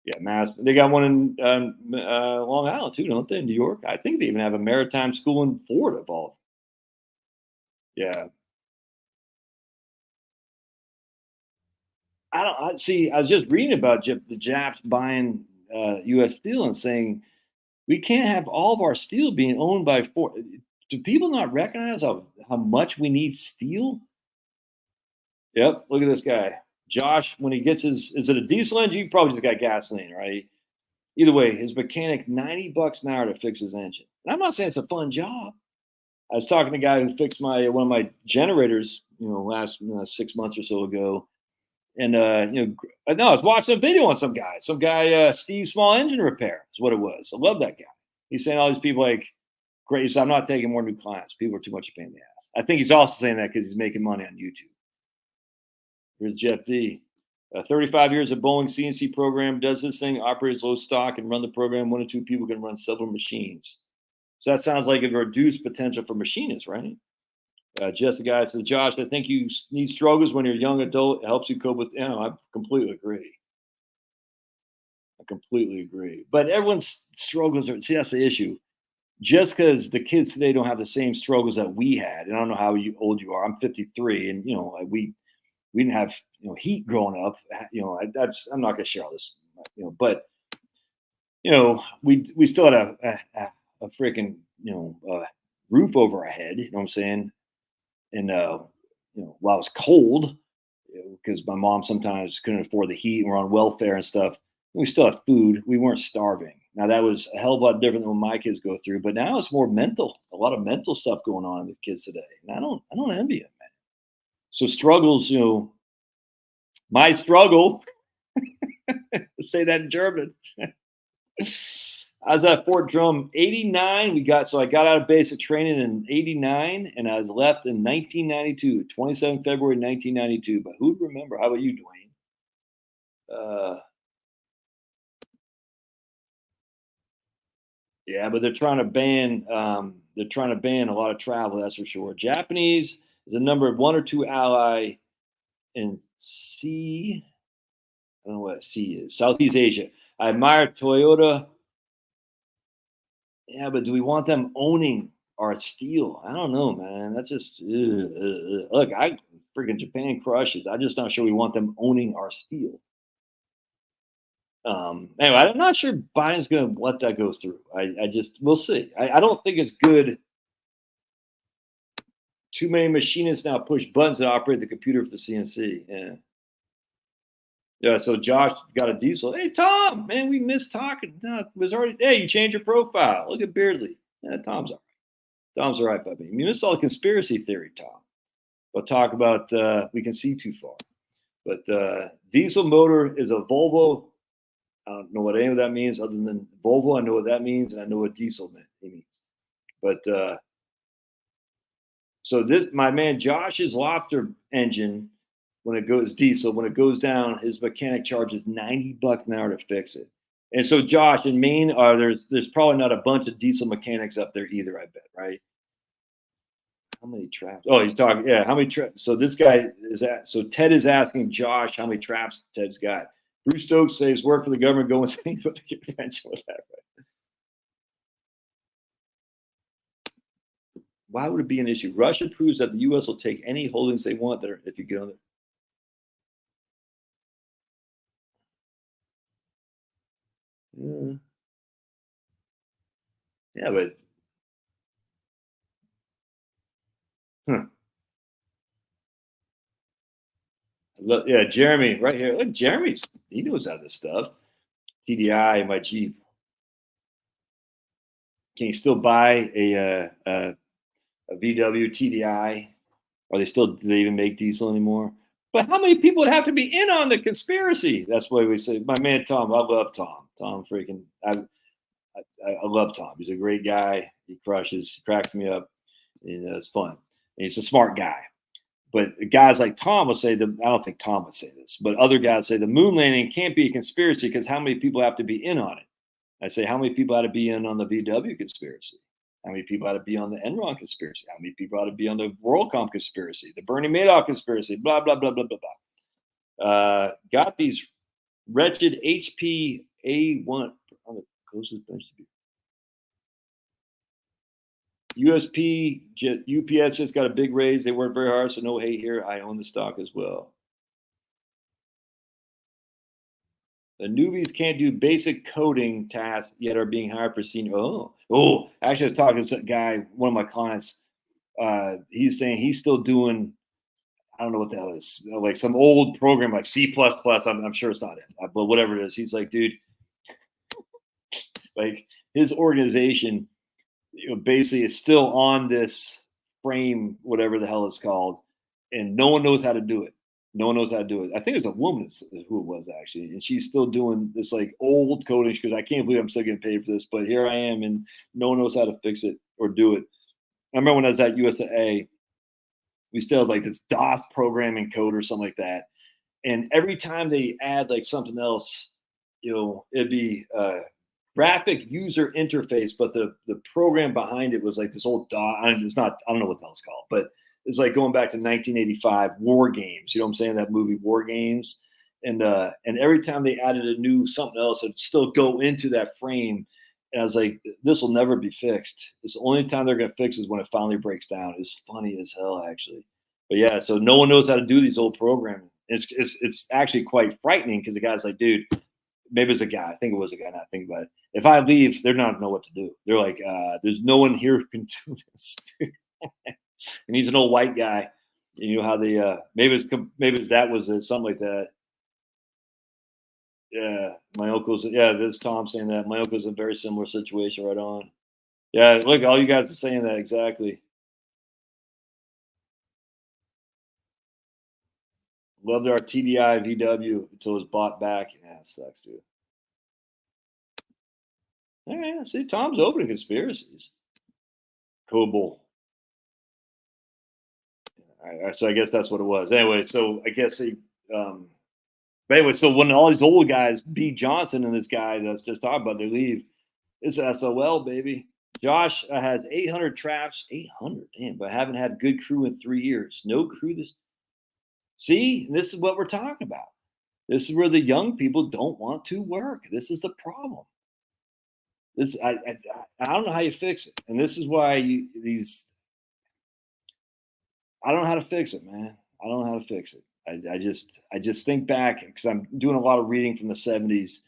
Yeah, Mass. They got one in Long Island too, don't they? In New York, I think they even have a maritime school in Florida. All. Yeah, I don't. I see. I was just reading about the Japs buying U.S. steel and saying we can't have all of our steel being owned by four. Do people not recognize how much we need steel? Yep. Look at this guy, Josh. When he gets is it a diesel engine? You probably just got gasoline, right? Either way, his mechanic $90 an hour to fix his engine. And I'm not saying it's a fun job. I was talking to a guy who fixed one of my generators, last 6 months or so ago, and no, I was watching a video on some guy, Steve Small Engine Repair is what it was. I love that guy. He's saying all these people like, great, so I'm not taking more new clients. People are too much a pain in the ass. I think he's also saying that because he's making money on YouTube. Here's Jeff D. 35 years of Boeing CNC program, does this thing, operates low stock and run the program. 1 or 2 people can run several machines. So that sounds like a reduced potential for machinists, right? Jessica says, Josh, I think you need struggles when you're a young adult. It helps you cope with, I completely agree. But everyone's struggles that's the issue. Just because the kids today don't have the same struggles that we had, and I don't know how old you are. I'm 53, and we didn't have heat growing up. I'm not going to share all this, but we still had a freaking roof over our head. You know what I'm saying? And while it was cold, because my mom sometimes couldn't afford the heat, and we're on welfare and stuff. We still had food. We weren't starving. Now that was a hell of a lot different than what my kids go through. But now it's more mental. A lot of mental stuff going on with kids today. And I don't envy it, man. So struggles, my struggle. Let's say that in German. I was at Fort Drum 89. I got out of basic training in 89 and I was left in 1992, 27 February 1992. But who'd remember? How about you, Dwayne? Yeah, but they're trying to ban a lot of travel, that's for sure. Japanese is a number 1 or 2 ally in C. I don't know what C is. Southeast Asia. I admire Toyota. Yeah, but do we want them owning our steel? I don't know, man. That's just look. I freaking Japan crushes. I'm just not sure we want them owning our steel. Anyway, I'm not sure Biden's going to let that go through. We'll see. I don't think it's good. Too many machinists now push buttons that operate the computer for the CNC. Yeah. Yeah, so Josh got a diesel. Hey, Tom, man, we missed talking. No, it was already. Hey, you changed your profile. Look at Beardley. Yeah, Tom's all right. Tom's all right, buddy. You missed all the conspiracy theory, Tom. We'll talk about. We can see too far, but diesel motor is a Volvo. I don't know what any of that means, other than Volvo. I know what that means, and I know what diesel means. But so this, my man Josh's lobster engine, when it goes diesel, when it goes down, his mechanic charges $90 an hour to fix it. And so, Josh, in Maine, there's probably not a bunch of diesel mechanics up there either. I bet, right? How many traps? Oh, he's talking. Yeah, how many traps? So this guy is at. So Ted is asking Josh how many traps Ted's got. Bruce Stokes says work for the government, go insane, but get pension with that. Right? Why would it be an issue? Russia proves that the U.S. will take any holdings they want there if you get on it. Yeah, but huh. Look, yeah, Jeremy, right here. Look, Jeremy's he knows how this stuff. TDI, my Jeep. Can you still buy a VW TDI? Are they still? Do they even make diesel anymore? But how many people would have to be in on the conspiracy? That's why we say, my man Tom. I love Tom. Tom freaking. I love Tom. He's a great guy. He crushes. He cracks me up. And it's fun. And he's a smart guy. But guys like Tom will say, I don't think Tom would say this, but other guys say the moon landing can't be a conspiracy because how many people have to be in on it? I say, how many people had to be in on the VW conspiracy? How many people had to be on the Enron conspiracy? How many people had to be on the WorldCom conspiracy, the Bernie Madoff conspiracy, blah, blah, blah, blah, blah, blah. Got these wretched HP A1. Oh, the closest bench to be. USP, UPS just got a big raise. They worked very hard, so no hate here. I own the stock as well. The newbies can't do basic coding tasks yet are being hired for senior. Actually, I was talking to some guy, one of my clients. He's saying he's still doing, I don't know what the hell is, like some old program like C++. I'm sure it's not it, but whatever it is. He's like, dude, like his organization, basically is still on this frame, whatever the hell it's called, and no one knows how to do it. No one knows how to do it. I think it's a woman who it was actually, and she's still doing this like old coding because I can't believe I'm still getting paid for this. But here I am, and no one knows how to fix it or do it. I remember when I was at USA, we still had like this DOS programming code or something like that, and every time they add like something else, it'd be graphic user interface, but the program behind it was like this old DOS. I don't know what the hell it's called, but it's like going back to 1985 War Games. You know what I'm saying? That movie War Games. And every time they added a new something else, it'd still go into that frame. And I was like, this will never be fixed. It's the only time they're gonna fix is when it finally breaks down. It's funny as hell, actually. But yeah, so no one knows how to do these old programming. It's actually quite frightening because the guy's like, dude, maybe it's a guy. I think it was a guy. Not thinking about it. If I leave, they're not know what to do. They're like, there's no one here who can do this. And he's an old white guy. You know how they maybe that was it, something like that. Yeah, my uncle's. Yeah, this Tom saying that my uncle's in a very similar situation. Right on. Yeah, look, all you guys are saying that exactly. Loved our TDI VW until it was bought back. Yeah, it sucks, dude. All right, see, Tom's open to conspiracies. Cool. All right, so I guess that's what it was. Anyway, so I guess but anyway, so when all these old guys, B. Johnson and this guy that's just talking about, they leave, it's SOL, baby. Josh has 800 traps, 800, damn, but I haven't had good crew in 3 years. No crew this. See, this is what we're talking about. This is where the young people don't want to work. This is the problem. This I don't know how you fix it, and this is why I don't know how to fix it, man. I don't know how to fix it. I just think back because I'm doing a lot of reading from the 70s.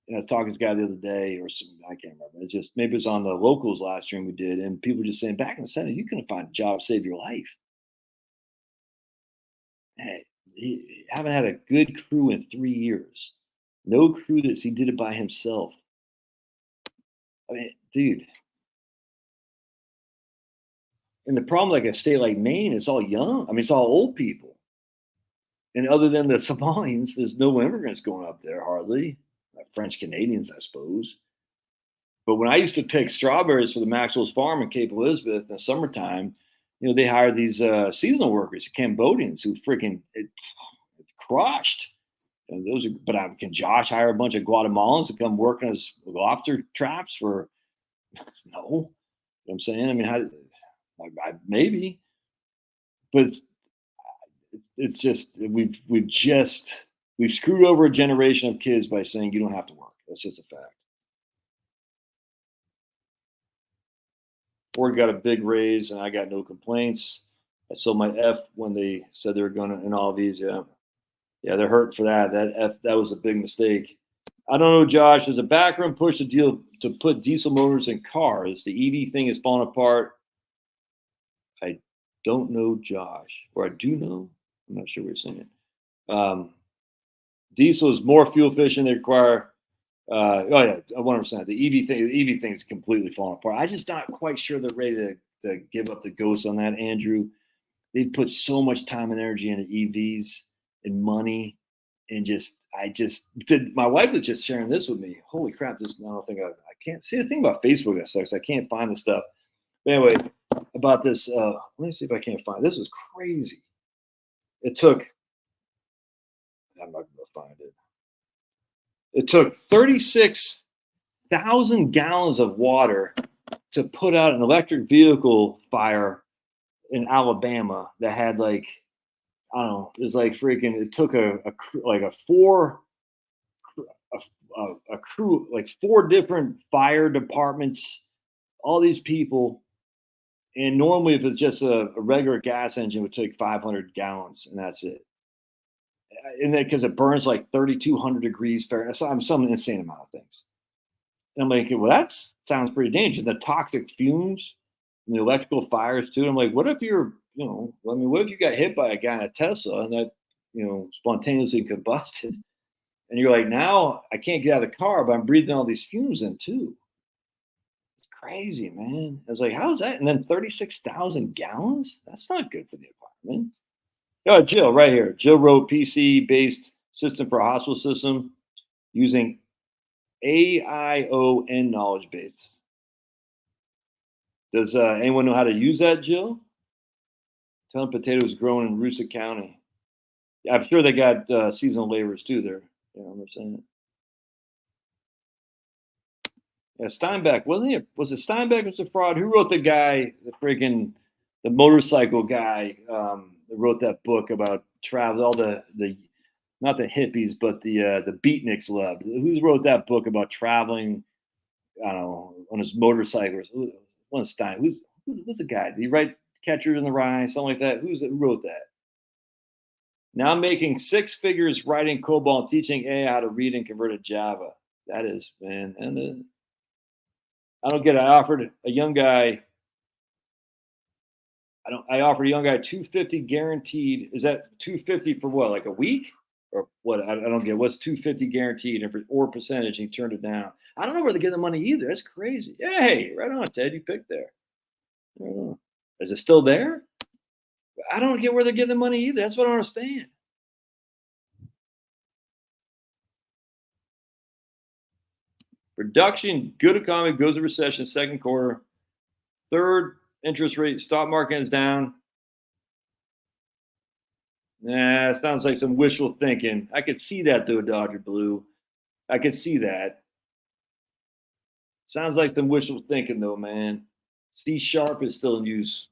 And I was talking to this guy the other day, or some, I can't remember. It just maybe it was on the locals last stream we did, and people were just saying back in the 70s, you couldn't find a job to save your life. Hey, he haven't had a good crew in 3 years. No crew that he did it by himself. I mean, dude. And the problem, like a state like Maine, it's all young. I mean, it's all old people. And other than the Somalians, there's no immigrants going up there hardly. French Canadians, I suppose. But when I used to pick strawberries for the Maxwell's Farm in Cape Elizabeth in the summertime, they hired these seasonal workers, Cambodians, who freaking crushed. And those are, but can Josh hire a bunch of Guatemalans to come work on his lobster traps for? No, you know what I'm saying. I mean, maybe, but it's just we've screwed over a generation of kids by saying you don't have to work. That's just a fact. Ford got a big raise, and I got no complaints. I sold my F when they said they were going to in all these. Yeah, they're hurt for that. That was a big mistake. I don't know, Josh. There's a backroom push to deal to put diesel motors in cars. The EV thing is falling apart. I don't know, Josh, or I do know. I'm not sure what you're saying. Diesel is more fuel efficient. They require. Oh yeah, 100%. The EV thing is completely falling apart. I'm just not quite sure they're ready to give up the ghost on that, Andrew. They've put so much time and energy into EVs and money, and my wife was just sharing this with me. Holy crap! I don't think I can't see the thing about Facebook that sucks. I can't find the stuff. But anyway, about this. Let me see if I can't find. This is crazy. It took. I'm not going to find it. It took 36,000 gallons of water to put out an electric vehicle fire in Alabama that had I don't know, it was like freaking. It took a crew, like 4 different fire departments, all these people. And normally, if it's just a regular gas engine, it would take 500 gallons, and that's it. And then because it burns like 3,200 degrees Fahrenheit, some insane amount of things. And I'm like, well, that sounds pretty dangerous. The toxic fumes and the electrical fires too. And I'm like, what if what if you got hit by a guy in a Tesla and that, spontaneously combusted? And you're like, now I can't get out of the car, but I'm breathing all these fumes in too. It's crazy, man. I was like, how is that? And then 36,000 gallons? That's not good for the environment. Oh, Jill, right here. Jill wrote PC-based system for a hospital system using AION knowledge base. Does anyone know how to use that, Jill? Ton potatoes grown in Rusick County. Yeah, I'm sure they got seasonal laborers too there. You know what I'm saying? Yeah, Steinbeck, wasn't he? Was it Steinbeck was a fraud? Who wrote the motorcycle guy that wrote that book about travel? All the not the hippies, but the beatniks loved. Who wrote that book about traveling? I don't know, on his motorcycle. One Stein. Who's the guy? Did he write Catcher in the Rye, something like that? Who wrote that? Now I'm making 6 figures writing COBOL and teaching AI how to read and convert to Java. That is, man. And I don't get it. I offered a young guy. I offered a young guy 250 guaranteed. Is that 250 for what? Like a week? Or what? I don't get. What's 250 guaranteed or percentage? And he turned it down. I don't know where they get the money either. That's crazy. Hey, right on, Ted. You picked there. I don't know. Is it still there? I don't get where they're getting the money either. That's what I don't understand. Production, good economy, goes to recession, second quarter. Third, interest rate, stock market is down. Nah, it sounds like some wishful thinking. I could see that though, Dodger Blue. I could see that. Sounds like some wishful thinking though, man. C# is still in use.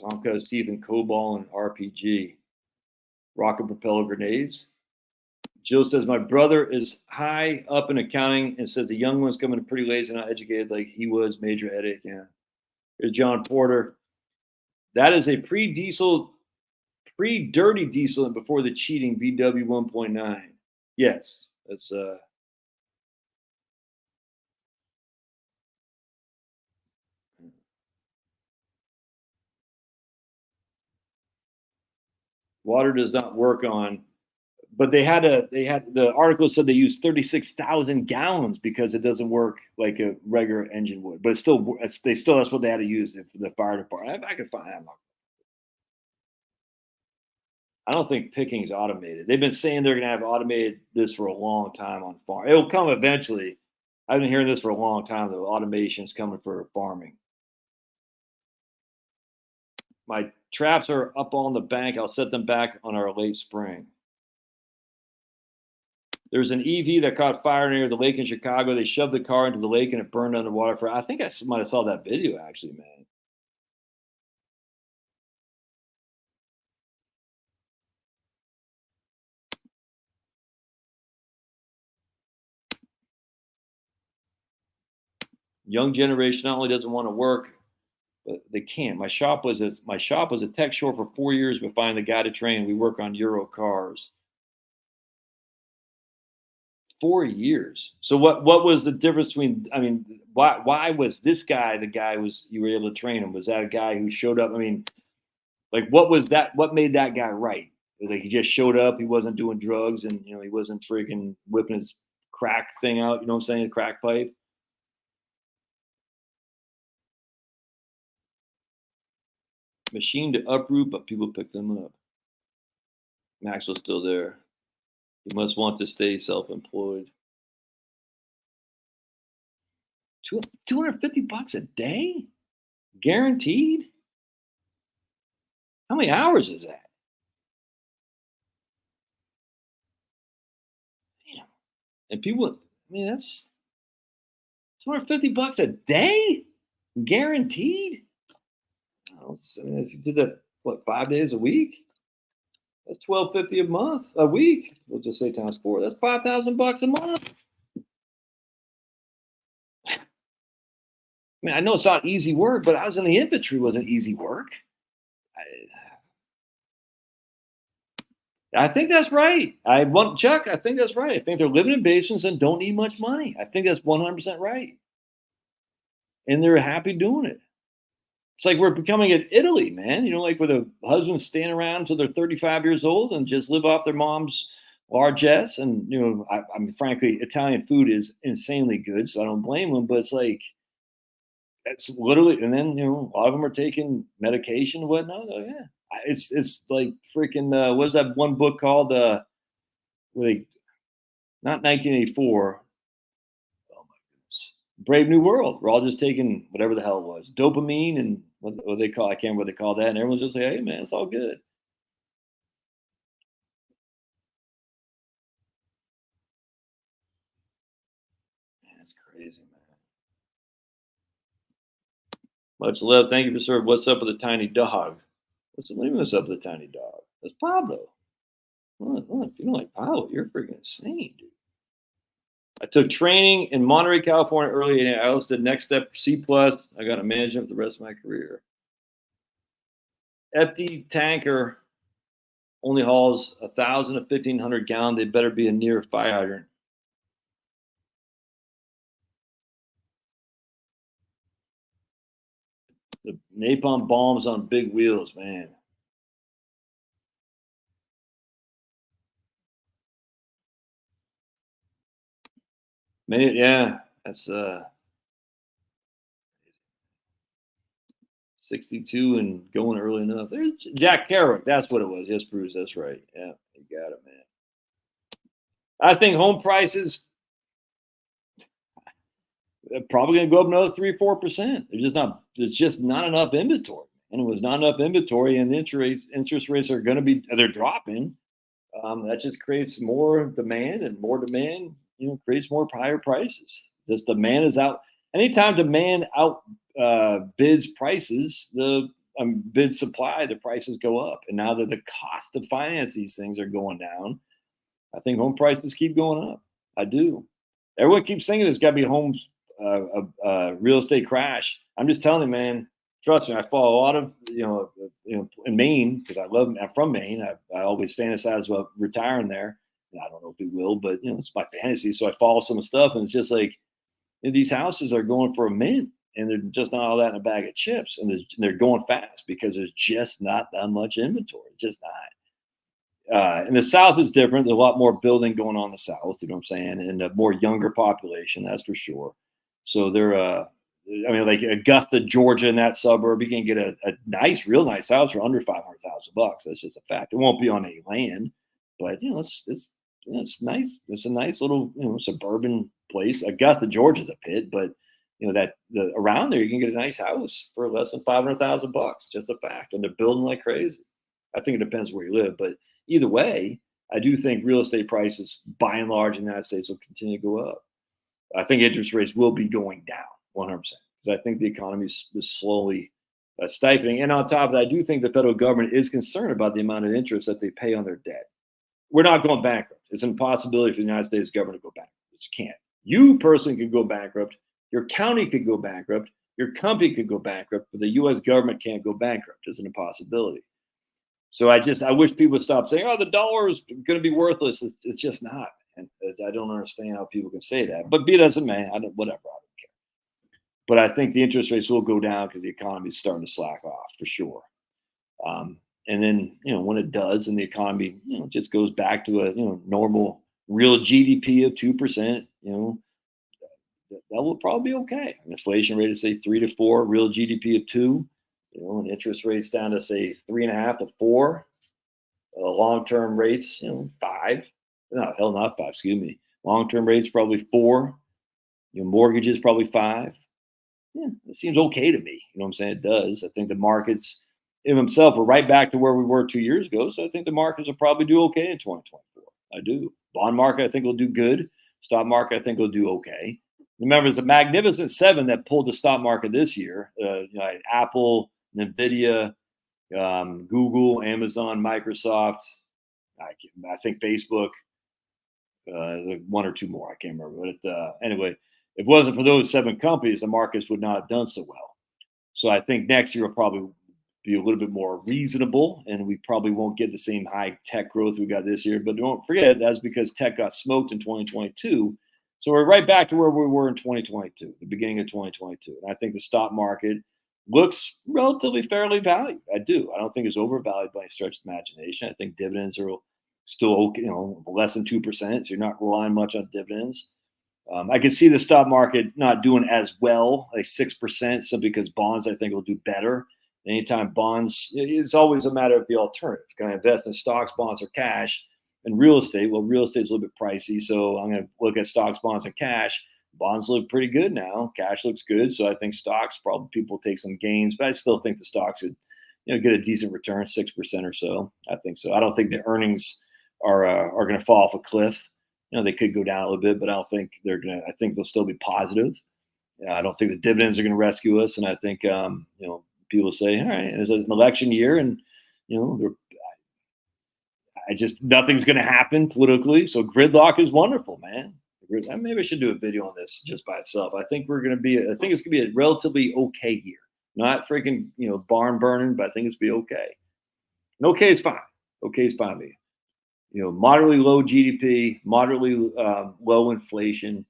Tomcat's teeth and COBOL and RPG. Rocket propeller grenades. Jill says, my brother is high up in accounting and says the young one's coming in pretty lazy, not educated like he was, major headache. Yeah. Here's John Porter. That is a pre-dirty diesel and before the cheating VW 1.9. Yes, that's Water does not work on, but they had the article said they used 36,000 gallons because it doesn't work like a regular engine would. But they still that's what they had to use it for the fire department. If I could find, I don't think picking's automated. They've been saying they're going to have automated this for a long time on farm. It'll come eventually. I've been hearing this for a long time. The automation's coming for farming. My traps are up on the bank. I'll set them back on our late spring. There's an EV that caught fire near the lake in Chicago. They shoved the car into the lake and it burned underwater for. I think I might have saw that video actually, man. Young generation not only doesn't want to work, but they can't. My shop was a tech shop for 4 years, but find the guy to train. We work on Euro cars. 4 years. So what was the difference between? I mean, why was this guy the guy was you were able to train him? Was that a guy who showed up? I mean, like what was that? What made that guy right? Like he just showed up. He wasn't doing drugs, and he wasn't freaking whipping his crack thing out. You know what I'm saying? The crack pipe. Machine to uproot, but people pick them up. Maxwell's still there. You must want to stay self-employed. $250 a day? Guaranteed? How many hours is that? Damn. And people, I mean, that's $250 a day? Guaranteed? I mean, if you did that, what, 5 days a week? That's $1,250 a week. We'll just say times 4. That's $5,000 a month. I mean, I know it's not easy work, but I was in the infantry. Wasn't easy work. I think that's right. Chuck. I think that's right. I think they're living in basements and don't need much money. I think that's 100% right, and they're happy doing it. It's like we're becoming in Italy, man. Like where the husbands stand around until they're 35 years old and just live off their mom's largesse. And I mean, frankly, Italian food is insanely good, so I don't blame them. But it's like it's literally, and then a lot of them are taking medication and whatnot. Oh yeah, it's like freaking. What's that one book called? Where they not 1984. Oh my goodness, Brave New World. We're all just taking whatever the hell it was, dopamine and what they call. I can't remember what they call that. And everyone's just like, hey man, it's all good. Man, it's crazy, man. Much love. Thank you for serving. What's up with the tiny dog? What's the name of this up with the tiny dog? That's Pablo. Well, if you don't like Pablo, you're freaking insane, dude. I took training in Monterey, California early, and I also did next step C plus. I got to manage it for the rest of my career. FD tanker only hauls 1,000 to 1,500 gallon. They better be a near fire hydrant. The napalm bombs on big wheels, man. Yeah, that's 62 and going early enough. There's Jack Kerouac. That's what it was. Yes, Bruce. That's right. Yeah, you got it, man. I think home prices are probably going to go up another 3-4%. There's just not enough inventory, and it was not enough inventory, and the interest rates are going to be they're dropping. That just creates more demand, and more demand, creates more higher prices. This demand is out. Anytime demand out bids prices, the bid supply, the prices go up. And now that the cost to finance these things are going down, I think home prices keep going up. I do. Everyone keeps thinking there's got to be a real estate crash. I'm just telling you, man. Trust me, I follow a lot of in Maine because I'm from Maine. I always fantasize about retiring there. And I don't know if we will, but it's my fantasy. So I follow some stuff, and it's just like these houses are going for a mint, and they're just not all that in a bag of chips, and they're going fast because there's just not that much inventory. Just not. And the South is different. There's a lot more building going on in the South, you know what I'm saying, and a more younger population, that's for sure. So they're, I mean, like Augusta, Georgia, in that suburb, you can get a nice, real nice house for under $500,000. That's just a fact. It won't be on any land, but you know, it's nice. It's a nice little, you know, suburban place. Augusta, Georgia's a pit, but you know that around there you can get a nice house for less than $500,000. Just a fact, and they're building like crazy. I think it depends where you live, but either way, I do think real estate prices, by and large, in the United States will continue to go up. I think interest rates will be going down 100% because I think the economy is slowly stifling. And on top of that, I do think the federal government is concerned about the amount of interest that they pay on their debt. We're not going bankrupt. It's an impossibility for the United States government to go bankrupt. It just can't. You personally could go bankrupt. Your county could go bankrupt. Your company could go bankrupt, but the U.S. government can't go bankrupt. It's an impossibility. So I wish people would stop saying, "Oh, the dollar is going to be worthless." It's just not. And I don't understand how people can say that. But be it as it may, whatever. I don't care. But I think the interest rates will go down because the economy is starting to slack off for sure. And then you know when it does, and the economy just goes back to a normal real GDP of 2%, that will probably be okay. An inflation rate of say 3 to 4, real GDP of 2, and interest rates down to say 3.5 to 4, long-term rates 5, no hell not 5, excuse me. Long-term rates probably 4, mortgages probably 5. Yeah, it seems okay to me. You know what I'm saying? It does. I think the markets in themselves are right back to where we were 2 years ago. So I think the markets will probably do okay in 2024. I do. Bond market, I think will do good. Stock market, I think will do okay. Remember, it's the Magnificent Seven that pulled the stock market this year. Apple, Nvidia, Google, Amazon, Microsoft. I think Facebook. One or two more. I can't remember. But anyway, if it wasn't for those 7 companies, the markets would not have done so well. So I think next year will probably be a little bit more reasonable, and we probably won't get the same high tech growth we got this year. But don't forget, that's because tech got smoked in 2022. So we're right back to where we were in 2022, the beginning of 2022. And I think the stock market looks relatively fairly valued. I do. I don't think it's overvalued by any stretch of imagination. I think dividends are still okay, less than 2%. So you're not relying much on dividends. I can see the stock market not doing as well, like 6%, simply because bonds, I think, will do better. Anytime bonds, it's always a matter of the alternative. Can I invest in stocks, bonds, or cash? And real estate, well, real estate is a little bit pricey. So I'm going to look at stocks, bonds, and cash. Bonds look pretty good now. Cash looks good. So I think stocks, probably people take some gains, but I still think the stocks would, get a decent return, 6% or so. I think so. I don't think the earnings are going to fall off a cliff. They could go down a little bit, but I don't think they're going to. I think they'll still be positive. I don't think the dividends are going to rescue us. And I think, people say, all right, it's an election year, and nothing's going to happen politically. So gridlock is wonderful, man. Maybe I should do a video on this just by itself. I think it's going to be a relatively okay year. Not freaking, barn burning, but I think it's going to be okay. And okay is fine. Okay is fine with me. Moderately low GDP, moderately low inflation,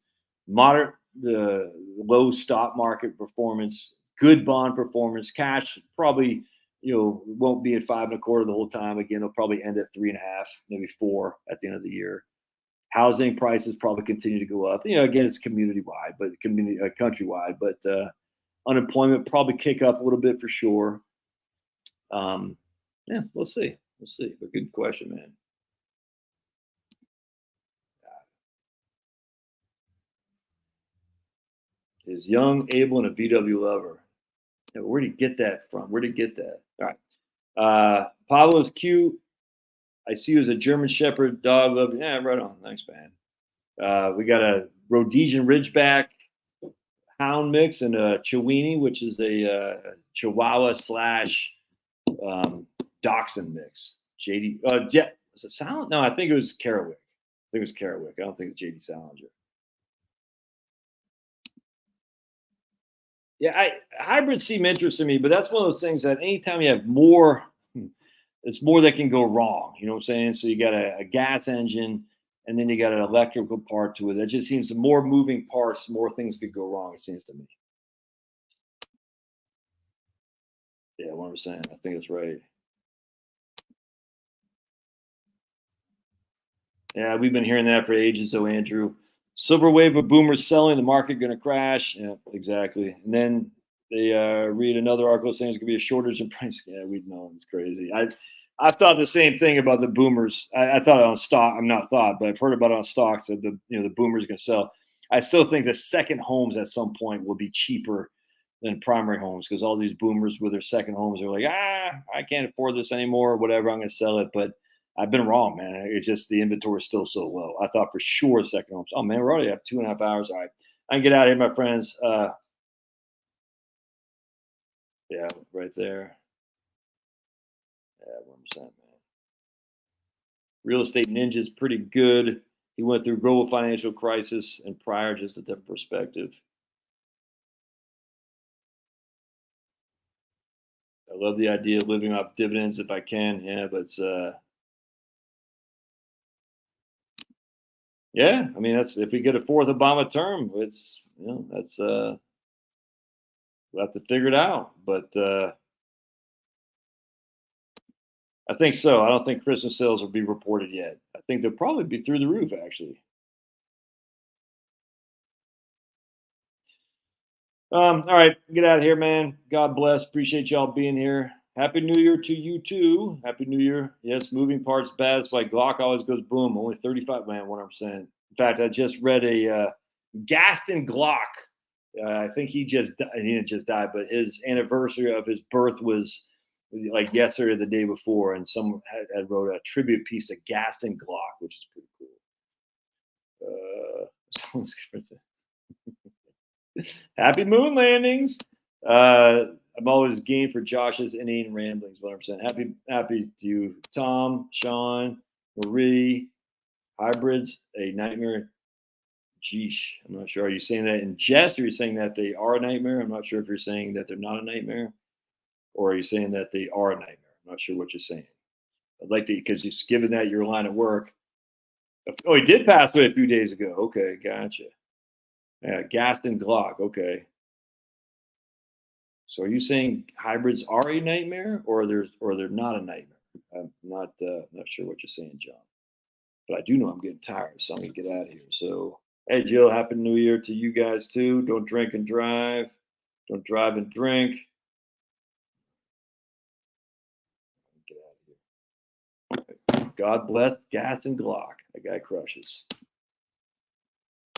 moderate low stock market performance, good bond performance. Cash probably won't be at 5.25 the whole time. Again, it'll probably end at 3.5, maybe 4 at the end of the year. Housing prices probably continue to go up. Again, it's community-wide, but countrywide. But unemployment probably kick up a little bit for sure. Yeah, we'll see. We'll see. But good question, man. Is young, able, and a VW lover. Where did you get that from? Where did you get that? All right. Pablo's cute. I see you as a German Shepherd dog lover. Yeah, right on. Thanks, man. We got a Rhodesian Ridgeback hound mix and a Chiweenie, which is a Chihuahua / Dachshund mix. JD. Was it Sound? No, I think it was Kerouac. I don't think it's JD Salinger. Yeah, hybrids seem interesting to me, but that's one of those things that anytime you have more, it's more that can go wrong. You know what I'm saying? So you got a gas engine, and then you got an electrical part to it. That just seems the more moving parts, more things could go wrong, it seems to me. Yeah, 100%. I think that's right. Yeah, we've been hearing that for ages, though, Andrew. Silver wave of boomers selling, the market going to crash. Yeah, exactly. And then they read another article saying it's going to be a shortage in price. Yeah, we know it's crazy. I thought the same thing about the boomers. I thought it on stock. I'm not thought, but I've heard about it on stocks that the boomers going to sell. I still think the second homes at some point will be cheaper than primary homes because all these boomers with their second homes are like, I can't afford this anymore, or whatever. I'm going to sell it, but I've been wrong, man. It's just the inventory is still so low. I thought for sure second homes. Oh man, we're already at 2.5 hours. All right, I can get out of here, my friends. Yeah, right there. Yeah, 1%, man. Real estate ninja is pretty good. He went through global financial crisis and prior, just a different perspective. I love the idea of living off dividends if I can. Yeah, but it's yeah. I mean, that's if we get a fourth Obama term, it's that's we'll have to figure it out. But I think so. I don't think Christmas sales will be reported yet. I think they'll probably be through the roof, actually. All right, get out of here, man. God bless. Appreciate y'all being here. Happy New Year to you too. Happy New Year. Yes, moving parts bad. It's like Glock always goes boom. Only 35, man, 100%. In fact, I just read a Gaston Glock. I think he didn't just die, but his anniversary of his birth was like yesterday or the day before, and someone had wrote a tribute piece to Gaston Glock, which is pretty cool. Happy moon landings. I'm always game for Josh's inane ramblings. 100%. Happy to you, Tom, Sean, Marie. Hybrids, a nightmare. Geesh, I'm not sure. Are you saying that in jest, or are you saying that they are a nightmare? I'm not sure if you're saying that they're not a nightmare, or are you saying that they are a nightmare? I'm not sure what you're saying. I'd like to, because just given that your line of work. Oh, he did pass away a few days ago. Okay, gotcha. Yeah, Gaston Glock. Okay. So are you saying hybrids are a nightmare, or they're not a nightmare? I'm not sure what you're saying, John. But I do know I'm getting tired, so I'm gonna get out of here. So hey, Jill, happy New Year to you guys too. Don't drink and drive. Don't drive and drink. Get out of here. God bless Gas and Glock. That guy crushes.